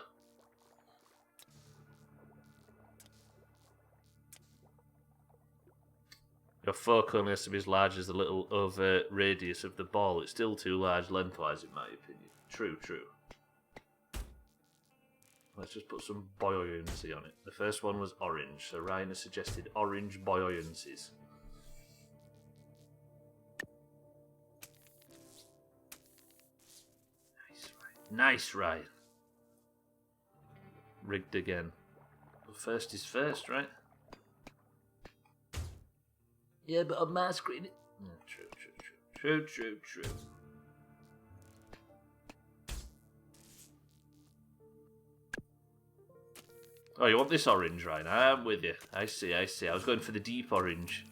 Your fork only has to be as large as the little overt radius of the ball. It's still too large lengthwise, in my opinion. True, true. Let's just put some buoyancy on it. The first one was orange, so Ryan has suggested orange buoyancies. Nice, Ryan. Nice, Ryan. Rigged again. Well, first is first, right? Yeah, but on my screen... True. Oh, you want this orange, right? I'm with you. I see. I was going for the deep orange.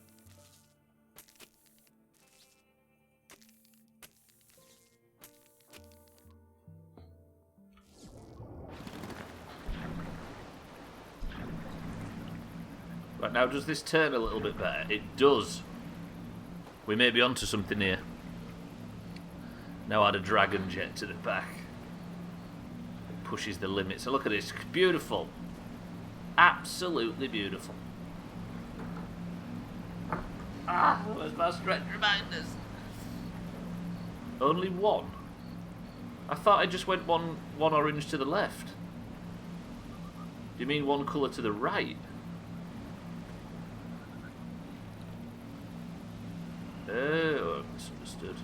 Right, now does this turn a little bit better? It does. We may be onto something here. Now add a dragon jet to the back. It pushes the limit. So look at this. Beautiful. Absolutely beautiful. Ah, where's my stretch reminders? Only one? I thought I just went one orange to the left. You mean one colour to the right? Oh, I misunderstood.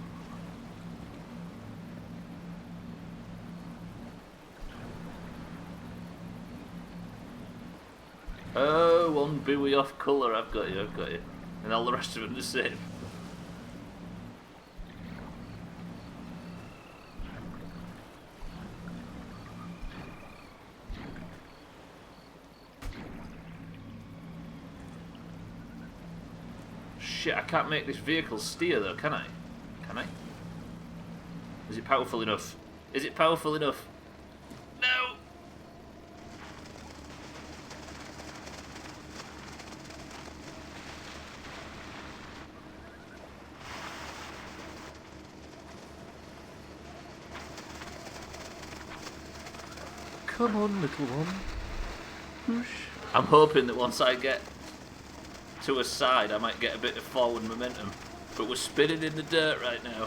Oh, one buoy off colour, I've got you. And all the rest of them the same. Shit, I can't make this vehicle steer though, can I? Can I? Is it powerful enough? Is it powerful enough? No! Come on, little one. Whoosh. I'm hoping that once I get to a side, I might get a bit of forward momentum. But we're spinning in the dirt right now.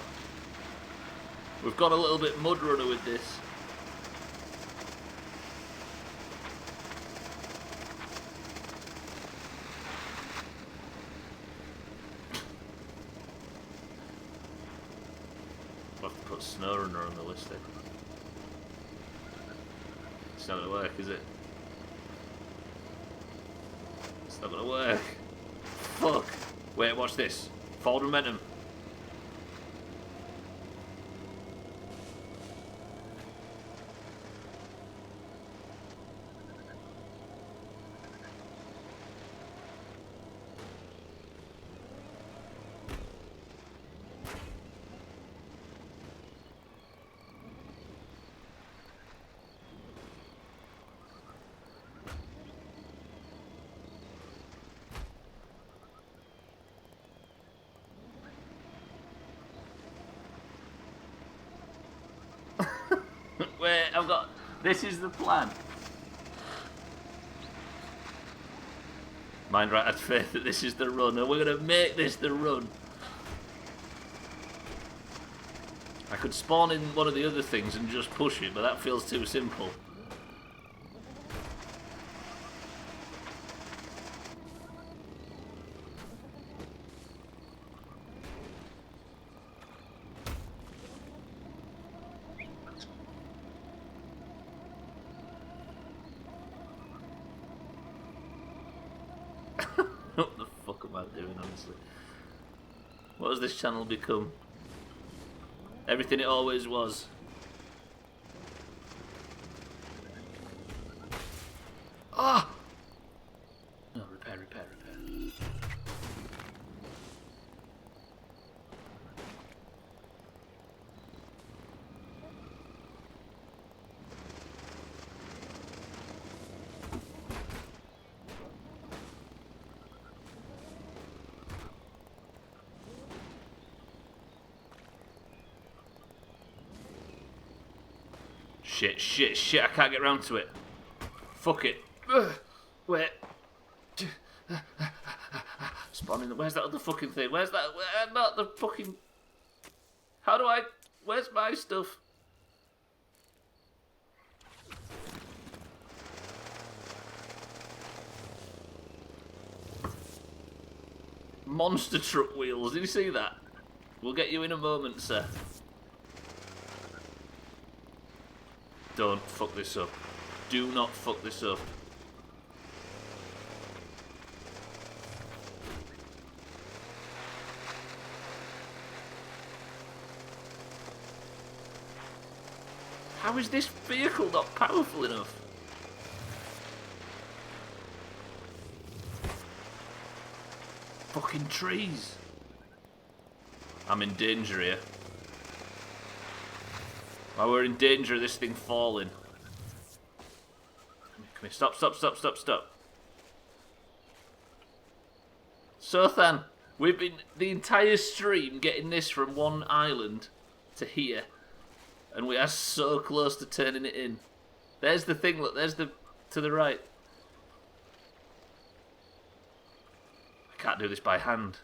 We've got a little bit mud runner with this. I'll have to put snow runner on the list then. It's not gonna work, is it? It's not gonna work. Fuck. Wait, watch this. Forward momentum. Wait, I've got... This is the plan. Mind right, I had faith that this is the run, and we're going to make this the run. I could spawn in one of the other things and just push it, but that feels too simple. What the fuck am I doing, honestly? What has this channel become? Everything it always was. Ah! No, repair. Shit, I can't get round to it. Fuck it. Ugh. Wait. Spawning. Where's that other fucking thing? Where's that? Not the fucking... How do I... Where's my stuff? Monster truck wheels. Did you see that? We'll get you in a moment, sir. Don't fuck this up. Do not fuck this up. How is this vehicle not powerful enough? Fucking trees. I'm in danger here. Well, we're in danger of this thing falling. Come here. Stop. Sothan, we've been the entire stream getting this from one island to here. And we are so close to turning it in. There's the thing, look, there's the... to the right. I can't do this by hand.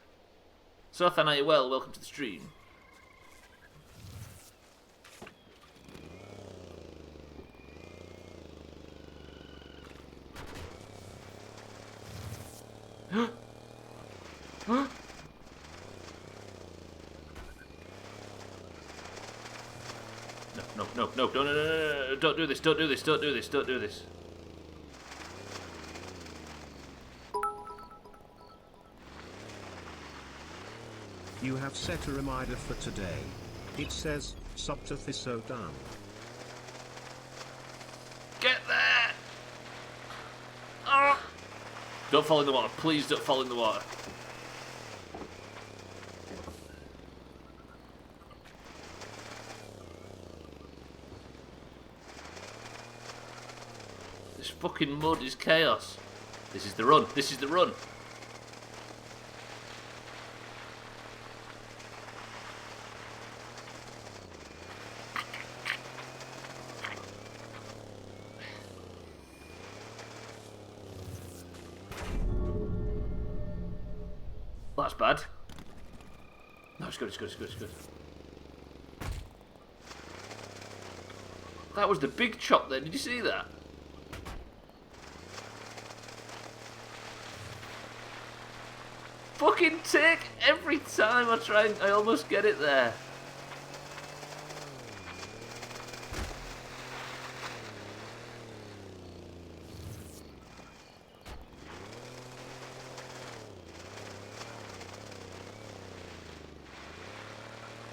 Sothan, are you well? Welcome to the stream. No, don't do this, don't do this. You have set a reminder for today. It says, Subtathisodan. Get there! Oh. Don't fall in the water, please don't fall in the water. This fucking mud is chaos. This is the run. That's bad. No, it's good. That was the big chop there, did you see that? Fucking take every time I try and I almost get it there.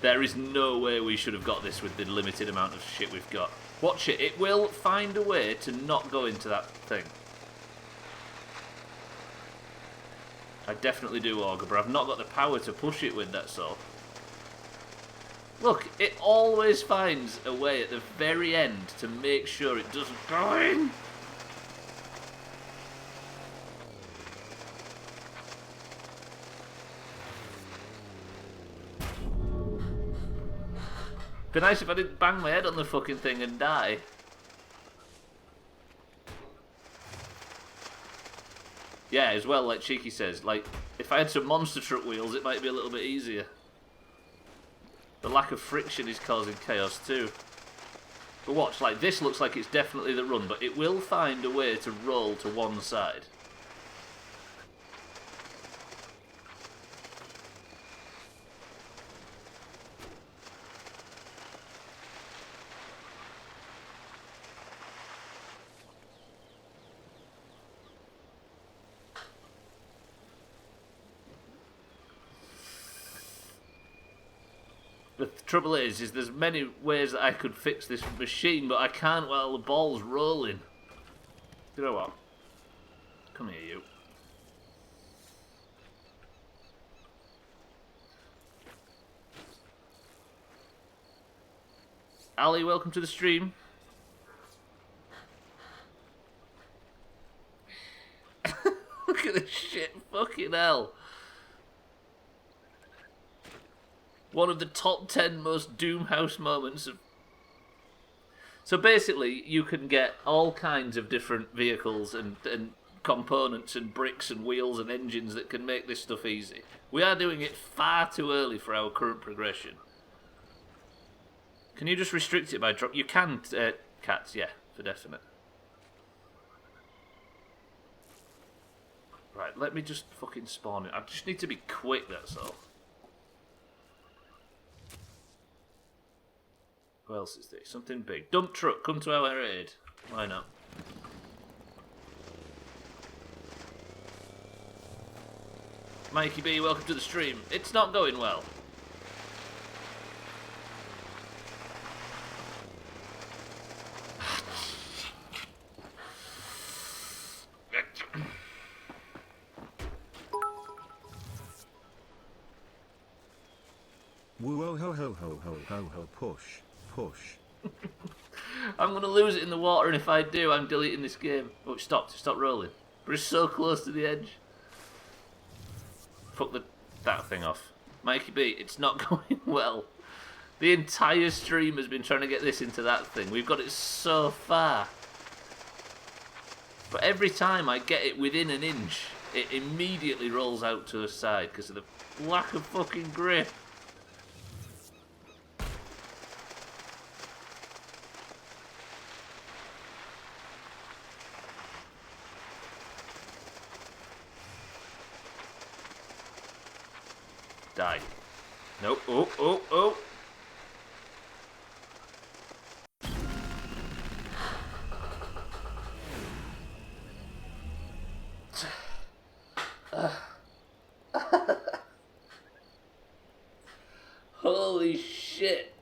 There is no way we should have got this with the limited amount of shit we've got. Watch it, it will find a way to not go into that thing. I definitely do, Augur, but I've not got the power to push it with, that's all. Look, it always finds a way at the very end to make sure it doesn't go in. Be nice if I didn't bang my head on the fucking thing and die. Yeah, as well, like Cheeky says, like, if I had some monster truck wheels, it might be a little bit easier. The lack of friction is causing chaos too. But watch, like this looks like it's definitely the run, but it will find a way to roll to one side. The trouble is there's many ways that I could fix this machine, but I can't while the ball's rolling. You know what? Come here, you. Ali, welcome to the stream. Look at this shit, fucking hell. One of the top 10 most Doomhaus moments of... So basically, you can get all kinds of different vehicles and components and bricks and wheels and engines that can make this stuff easy. We are doing it far too early for our current progression. Can you just restrict it by drop? You can, cats, yeah, for definite. Right, let me just fucking spawn it. I just need to be quick, that's all. What else is this? Something big. Dump truck, come to our aid. Why not? Mikey B, welcome to the stream. It's not going well. Woo ho ho ho ho ho ho push. Push. I'm going to lose it in the water, and if I do, I'm deleting this game. Oh, it stopped rolling. But it's so close to the edge. Fuck that thing off. Mikey B, it's not going well. The entire stream has been trying to get this into that thing. We've got it so far. But every time I get it within an inch, it immediately rolls out to the side because of the lack of fucking grip. Die. Nope. Oh, oh, oh. Holy shit.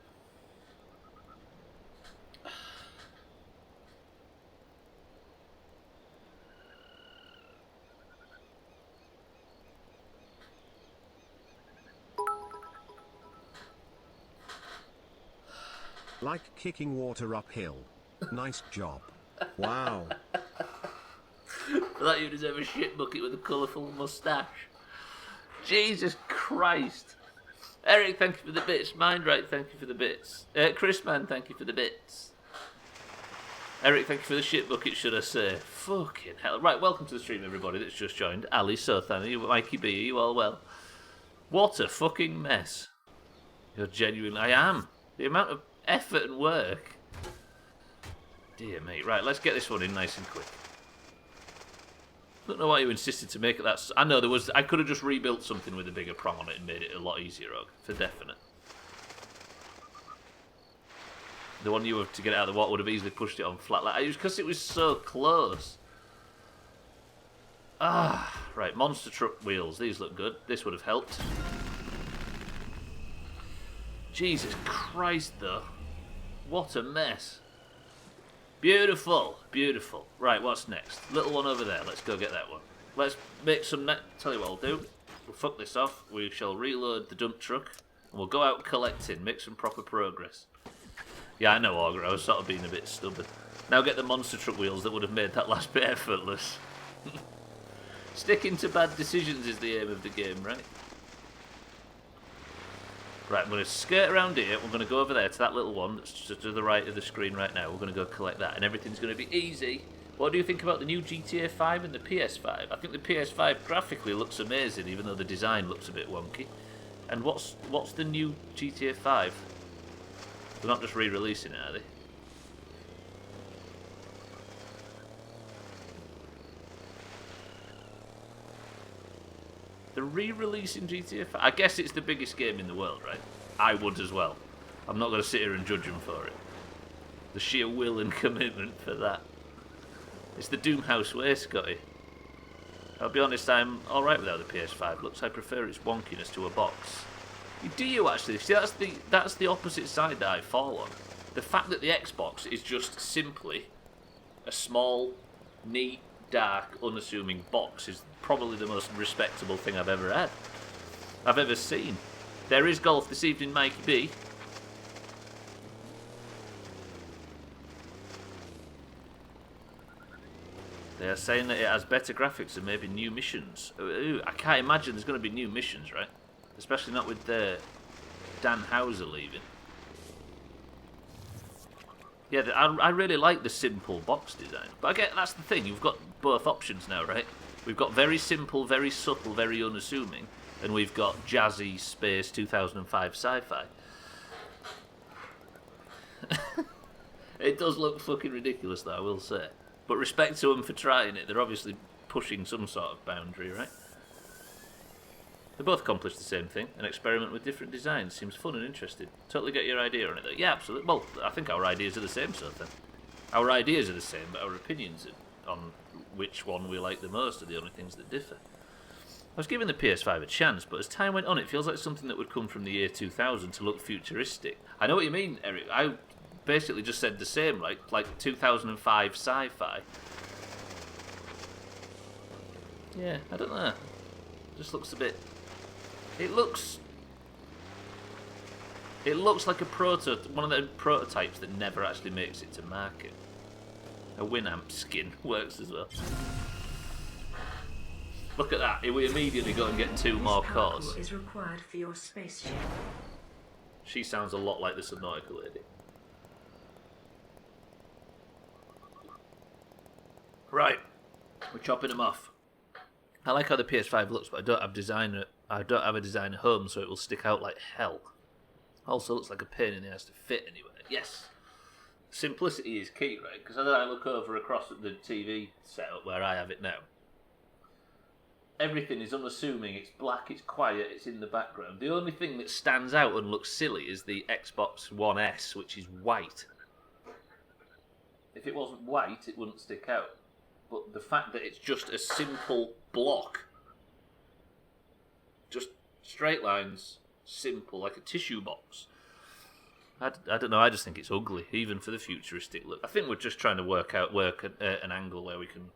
Like kicking water uphill. Nice job. Wow. For that you deserve a shit bucket with a colourful moustache. Jesus Christ. Eric, thank you for the bits. Mindright, thank you for the bits. Chris Man, thank you for the bits. Eric, thank you for the shit bucket, should I say. Fucking hell. Right, welcome to the stream, everybody that's just joined. Ali, Sothan, you, Mikey B, are you all well? What a fucking mess. You're genuinely... I am. The amount of effort and work. Dear me. Right, let's get this one in nice and quick. I don't know why you insisted to make it that... I know there was... I could have just rebuilt something with a bigger prong on it and made it a lot easier, Og, for definite. The one you have to get it out of the water would have easily pushed it on flat. Like, because it was so close. Ah, right. Monster truck wheels. These look good. This would have helped. Jesus Christ, though. What a mess. Beautiful. Beautiful. Right, what's next? Little one over there. Let's go get that one. Let's make some... Tell you what I'll do. We'll fuck this off. We shall reload the dump truck. And we'll go out collecting. Make some proper progress. Yeah, I know, Augur. I was sort of being a bit stubborn. Now get the monster truck wheels that would have made that last bit effortless. Sticking to bad decisions is the aim of the game, right? Right, I'm going to skirt around here. We're going to go over there to that little one that's just to the right of the screen right now. We're going to go collect that, and everything's going to be easy. What do you think about the new GTA 5 and the PS5? I think the PS5 graphically looks amazing, even though the design looks a bit wonky. And what's the new GTA 5? They're not just re-releasing it, are they? They're re-releasing GTA 5. I guess it's the biggest game in the world, right? I would as well. I'm not going to sit here and judge them for it. The sheer will and commitment for that. It's the Doomhaus way, Scotty. I'll be honest, I'm alright without the PS5 looks. I prefer its wonkiness to a box. Do you actually? See, that's the opposite side that I fall on. The fact that the Xbox is just simply a small, neat, dark, unassuming box is probably the most respectable thing I've ever had. I've ever seen. There is golf this evening, Mikey B. They are saying that it has better graphics and maybe new missions. Ooh, I can't imagine there's going to be new missions, right? Especially not with Dan Houser leaving. Yeah, I really like the simple box design. But I get that's the thing. You've got both options now, right? We've got very simple, very subtle, very unassuming. And we've got jazzy, space, 2005 sci-fi. It does look fucking ridiculous, though, I will say. But respect to them for trying it. They're obviously pushing some sort of boundary, right? They both accomplish the same thing. An experiment with different designs. Seems fun and interesting. Totally get your idea on it, though. Yeah, absolutely. Well, I think our ideas are the same, sort of thing. Our ideas are the same, but our opinions on which one we like the most are the only things that differ. I was giving the PS5 a chance, but as time went on, it feels like something that would come from the year 2000 to look futuristic. I know what you mean, Eric. I basically just said the same, like 2005 sci-fi. Yeah, I don't know. It just looks a bit. It looks like one of the prototypes that never actually makes it to market. A Winamp skin works as well. Look at that. We immediately go and get 2 more cores. Is required for your spaceship. She sounds a lot like the Subnautica lady. Right. We're chopping them off. I like how the PS5 looks, but I don't have a designer home, so it will stick out like hell. Also looks like a pain in the ass to fit anywhere. Yes. Simplicity is key, right? Because as I look over across at the TV setup where I have it now, everything is unassuming, it's black, it's quiet, it's in the background. The only thing that stands out and looks silly is the Xbox One S, which is white. If it wasn't white, it wouldn't stick out. But the fact that it's just a simple block, just straight lines, simple, like a tissue box. I don't know, I just think it's ugly, even for the futuristic look. I think we're just trying to work an angle where we can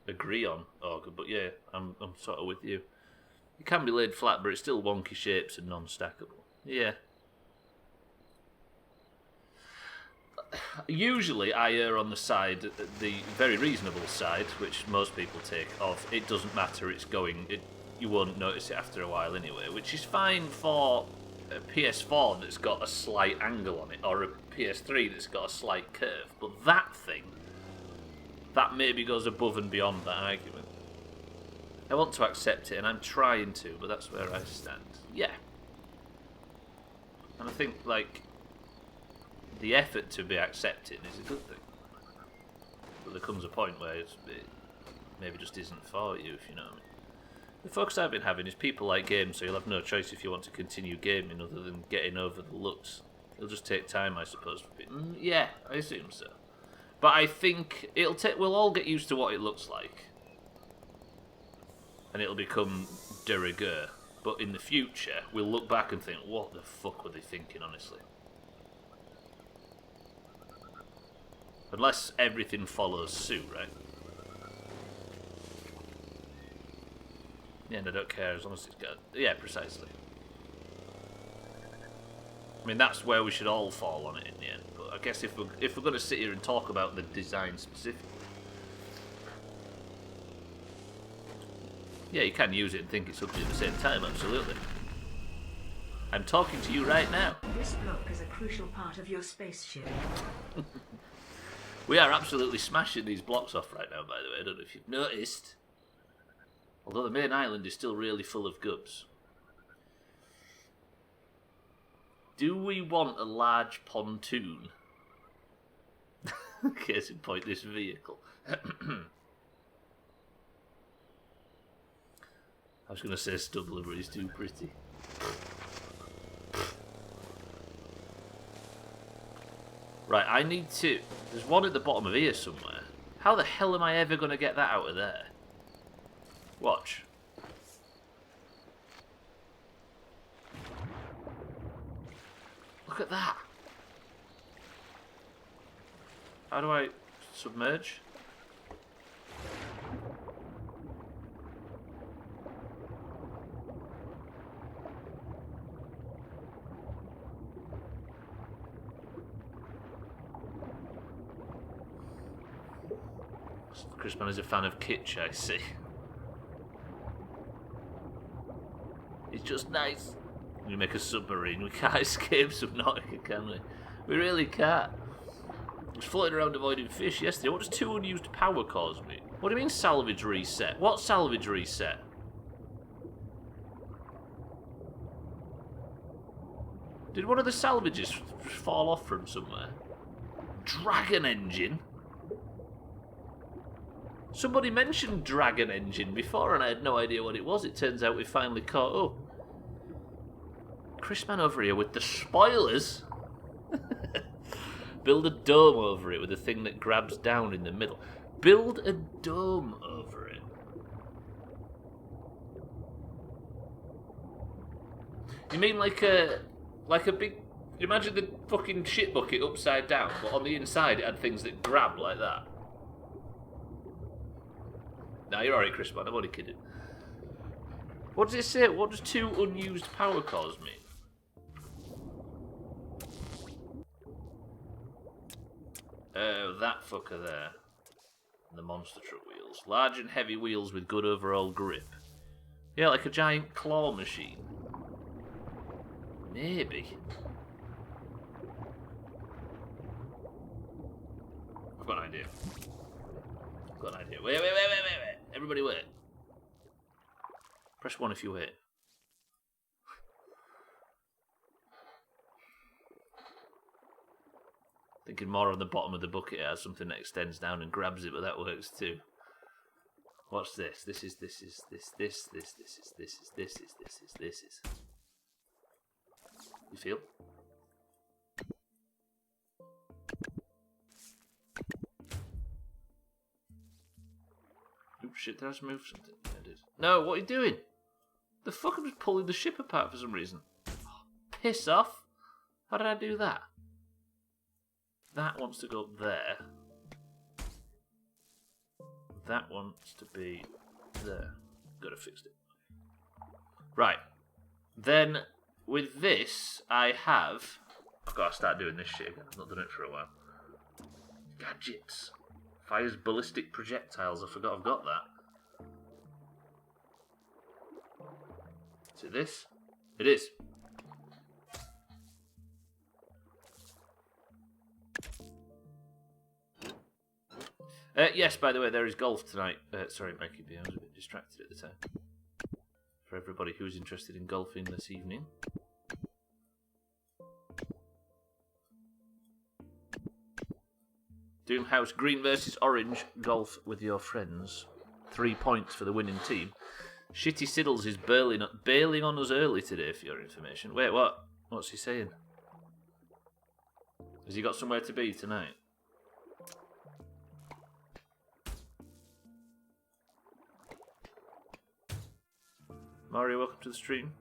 agree on Augur, but yeah, I'm sort of with you. It can be laid flat, but it's still wonky shapes and non-stackable. Yeah. Usually I err on the side, the very reasonable side, which most people take, of it doesn't matter, you won't notice it after a while anyway, which is fine for a PS4 that's got a slight angle on it, or a PS3 that's got a slight curve, but that thing, that maybe goes above and beyond that argument. I want to accept it, and I'm trying to, but that's where I stand. Yeah. And I think, like, the effort to be accepted is a good thing. But there comes a point where it maybe just isn't for you, if you know what I mean. The focus I've been having is people like games, so you'll have no choice if you want to continue gaming other than getting over the looks. It'll just take time, I suppose. For people. Yeah, I assume so. But I think we'll all get used to what it looks like. And it'll become de rigueur. But in the future, we'll look back and think, what the fuck were they thinking, honestly? Unless everything follows suit, right? Yeah, and I don't care as long as it's got... Yeah, precisely. I mean, that's where we should all fall on it in the end. But I guess if we're going to sit here and talk about the design specifically... Yeah, you can use it and think it's ugly at the same time, absolutely. I'm talking to you right now. This block is a crucial part of your spaceship. We are absolutely smashing these blocks off right now, by the way. I don't know if you've noticed. Although the main island is still really full of gubs. Do we want a large pontoon? Case in point, this vehicle. I was going to say Stubbler, but he's too pretty. Right, I need to... There's one at the bottom of here somewhere. How the hell am I ever going to get that out of there? Watch. Look at that. How do I submerge? Chrisman is a fan of kitsch, I see. It's just nice. We make a submarine. We can't escape Subnautica, can we? We really can't. I was floating around avoiding fish yesterday. What does 2 unused power cores mean? What do you mean salvage reset? What salvage reset? Did one of the salvages fall off from somewhere? Dragon engine? Somebody mentioned Dragon Engine before and I had no idea what it was. It turns out we finally caught up. Chrisman over here with the spoilers. Build a dome over it with a thing that grabs down in the middle. Build a dome over it. You mean like a big... Imagine the fucking shit bucket upside down, but on the inside it had things that grab like that. Nah, you're alright, Chris, man. I'm only kidding. What does it say? What does 2 unused power cores mean? That fucker there. And the monster truck wheels. Large and heavy wheels with good overall grip. Yeah, like a giant claw machine. Maybe. I've got an idea. Wait. Everybody wait. Press 1 if you wait. Thinking more on the bottom of the bucket it has something that extends down and grabs it, but that works too. What's this? This is. You feel? Oh shit, did I just move something? Yeah, I did. No, what are you doing? The fuck, I'm just pulling the ship apart for some reason. Oh, piss off. How did I do that? That wants to go up there. That wants to be there. Gotta fix it. Right. Then, with this, I have... I've got to start doing this shit again. I've not done it for a while. Gadgets. Fires ballistic projectiles. I forgot I've got that. Is it this? It is. Yes, by the way, there is golf tonight. Sorry, Mikey B, I was a bit distracted at the time. For everybody who's interested in golfing this evening. Doomhaus, green versus orange, golf with your friends. 3 points for the winning team. Shitty Siddles is bailing on us early today, for your information. Wait, what? What's he saying? Has he got somewhere to be tonight? Mario, welcome to the stream.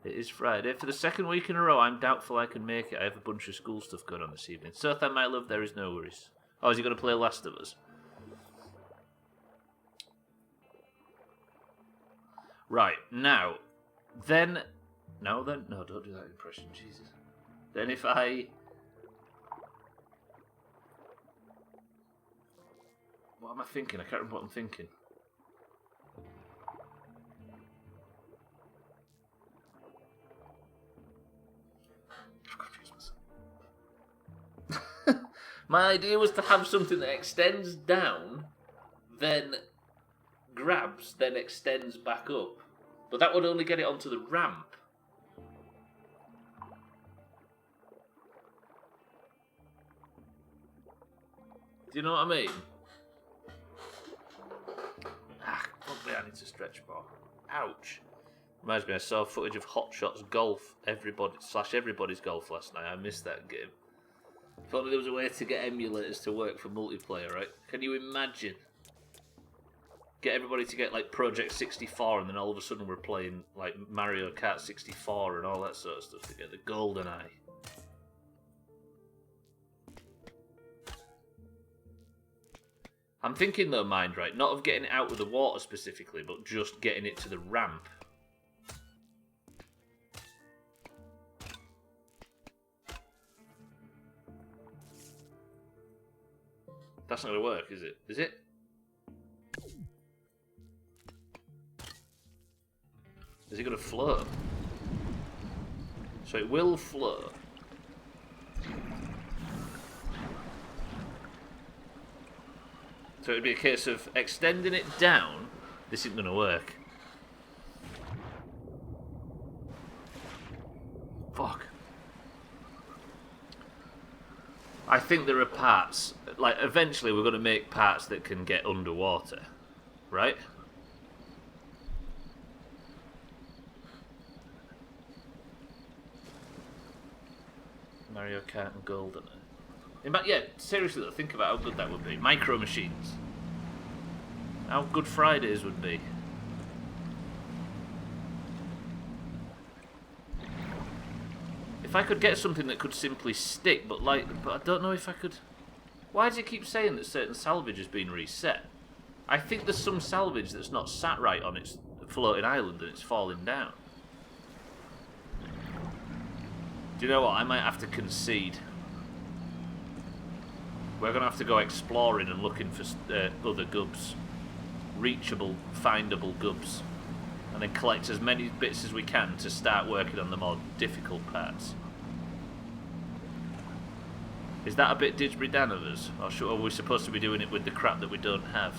It is Friday. For the second week in a row, I'm doubtful I can make it. I have a bunch of school stuff going on this evening. So thank my love, there is no worries. Oh, is he going to play Last of Us? Right, now, then... No, don't do that impression, Jesus. Then if I... What am I thinking? I can't remember what I'm thinking. My idea was to have something that extends down, then grabs, then extends back up. But that would only get it onto the ramp. Do you know what I mean? Ah, fuck me, I need to stretch more. Ouch. Reminds me, I saw footage of Hot Shots Golf, everybody's golf last night. I missed that game. If only there was a way to get emulators to work for multiplayer, right? Can you imagine? Get everybody to get like Project 64 and then all of a sudden we're playing like Mario Kart 64 and all that sort of stuff to get the golden eye. I'm thinking though, mind right, not of getting it out of the water specifically, but just getting it to the ramp. That's not going to work, is it? Is it? Is it going to float? So it will float. So it'd be a case of extending it down. This isn't going to work. Fuck. I think there are parts, like eventually we're going to make parts that can get underwater, right? Mario Kart and Golden. In fact, yeah, seriously though, think about how good that would be. Micro Machines. How good Fridays would be. If I could get something that could simply stick, but I don't know if I could... Why does it keep saying that certain salvage has been reset? I think there's some salvage that's not sat right on its floating island and it's falling down. Do you know what? I might have to concede. We're going to have to go exploring and looking for other gubs. Reachable, findable gubs. And then collect as many bits as we can to start working on the more difficult parts. Is that a bit Didsbury Dan of us? Or are we supposed to be doing it with the crap that we don't have?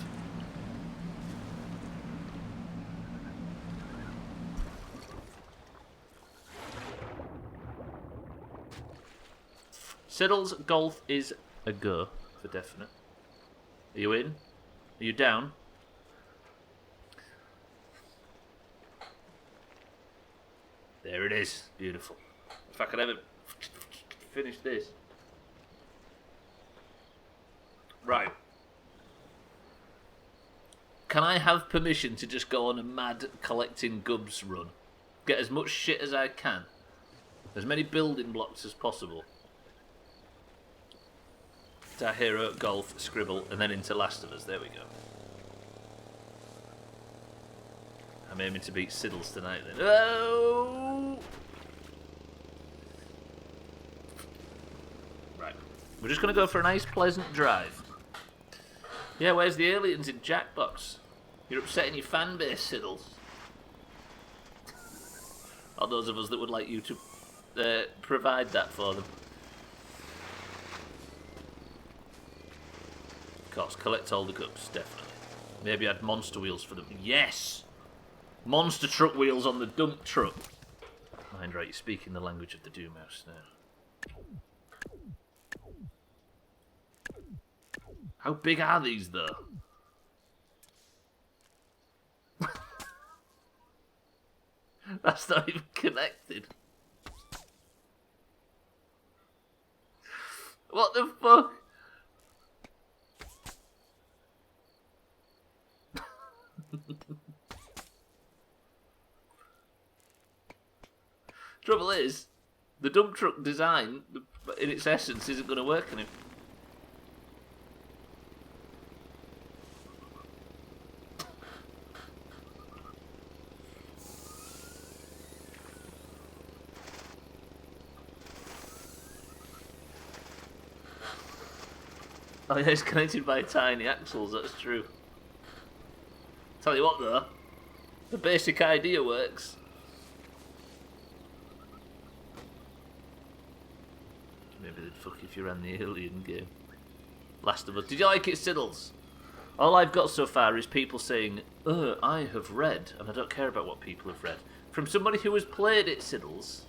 Siddle's golf is a go, for definite. Are you in? Are you down? There it is. Beautiful. If I could ever finish this. Right. Can I have permission to just go on a mad collecting gubs run? Get as much shit as I can. As many building blocks as possible. Guitar Hero, Golf, Scribble, and then into Last of Us. There we go. I'm aiming to beat Siddles tonight then. Oh! Right. We're just going to go for a nice, pleasant drive. Yeah, where's the aliens in Jackbox? You're upsetting your fan base, Siddles. Or those of us that would like you to provide that for them. Of course, collect all the cups, definitely. Maybe add monster wheels for them. Yes! Monster truck wheels on the dump truck. Mind right, you're speaking the language of the Doomhaus now. How big are these, though? That's not even connected. What the fuck? Trouble is, the dump truck design, in its essence, isn't going to work on it. Oh yeah, it's connected by tiny axles, that's true. Tell you what though, the basic idea works. Maybe they'd fuck if you ran the alien game. Last of Us. Did you like it, Siddles? All I've got so far is people saying, I have read, and I don't care about what people have read. From somebody who has played it, Siddles.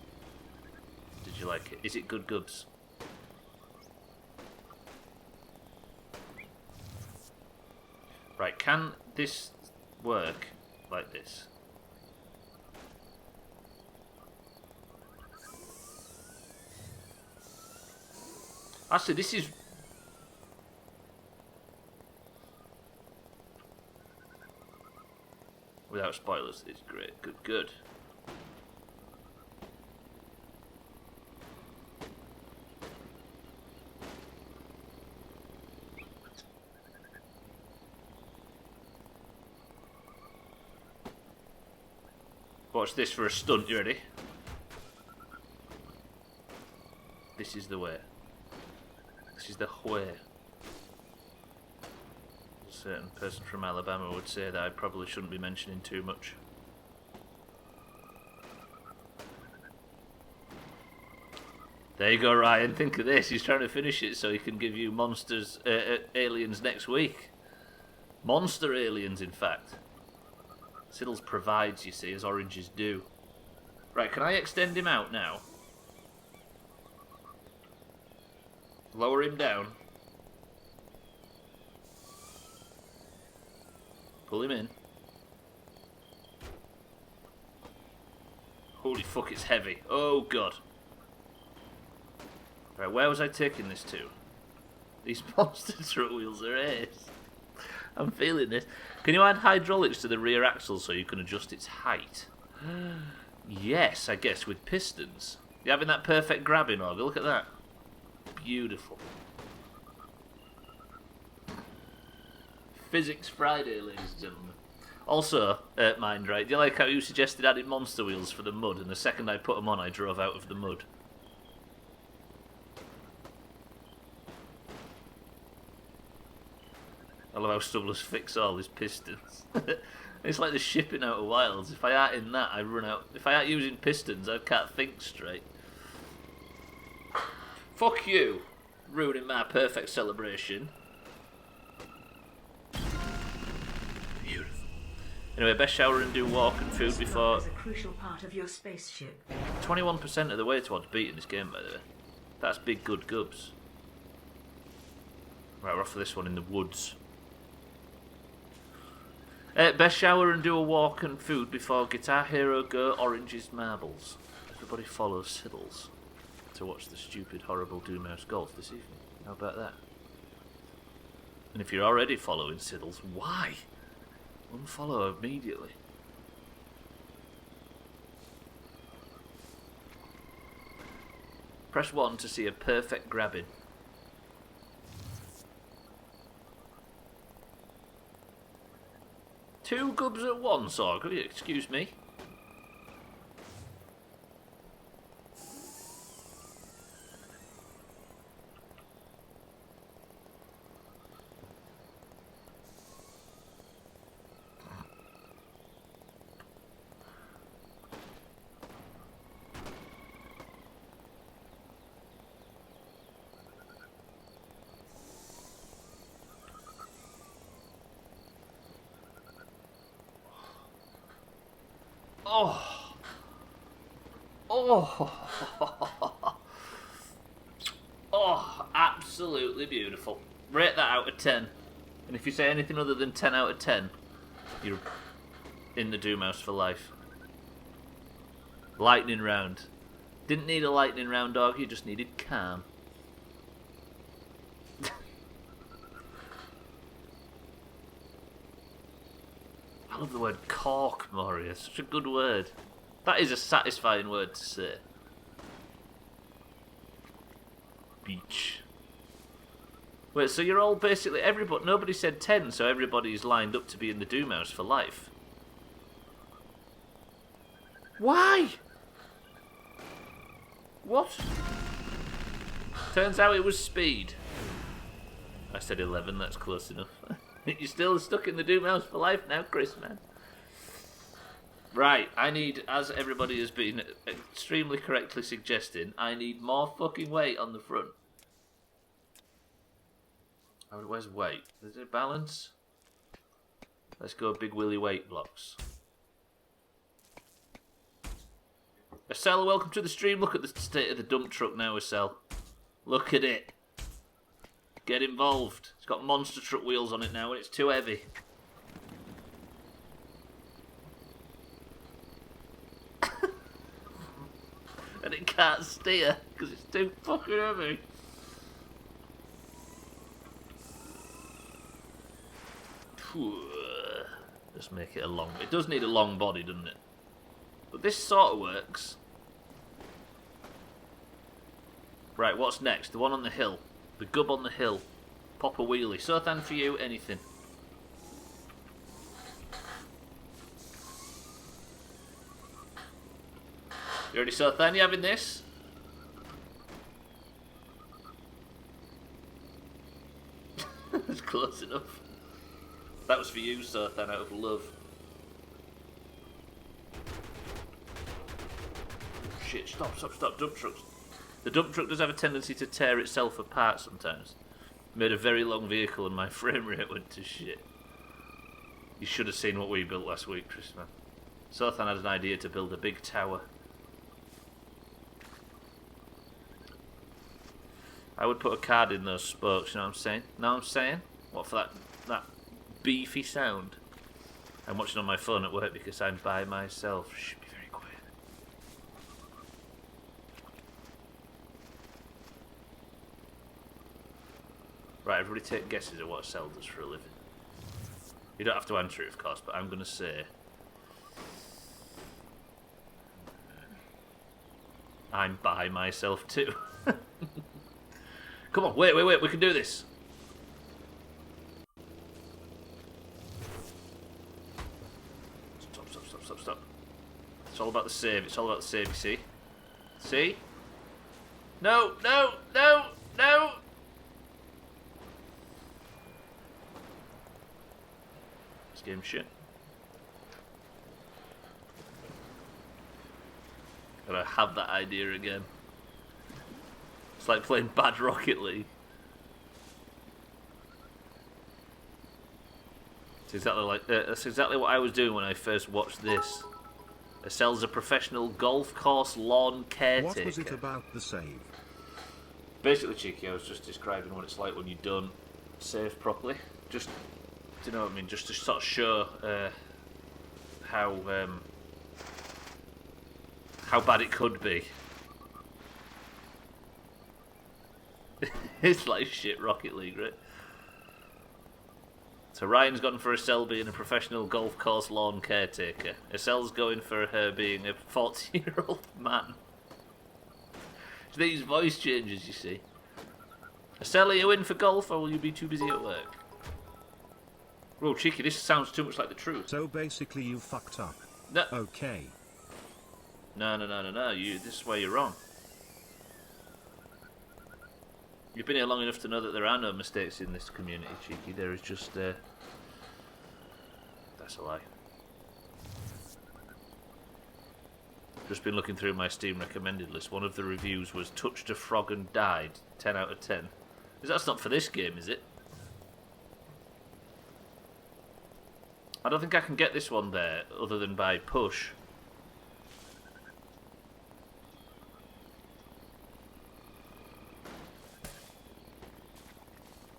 Did you like it? Is it good gubs? Right, can this work like this? Actually, this is... Without spoilers, it's great. Good, good. Watch this for a stunt, you ready? This is the way. This is the way. A certain person from Alabama would say that I probably shouldn't be mentioning too much. There you go, Ryan. Think of this. He's trying to finish it so he can give you monsters, aliens next week. Monster aliens, in fact. Siddles provides, you see, as oranges do. Right, can I extend him out now? Lower him down. Pull him in. Holy fuck, it's heavy. Oh, God. Right, where was I taking this to? These monster truck wheels are ace. I'm feeling this. Can you add hydraulics to the rear axle so you can adjust its height? Yes, I guess, with pistons. You're having that perfect grabbing, Auger. Look at that. Beautiful. Physics Friday, ladies and gentlemen. Also, mind right, do you like how you suggested adding monster wheels for the mud, and the second I put them on, I drove out of the mud? I love how Stubbler's fix all his pistons. It's like the shipping out of Wilds. If I aren't in that, I run out. If I aren't using pistons, I can't think straight. Fuck you, ruining my perfect celebration. Beautiful. Anyway, best shower and do walk and food This before... block is a crucial part of your spaceship. 21% of the way towards beating this game, by the way. That's big good gubs. Right, we're off for this one in the woods. Best shower and do a walk and food before Guitar Hero Go Oranges Marbles. Everybody follows Siddles to watch the stupid, horrible Doomhaus golf this evening. How about that? And if you're already following Siddles, why? Unfollow immediately. Press 1 to see a perfect grabbing. Two gubs at once, or excuse me. Oh. Oh. Oh, absolutely beautiful. Rate that out of 10. And if you say anything other than 10 out of 10, you're in the Doomhaus for life. Lightning round. Didn't need a lightning round, dog, you just needed calm. I love the word cork, Moria. Such a good word. That is a satisfying word to say. Beach. Wait, so you're all basically everybody. Nobody said 10, so everybody's lined up to be in the Doomhaus for life. Why? What? Turns out it was speed. I said 11. That's close enough. You're still stuck in the Doomhaus for life now, Chris, man. Right, I need, as everybody has been extremely correctly suggesting, I need more fucking weight on the front. Oh, where's weight? Is it balance? Let's go big willy weight blocks. Estelle, welcome to the stream. Look at the state of the dump truck now, Estelle. Look at it. Get involved. It's got monster truck wheels on it now and it's too heavy. can't steer because it's too fucking heavy. Just make it a long... It does need a long body, doesn't it? But this sort of works. Right, what's next? The one on the hill. The gub on the hill. Pop a wheelie. Sothan for you, anything. You already Sothan, you having this? That's close enough. That was for you, Sothan, out of love. Shit, stop. Dump trucks. The dump truck does have a tendency to tear itself apart sometimes. Made a very long vehicle and my frame rate went to shit. You should have seen what we built last week, Chris, man. Sothan had an idea to build a big tower. I would put a card in those spokes, you know what I'm saying? Know what I'm saying? What, for that beefy sound? I'm watching on my phone at work because I'm by myself. Shh, be very quiet. Right, everybody take guesses at what Cell does for a living. You don't have to answer it, of course, but I'm going to say... I'm by myself too. Come on, wait, we can do this. Stop. It's all about the save, you see? See? No! This game's shit. Gotta have that idea again. It's like playing bad Rocket League. That's exactly what I was doing when I first watched this. Estelle's a professional golf course lawn caretaker. What was it about the save? Basically, Cheeky, I was just describing what it's like when you don't save properly. Just, do you know what I mean? Just to sort of show how bad it could be. It's like shit Rocket League, right? So Ryan's gone for Estelle being a professional golf course lawn caretaker. Estelle's going for her being a 40-year-old man. It's these voice changes, you see. Estelle, are you in for golf or will you be too busy at work? Whoa, Cheeky, this sounds too much like the truth. So basically you fucked up. No. Okay. No. This is where you're wrong. You've been here long enough to know that there are no mistakes in this community, Cheeky. There is just, that's a lie. Just been looking through my Steam recommended list. One of the reviews was touched a frog and died. 10 out of 10. That's not for this game, is it? I don't think I can get this one there, other than by push.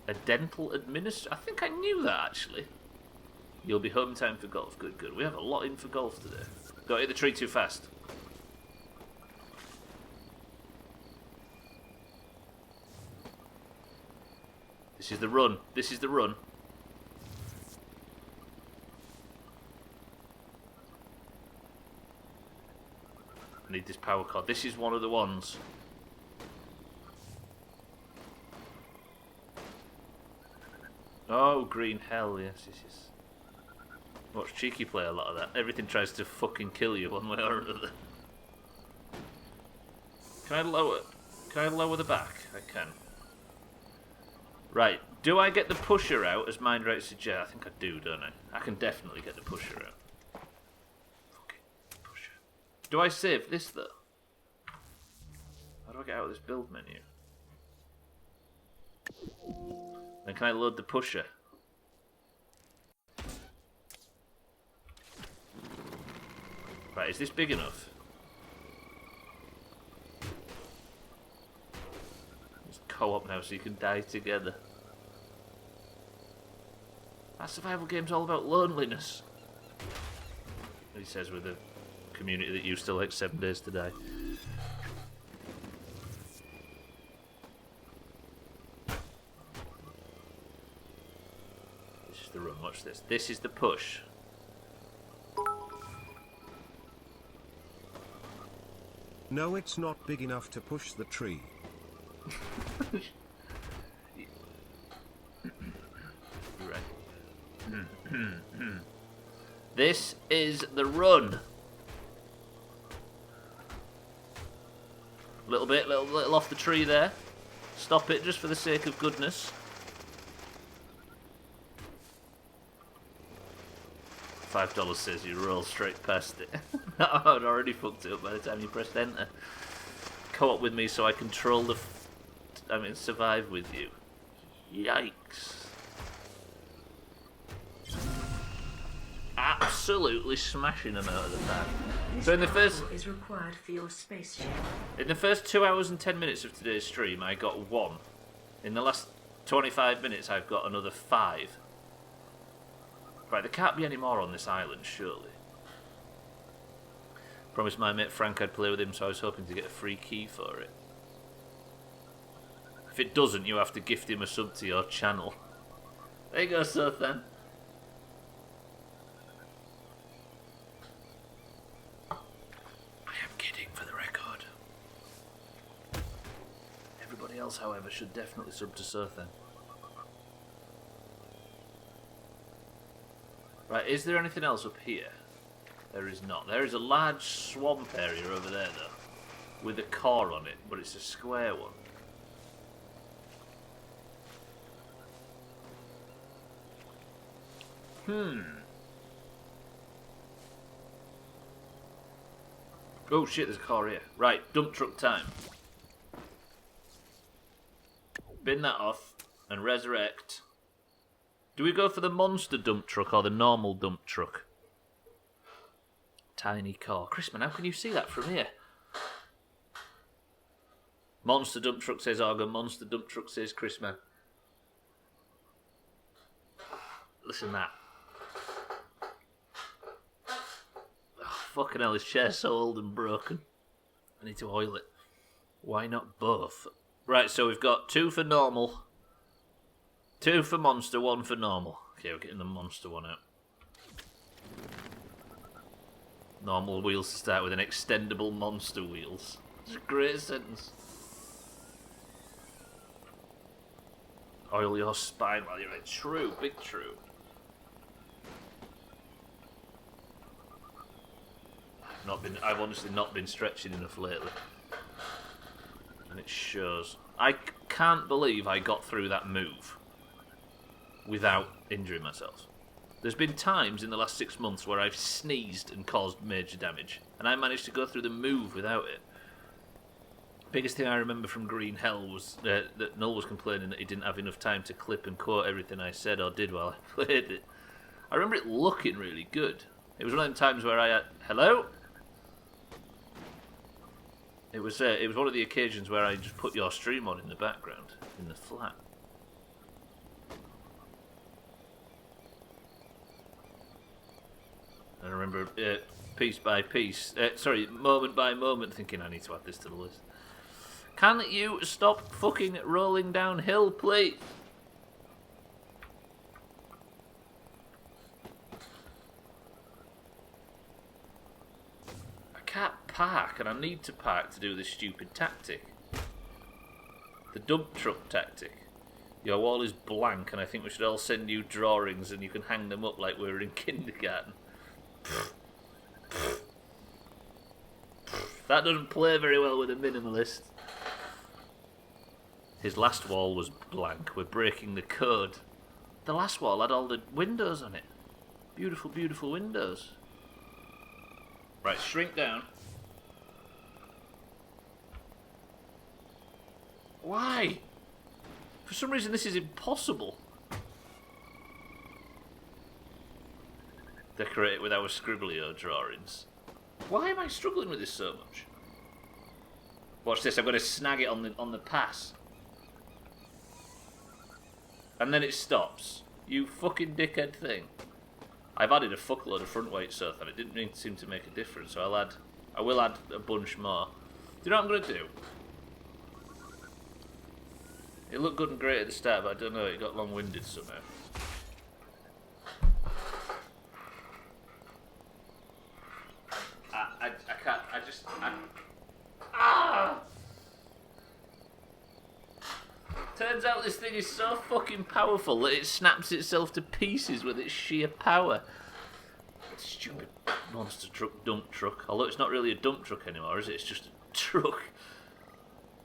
A dental administrator? I think I knew that, actually. You'll be home time for golf. Good. We have a lot in for golf today. Don't hit the tree too fast. This is the run. I need this power cord. This is one of the ones. Oh, green hell, yes. Watch Cheeky play a lot of that. Everything tries to fucking kill you one way or another. Can I lower the back? I can. Right, do I get the pusher out as mind right suggests? I think I do, don't I? I can definitely get the pusher out. Fucking pusher. Do I save this, though? How do I get out of this build menu? Then can I load the pusher? Right, is this big enough? It's co-op now so you can die together. That survival game's all about loneliness. He says with a community that used to like 7 days to die. is the run. Watch this. This is the push. No, it's not big enough to push the tree. This is the run. Little off the tree there. Stop it just for the sake of goodness. $5 says you roll straight past it. I'd already fucked it up by the time you pressed enter. Co-op with me so I control survive with you. Yikes. Absolutely smashing them out of the park. So in the first is required for your spaceship. in the first 2 hours and 10 minutes of today's stream, I got 1. In the last 25 minutes, I've got another 5. Right, there can't be any more on this island, surely. Promised my mate Frank I'd play with him, so I was hoping to get a free key for it. If it doesn't, you have to gift him a sub to your channel. There you go, Sothan. Else, however, should definitely sub to Sothan. Right, is there anything else up here? There is not. There is a large swamp area over there, though, with a core on it, but it's a square one. Oh shit, there's a core here. Right, dump truck time. Bin that off and resurrect. Do we go for the monster dump truck or the normal dump truck? Tiny car. Chrisman, how can you see that from here? Monster dump truck says Argo. Monster dump truck says Chrisman. Listen to that. Oh, fucking hell, his chair's so old and broken. I need to oil it. Why not both? Right, so we've got 2 for normal, 2 for monster, 1 for normal. Okay, we're getting the monster one out. Normal wheels to start with, and extendable monster wheels. It's a great sentence. Oil your spine while you're in. True, big true. I've honestly not been stretching enough lately. And it shows. I can't believe I got through that move without injuring myself. There's been times in the last 6 months where I've sneezed and caused major damage, and I managed to go through the move without it. Biggest thing I remember from Green Hell was that Null was complaining that he didn't have enough time to clip and quote everything I said or did while I played it. I remember it looking really good. It was one of them times where I had... Hello? It was one of the occasions where I just put your stream on in the background, in the flat. And I remember piece by piece, moment by moment, thinking I need to add this to the list. Can you stop fucking rolling downhill, please? I can't park, and I need to park to do this stupid tactic. The dump truck tactic. Your wall is blank, and I think we should all send you drawings, and you can hang them up like we were in kindergarten. That doesn't play very well with a minimalist. His last wall was blank. We're breaking the code. The last wall had all the windows on it. Beautiful, beautiful windows. Right, shrink down. Why? For some reason this is impossible. Decorate it with our Scribblio drawings. Why am I struggling with this so much? Watch this, I'm going to snag it on the pass. And then it stops. You fucking dickhead thing. I've added a fuckload of front weight so far. It didn't seem to make a difference, so I will add a bunch more. Do you know what I'm going to do? It looked good and great at the start, but I don't know, it got long-winded somehow. just... Ah! Turns out this thing is so fucking powerful that it snaps itself to pieces with its sheer power. Stupid monster truck, dump truck. Although it's not really a dump truck anymore, is it? It's just a truck.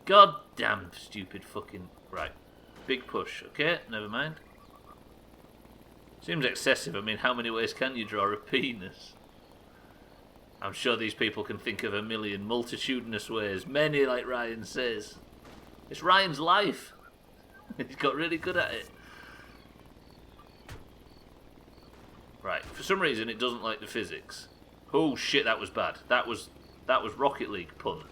God damn stupid fucking... Right. Big push. Okay, never mind. Seems excessive. I mean, how many ways can you draw a penis? I'm sure these people can think of a million multitudinous ways. Many, like Ryan says. It's Ryan's life. He's got really good at it. Right, for some reason it doesn't like the physics. Oh shit, that was bad. That was Rocket League pun.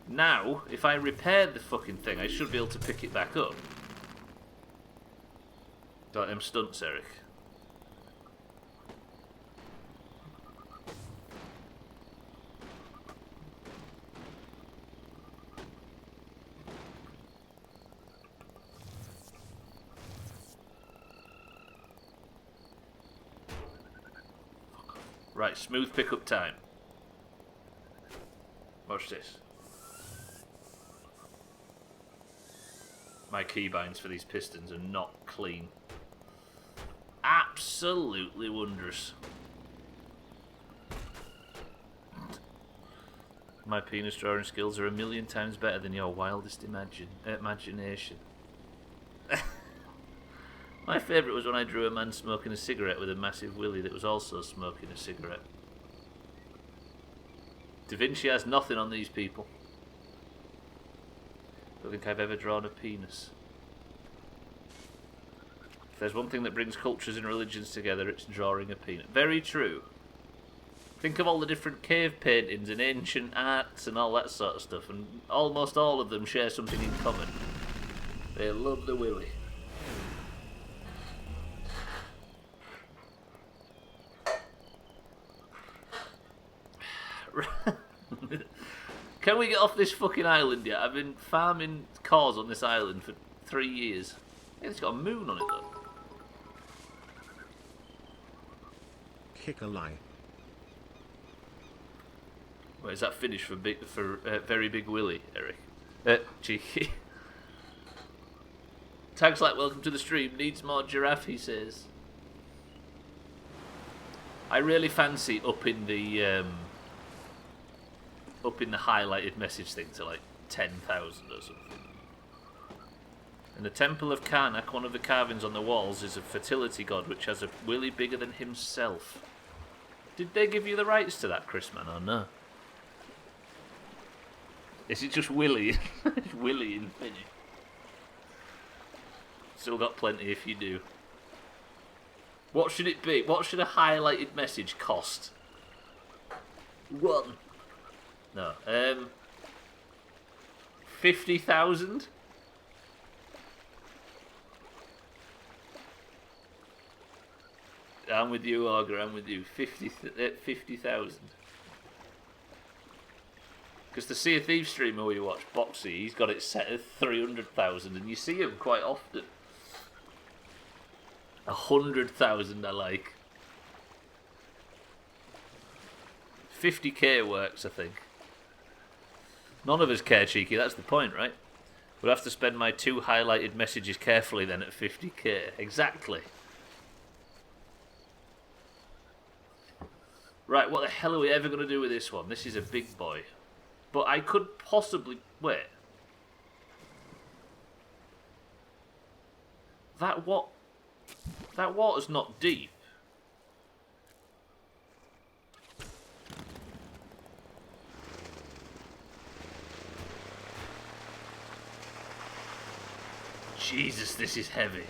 Now, if I repair the fucking thing, I should be able to pick it back up. Got them stunts, Eric. Right, smooth pickup time. Watch this. My keybinds for these pistons are not clean. Absolutely wondrous. My penis drawing skills are a million times better than your wildest imagination. My favourite was when I drew a man smoking a cigarette with a massive willy that was also smoking a cigarette. Da Vinci has nothing on these people. Don't think I've ever drawn a penis. If there's one thing that brings cultures and religions together, it's drawing a penis. Very true. Think of all the different cave paintings and ancient arts and all that sort of stuff, and almost all of them share something in common. They love the willy. Can we get off this fucking island yet? I've been farming cars on this island for 3 years. Yeah, it's got a moon on it though. Kick a lie. Wait, is that finished for very big Willy, Eric? Cheeky. Tags like welcome to the stream. Needs more giraffe, he says. I really fancy upping the highlighted message thing to like 10,000 or something. In the Temple of Karnak, one of the carvings on the walls is a fertility god which has a willy bigger than himself. Did they give you the rights to that, Chrisman, or no? Is it just Willy? Willy Infinity. Still got plenty if you do. What should it be? What should a highlighted message cost? 1. No. 50,000? I'm with you, Augur, I'm with you. 50,000. Because the Sea of Thieves streamer we watch, Boxy, he's got it set at 300,000, and you see him quite often. 100,000 I like. 50k works, I think. None of us care, Cheeky, that's the point, right? We'll have to spend my 2 highlighted messages carefully then at 50k. Exactly. Right, what the hell are we ever going to do with this one? This is a big boy. But I could possibly... Wait. That water's not deep. Jesus, this is heavy.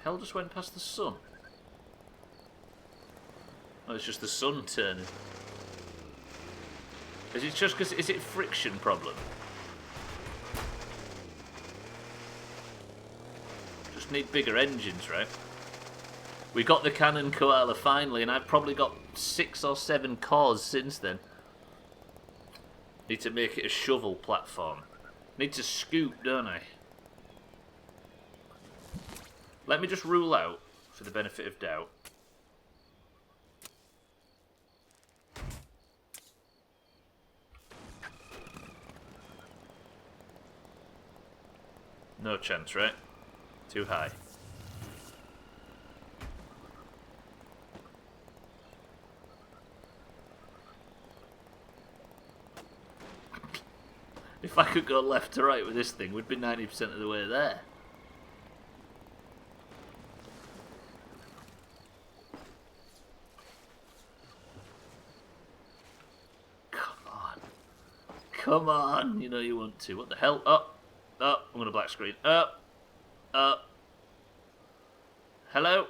Hell just went past the sun. Oh, it's just the sun turning. Is it just because... Is it friction problem? Just need bigger engines, right? We got the Cannon Koala finally, and I've probably got 6 or 7 cores since then. Need to make it a shovel platform. Need to scoop, don't I? Let me just rule out, for the benefit of doubt. No chance, right? Too high. If I could go left to right with this thing, we'd be 90% of the way there. Come on. Come on. You know you want to. What the hell? Oh. Oh, I'm going to black screen. Oh. Oh. Hello?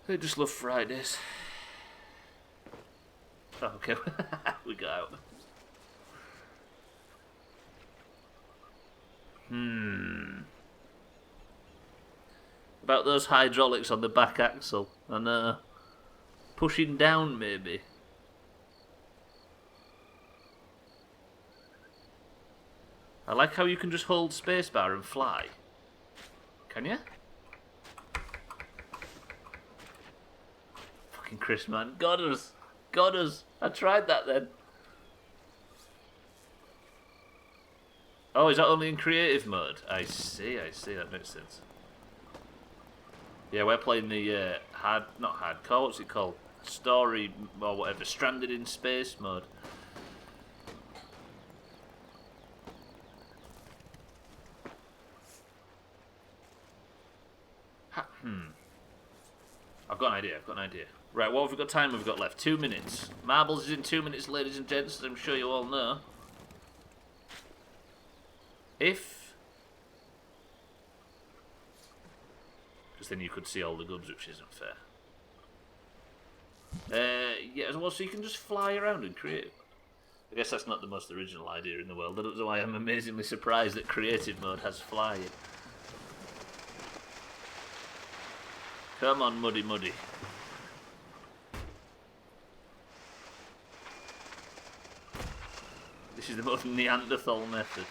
I just love Fridays. Oh, okay. We got out. About those hydraulics on the back axle. And pushing down, maybe. I like how you can just hold spacebar and fly. Can you? Fucking Chris, man. Got us. Got us. I tried that then. Oh, is that only in creative mode? I see, that makes sense. Yeah, we're playing the not hardcore, what's it called? Story or whatever, Stranded in Space mode. I've got an idea. Right, what have we got time we've got left? 2 minutes. Marbles is in 2 minutes, ladies and gents, as I'm sure you all know. If... because then you could see all the gubs, which isn't fair. Yeah, well, so you can just fly around and create. I guess that's not the most original idea in the world. I don't know why I'm amazingly surprised that creative mode has flying. Come on, Muddy Muddy. This is the most Neanderthal method.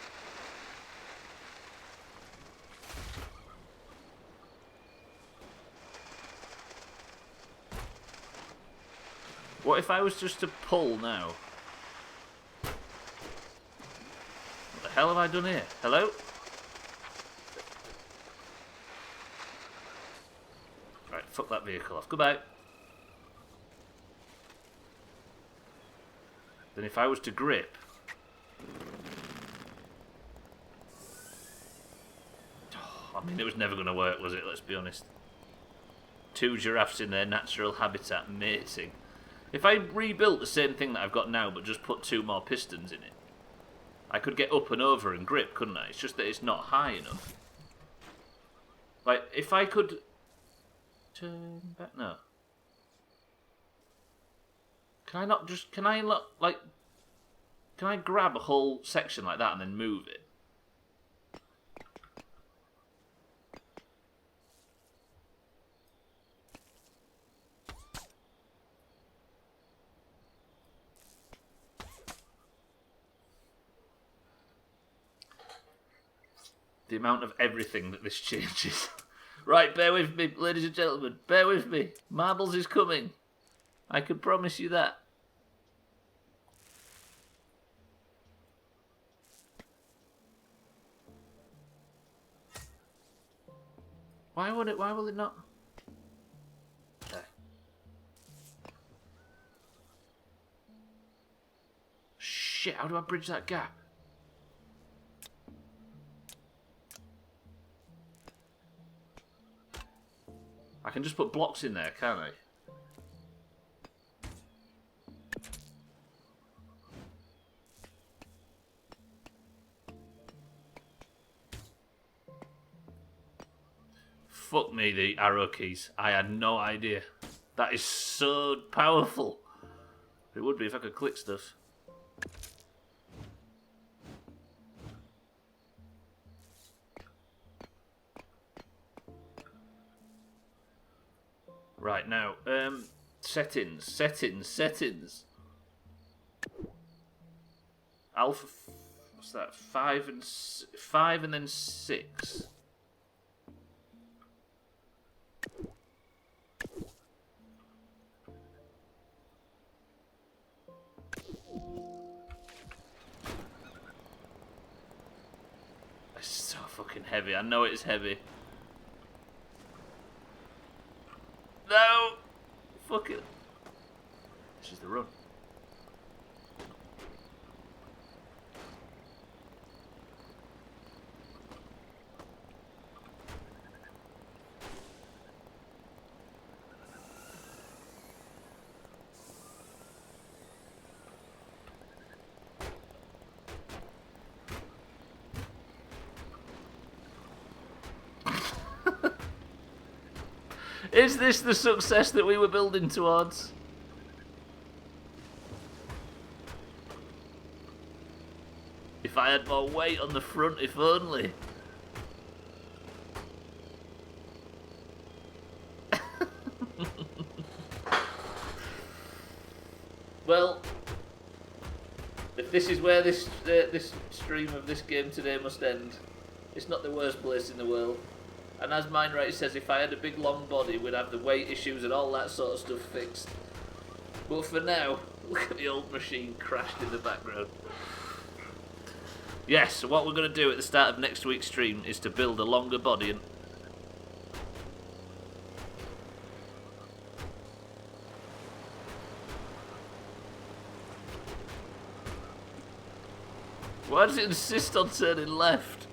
What if I was just to pull now? What the hell have I done here? Hello? Right, fuck that vehicle off. Goodbye. Then if I was to grip... I mean, it was never going to work, was it? Let's be honest. 2 giraffes in their natural habitat mating. If I rebuilt the same thing that I've got now, but just put 2 more pistons in it, I could get up and over and grip, couldn't I? It's just that it's not high enough. Like, if I could... turn back? No. Can I not just... Can I, like... Can I grab a whole section like that and then move it? The amount of everything that this changes. Right, bear with me, ladies and gentlemen. Bear with me. Marbles is coming. I can promise you that. Why will it not? Okay. Shit, how do I bridge that gap? I can just put blocks in there, can't I? Fuck me, the arrow keys. I had no idea. That is so powerful. It would be if I could click stuff. Right, now, Settings. Alpha. What's that? 5 and then 6. It's so fucking heavy. I know it's heavy. No! Fuck it. This is the run. Is this the success that we were building towards? If I had more weight on the front, if only. Well, if this is where this stream of this game today must end, it's not the worst place in the world. And as Mindright says, if I had a big long body, we'd have the weight issues and all that sort of stuff fixed. But for now, look at the old machine crashed in the background. Yes, so what we're going to do at the start of next week's stream is to build a longer body and... Why does it insist on turning left?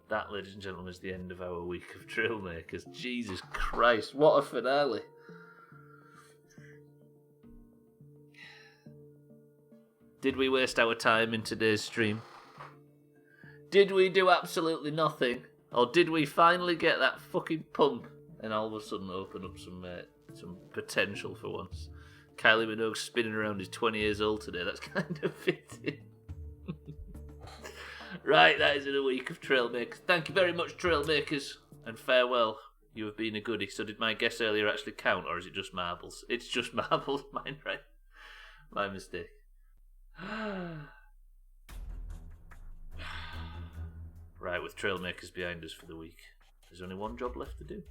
That, ladies and gentlemen, is the end of our week of Trailmakers. Jesus Christ, what a finale. Did we waste our time in today's stream? Did we do absolutely nothing? Or did we finally get that fucking pump and all of a sudden open up some potential for once? Kylie Minogue spinning around is 20 years old today. That's kind of fitting. Right, that is in a week of Trailmakers. Thank you very much, Trailmakers, and farewell. You have been a goodie. So did my guess earlier actually count, or is it just marbles? It's just marbles, mine, right? My mistake. Right, with Trailmakers behind us for the week, there's only one job left to do.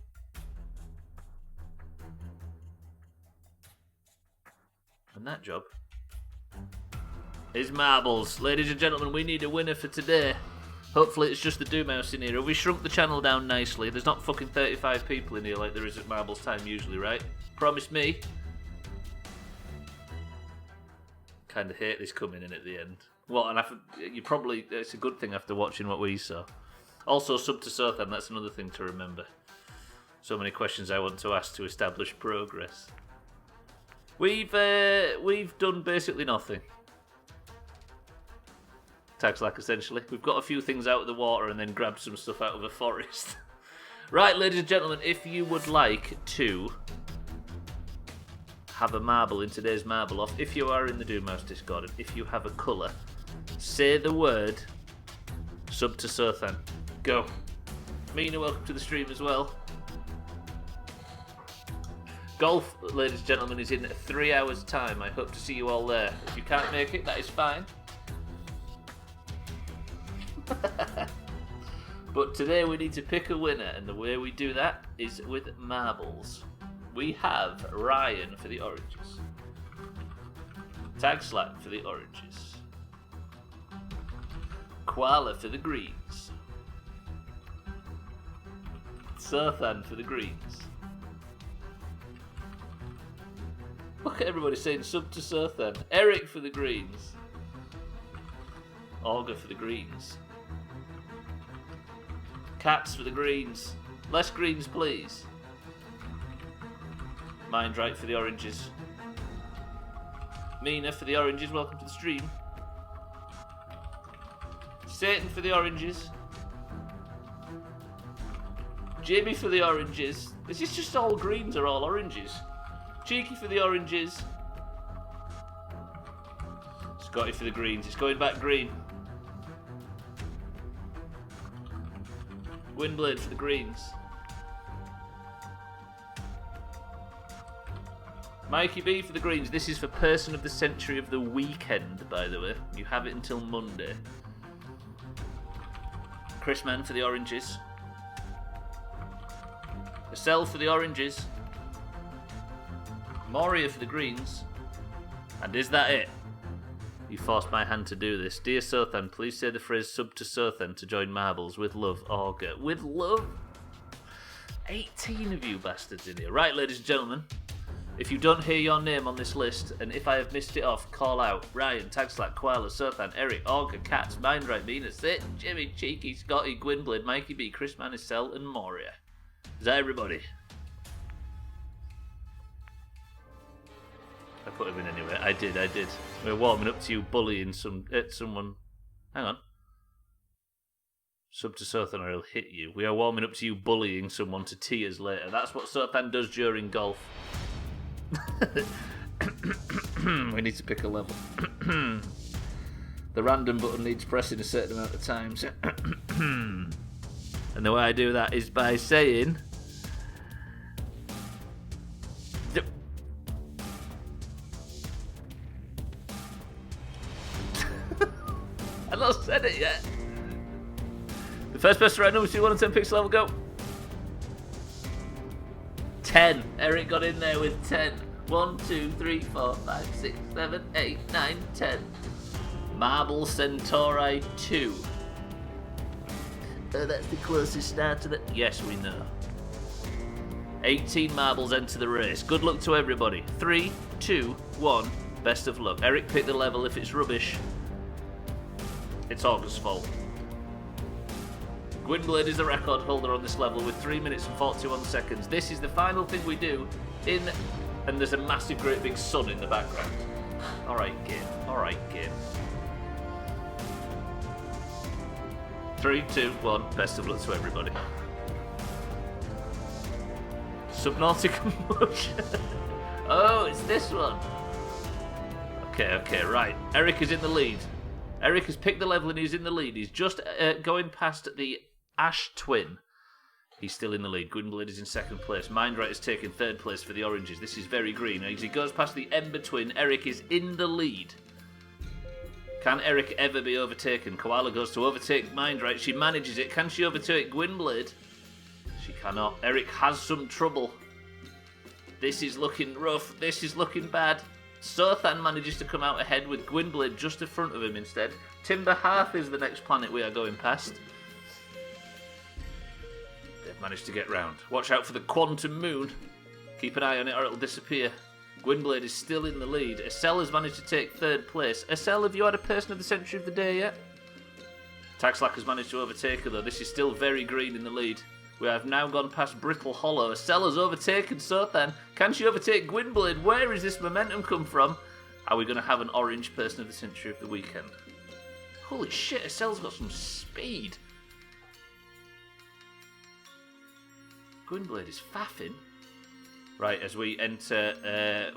And that job is marbles. Ladies and gentlemen, we need a winner for today. Hopefully it's just the Doomhaus in here. Have we shrunk the channel down nicely? There's not fucking 35 people in here like there is at marbles time usually, right? Promise me. Kind of hate this coming in at the end. Well, and it's a good thing after watching what we saw. Also, sub to Sothan, that's another thing to remember. So many questions I want to ask to establish progress. We've done basically nothing. Tags like essentially. We've got a few things out of the water and then grabbed some stuff out of a forest. Right, ladies and gentlemen, if you would like to have a marble in today's marble off, if you are in the Doomhaus Discord, and if you have a colour, say the word sub to Sothan. Go. Mina, welcome to the stream as well. Golf, ladies and gentlemen, is in 3 hours' time. I hope to see you all there. If you can't make it, that is fine. But today we need to pick a winner, and the way we do that is with marbles. We have Ryan for the oranges, Tag Slack for the oranges, Koala for the greens, Sothan for the greens. Look at everybody saying sub to Sothan. Eric for the greens, Augur for the greens, Cats for the greens. Less greens, please. Mindright for the oranges. Mina for the oranges. Welcome to the stream. Satan for the oranges. Jimmy for the oranges. Is this just all greens or all oranges? Cheeky for the oranges. Scotty for the greens. It's going back green. Gwynblade for the greens. Mikey B for the greens. This is for person of the century of the weekend, by the way. You have it until Monday. Chris Man for the oranges. Estelle for the oranges. Moria for the greens. And is that it? You forced my hand to do this. Dear Sothan, please say the phrase sub to Sothan to join marbles. With love, Augur. With love? 18 of you bastards in here. Right, ladies and gentlemen. If you don't hear your name on this list, and if I have missed it off, call out. Ryan, Tagslack, Koala, Sothan, Eric, Augur, Katz, Mindright, Mina, Sit, Jimmy, Cheeky, Scotty, Gwynblade, Mikey B, Chris Manicel, and Moria. Is that everybody? I put him in anyway. I did. We're warming up to you bullying someone. Hang on. Sub to Sothan or he'll hit you. We are warming up to you bullying someone to tears later. That's what Sothan does during golf. We need to pick a level. The random button needs pressing a certain amount of times. And the way I do that is by saying... I've not said it yet. The first person to write number 2, 1 and 10 pixel level, go. 10. Eric got in there with 10. 1, 2, 3, 4, 5, 6, 7, 8, 9, 10. Marble Centauri 2. That's the closest start to the... Yes, we know. 18 marbles enter the race. Good luck to everybody. 3, 2, 1. Best of luck. Eric, pick the level. If it's rubbish, it's August's fault. Gwynblade is the record holder on this level with 3 minutes and 41 seconds. This is the final thing we do in... And there's a massive, great big sun in the background. Alright, game. 3, 2, 1. Best of luck to everybody. Subnautica Mush. Oh, it's this one. Okay, right. Eric is in the lead. Eric has picked the level and he's in the lead. He's just going past the Ash Twin. He's still in the lead. Gwynblade is in second place. Mindright is taking third place for the oranges. This is very green. As he goes past the Ember Twin, Eric is in the lead. Can Eric ever be overtaken? Koala goes to overtake Mindright. She manages it. Can she overtake Gwynblade? She cannot. Eric has some trouble. This is looking rough. This is looking bad. Sothan manages to come out ahead with Gwynblade just in front of him instead. Timber Hearth is the next planet we are going past. They've managed to get round. Watch out for the Quantum Moon. Keep an eye on it or it'll disappear. Gwynblade is still in the lead. Estelle has managed to take third place. Estelle, have you had a person of the century of the day yet? Taxlack has managed to overtake her though. This is still very green in the lead. We have now gone past Brittle Hollow. Estelle has overtaken Sothan. Can she overtake Gwynblade? Where is this momentum come from? Are we going to have an orange person of the century of the weekend? Holy shit, Estelle's got some speed. Gwynblade is faffing. Right, as we enter...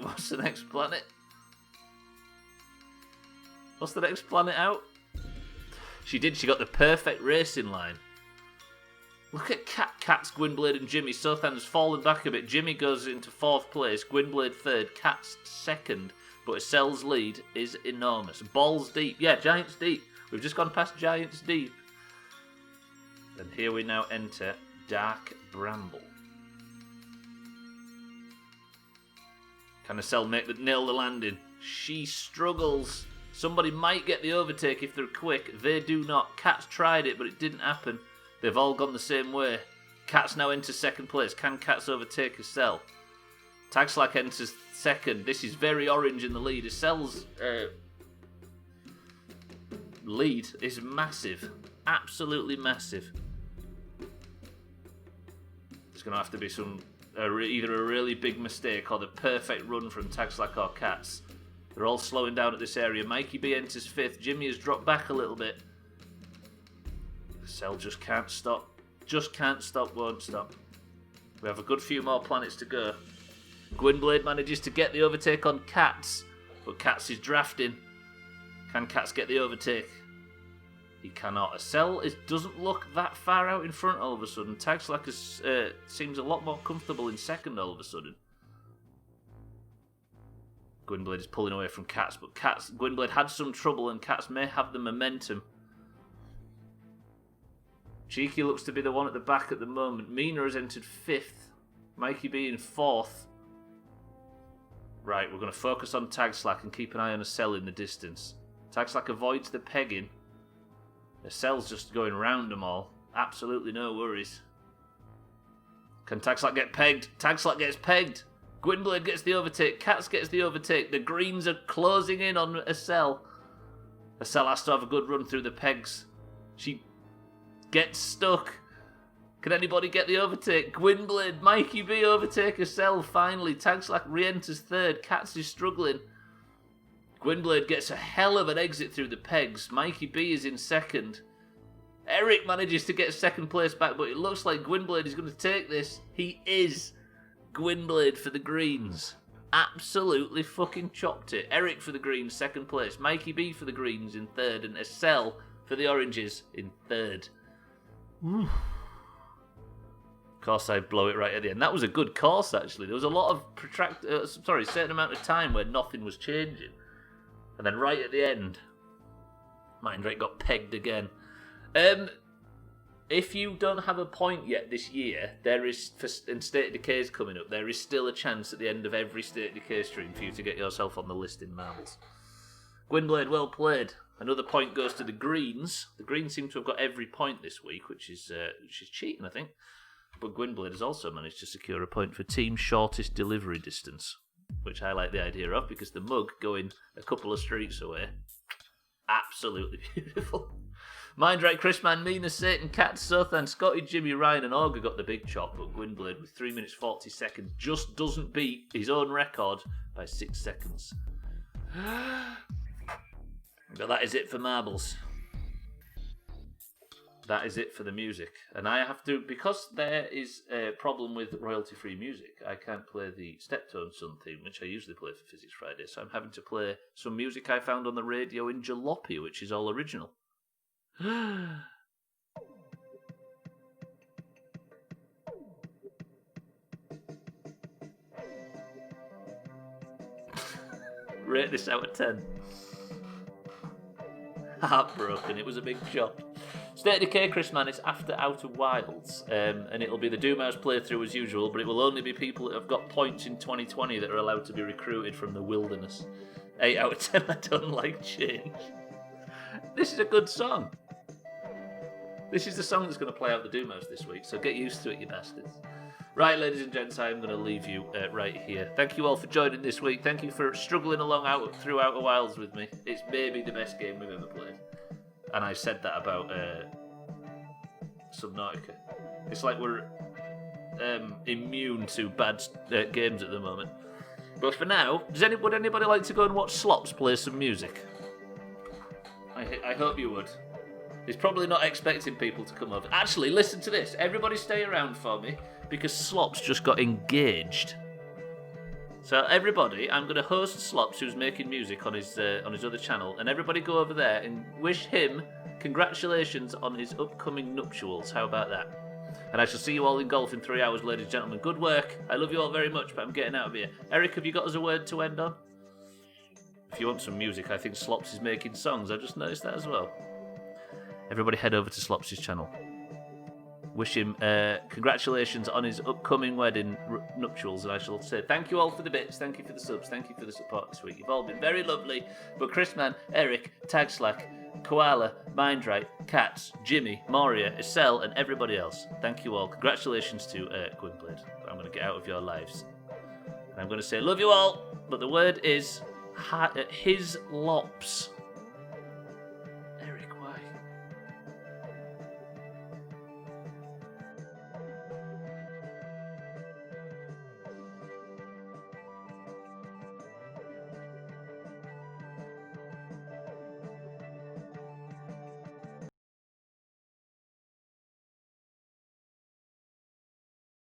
what's the next planet? What's the next planet out? She got the perfect racing line. Look at Kat's, Gwynblade and Jimmy. Sothan has fallen back a bit. Jimmy goes into fourth place. Gwynblade third. Kat's second. But Estelle's lead is enormous. Balls deep. Yeah, Giants deep. We've just gone past Giants deep. And here we now enter Dark Bramble. Can Estelle nail the landing? She struggles. Somebody might get the overtake if they're quick. They do not. Kat's tried it, but it didn't happen. They've all gone the same way. Kat's now enters second place. Can Kat's overtake Estelle? Tagslack enters second. This is very orange in the lead. Estelle's lead is massive. Absolutely massive. There's going to have to be either a really big mistake or the perfect run from Tagslack or Kat's. They're all slowing down at this area. Mikey B enters fifth. Jimmy has dropped back a little bit. Estelle just can't stop. Just can't stop, won't stop. We have a good few more planets to go. Gwynblade manages to get the overtake on Kat's, but Kat's is drafting. Can Kat's get the overtake? He cannot. Estelle doesn't look that far out in front all of a sudden. Tagslack seems a lot more comfortable in second all of a sudden. Gwynblade is pulling away from Cats, but Gwynblade had some trouble and Cats may have the momentum. Cheeky looks to be the one at the back at the moment. Mina has entered 5th. Mikey B in 4th. Right, we're going to focus on Tagslack and keep an eye on Estelle in the distance. Tagslack avoids the pegging. Estelle's just going round them all. Absolutely no worries. Can Tagslack get pegged? Tagslack gets pegged. Gwynblade gets the overtake. Cats gets the overtake. The greens are closing in on Estelle. Estelle has to have a good run through the pegs. She gets stuck. Can anybody get the overtake? Gwynblade, Mikey B overtake Estelle finally. Tagslack re-enters 3rd. Cats is struggling. Gwynblade gets a hell of an exit through the pegs. Mikey B is in 2nd. Eric manages to get 2nd place back, but it looks like Gwynblade is going to take this. He is. Gwynblade for the greens. Absolutely fucking chopped it. Eric for the greens, 2nd place. Mikey B for the greens in 3rd. And Estelle for the oranges in 3rd. Of course, I blow it right at the end. That was a good course, actually. There was a lot of certain amount of time where nothing was changing. And then right at the end, Mindrake got pegged again. If you don't have a point yet this year, there is, and State of Decay is coming up, there is still a chance at the end of every State of Decay stream for you to get yourself on the list in marbles. Gwynblade, well played. Another point goes to the Greens. The Greens seem to have got every point this week, which is cheating, I think. But Gwynblade has also managed to secure a point for team shortest delivery distance, which I like the idea of because the mug going a couple of streets away, absolutely beautiful. Mindrake, Chrisman, Mina, Satan, Cat, Sothan, Scotty, Jimmy, Ryan and Augur got the big chop, but Gwynblade with 3 minutes 40 seconds just doesn't beat his own record by 6 seconds. But that is it for marbles. That is it for the music. And I have to, because there is a problem with royalty-free music, I can't play the Steptoe Son theme, which I usually play for Physics Friday, so I'm having to play some music I found on the radio in Jalopy, which is all original. Rate this out of 10. Heartbroken, it was a big shot. State of Decay, Chris Man, it's after Outer Wilds, and it'll be the Doomhaus playthrough as usual, but it will only be people that have got points in 2020 that are allowed to be recruited from the wilderness. 8 out of 10, I don't like change. This is a good song. This is the song that's going to play out the Doomhaus this week, so get used to it, you bastards. Right, ladies and gents, I'm going to leave you right here. Thank you all for joining this week. Thank you for struggling along through Outer Wilds with me. It's maybe the best game we've ever played. And I said that about Subnautica. It's like we're immune to bad games at the moment. But for now, would anybody like to go and watch Slops play some music? I hope you would. He's probably not expecting people to come over. Actually, listen to this. Everybody stay around for me, because Slops just got engaged. So everybody, I'm going to host Slops, who's making music on his other channel, and everybody go over there and wish him congratulations on his upcoming nuptials. How about that? And I shall see you all in golf in 3 hours, ladies and gentlemen. Good work. I love you all very much, but I'm getting out of here. Eric, have you got us a word to end on? If you want some music, I think Slops is making songs. I just noticed that as well. Everybody head over to Slops' channel. Wish him congratulations on his upcoming wedding nuptials, and I shall say thank you all for the bits, thank you for the subs, thank you for the support this week. You've all been very lovely. But Chrisman, Eric, Tagslack, Koala, Mindrake, Cats, Jimmy, Moria, Estelle, and everybody else, thank you all. Congratulations to Gwynblade. I'm going to get out of your lives. And I'm going to say love you all, but the word is his lops.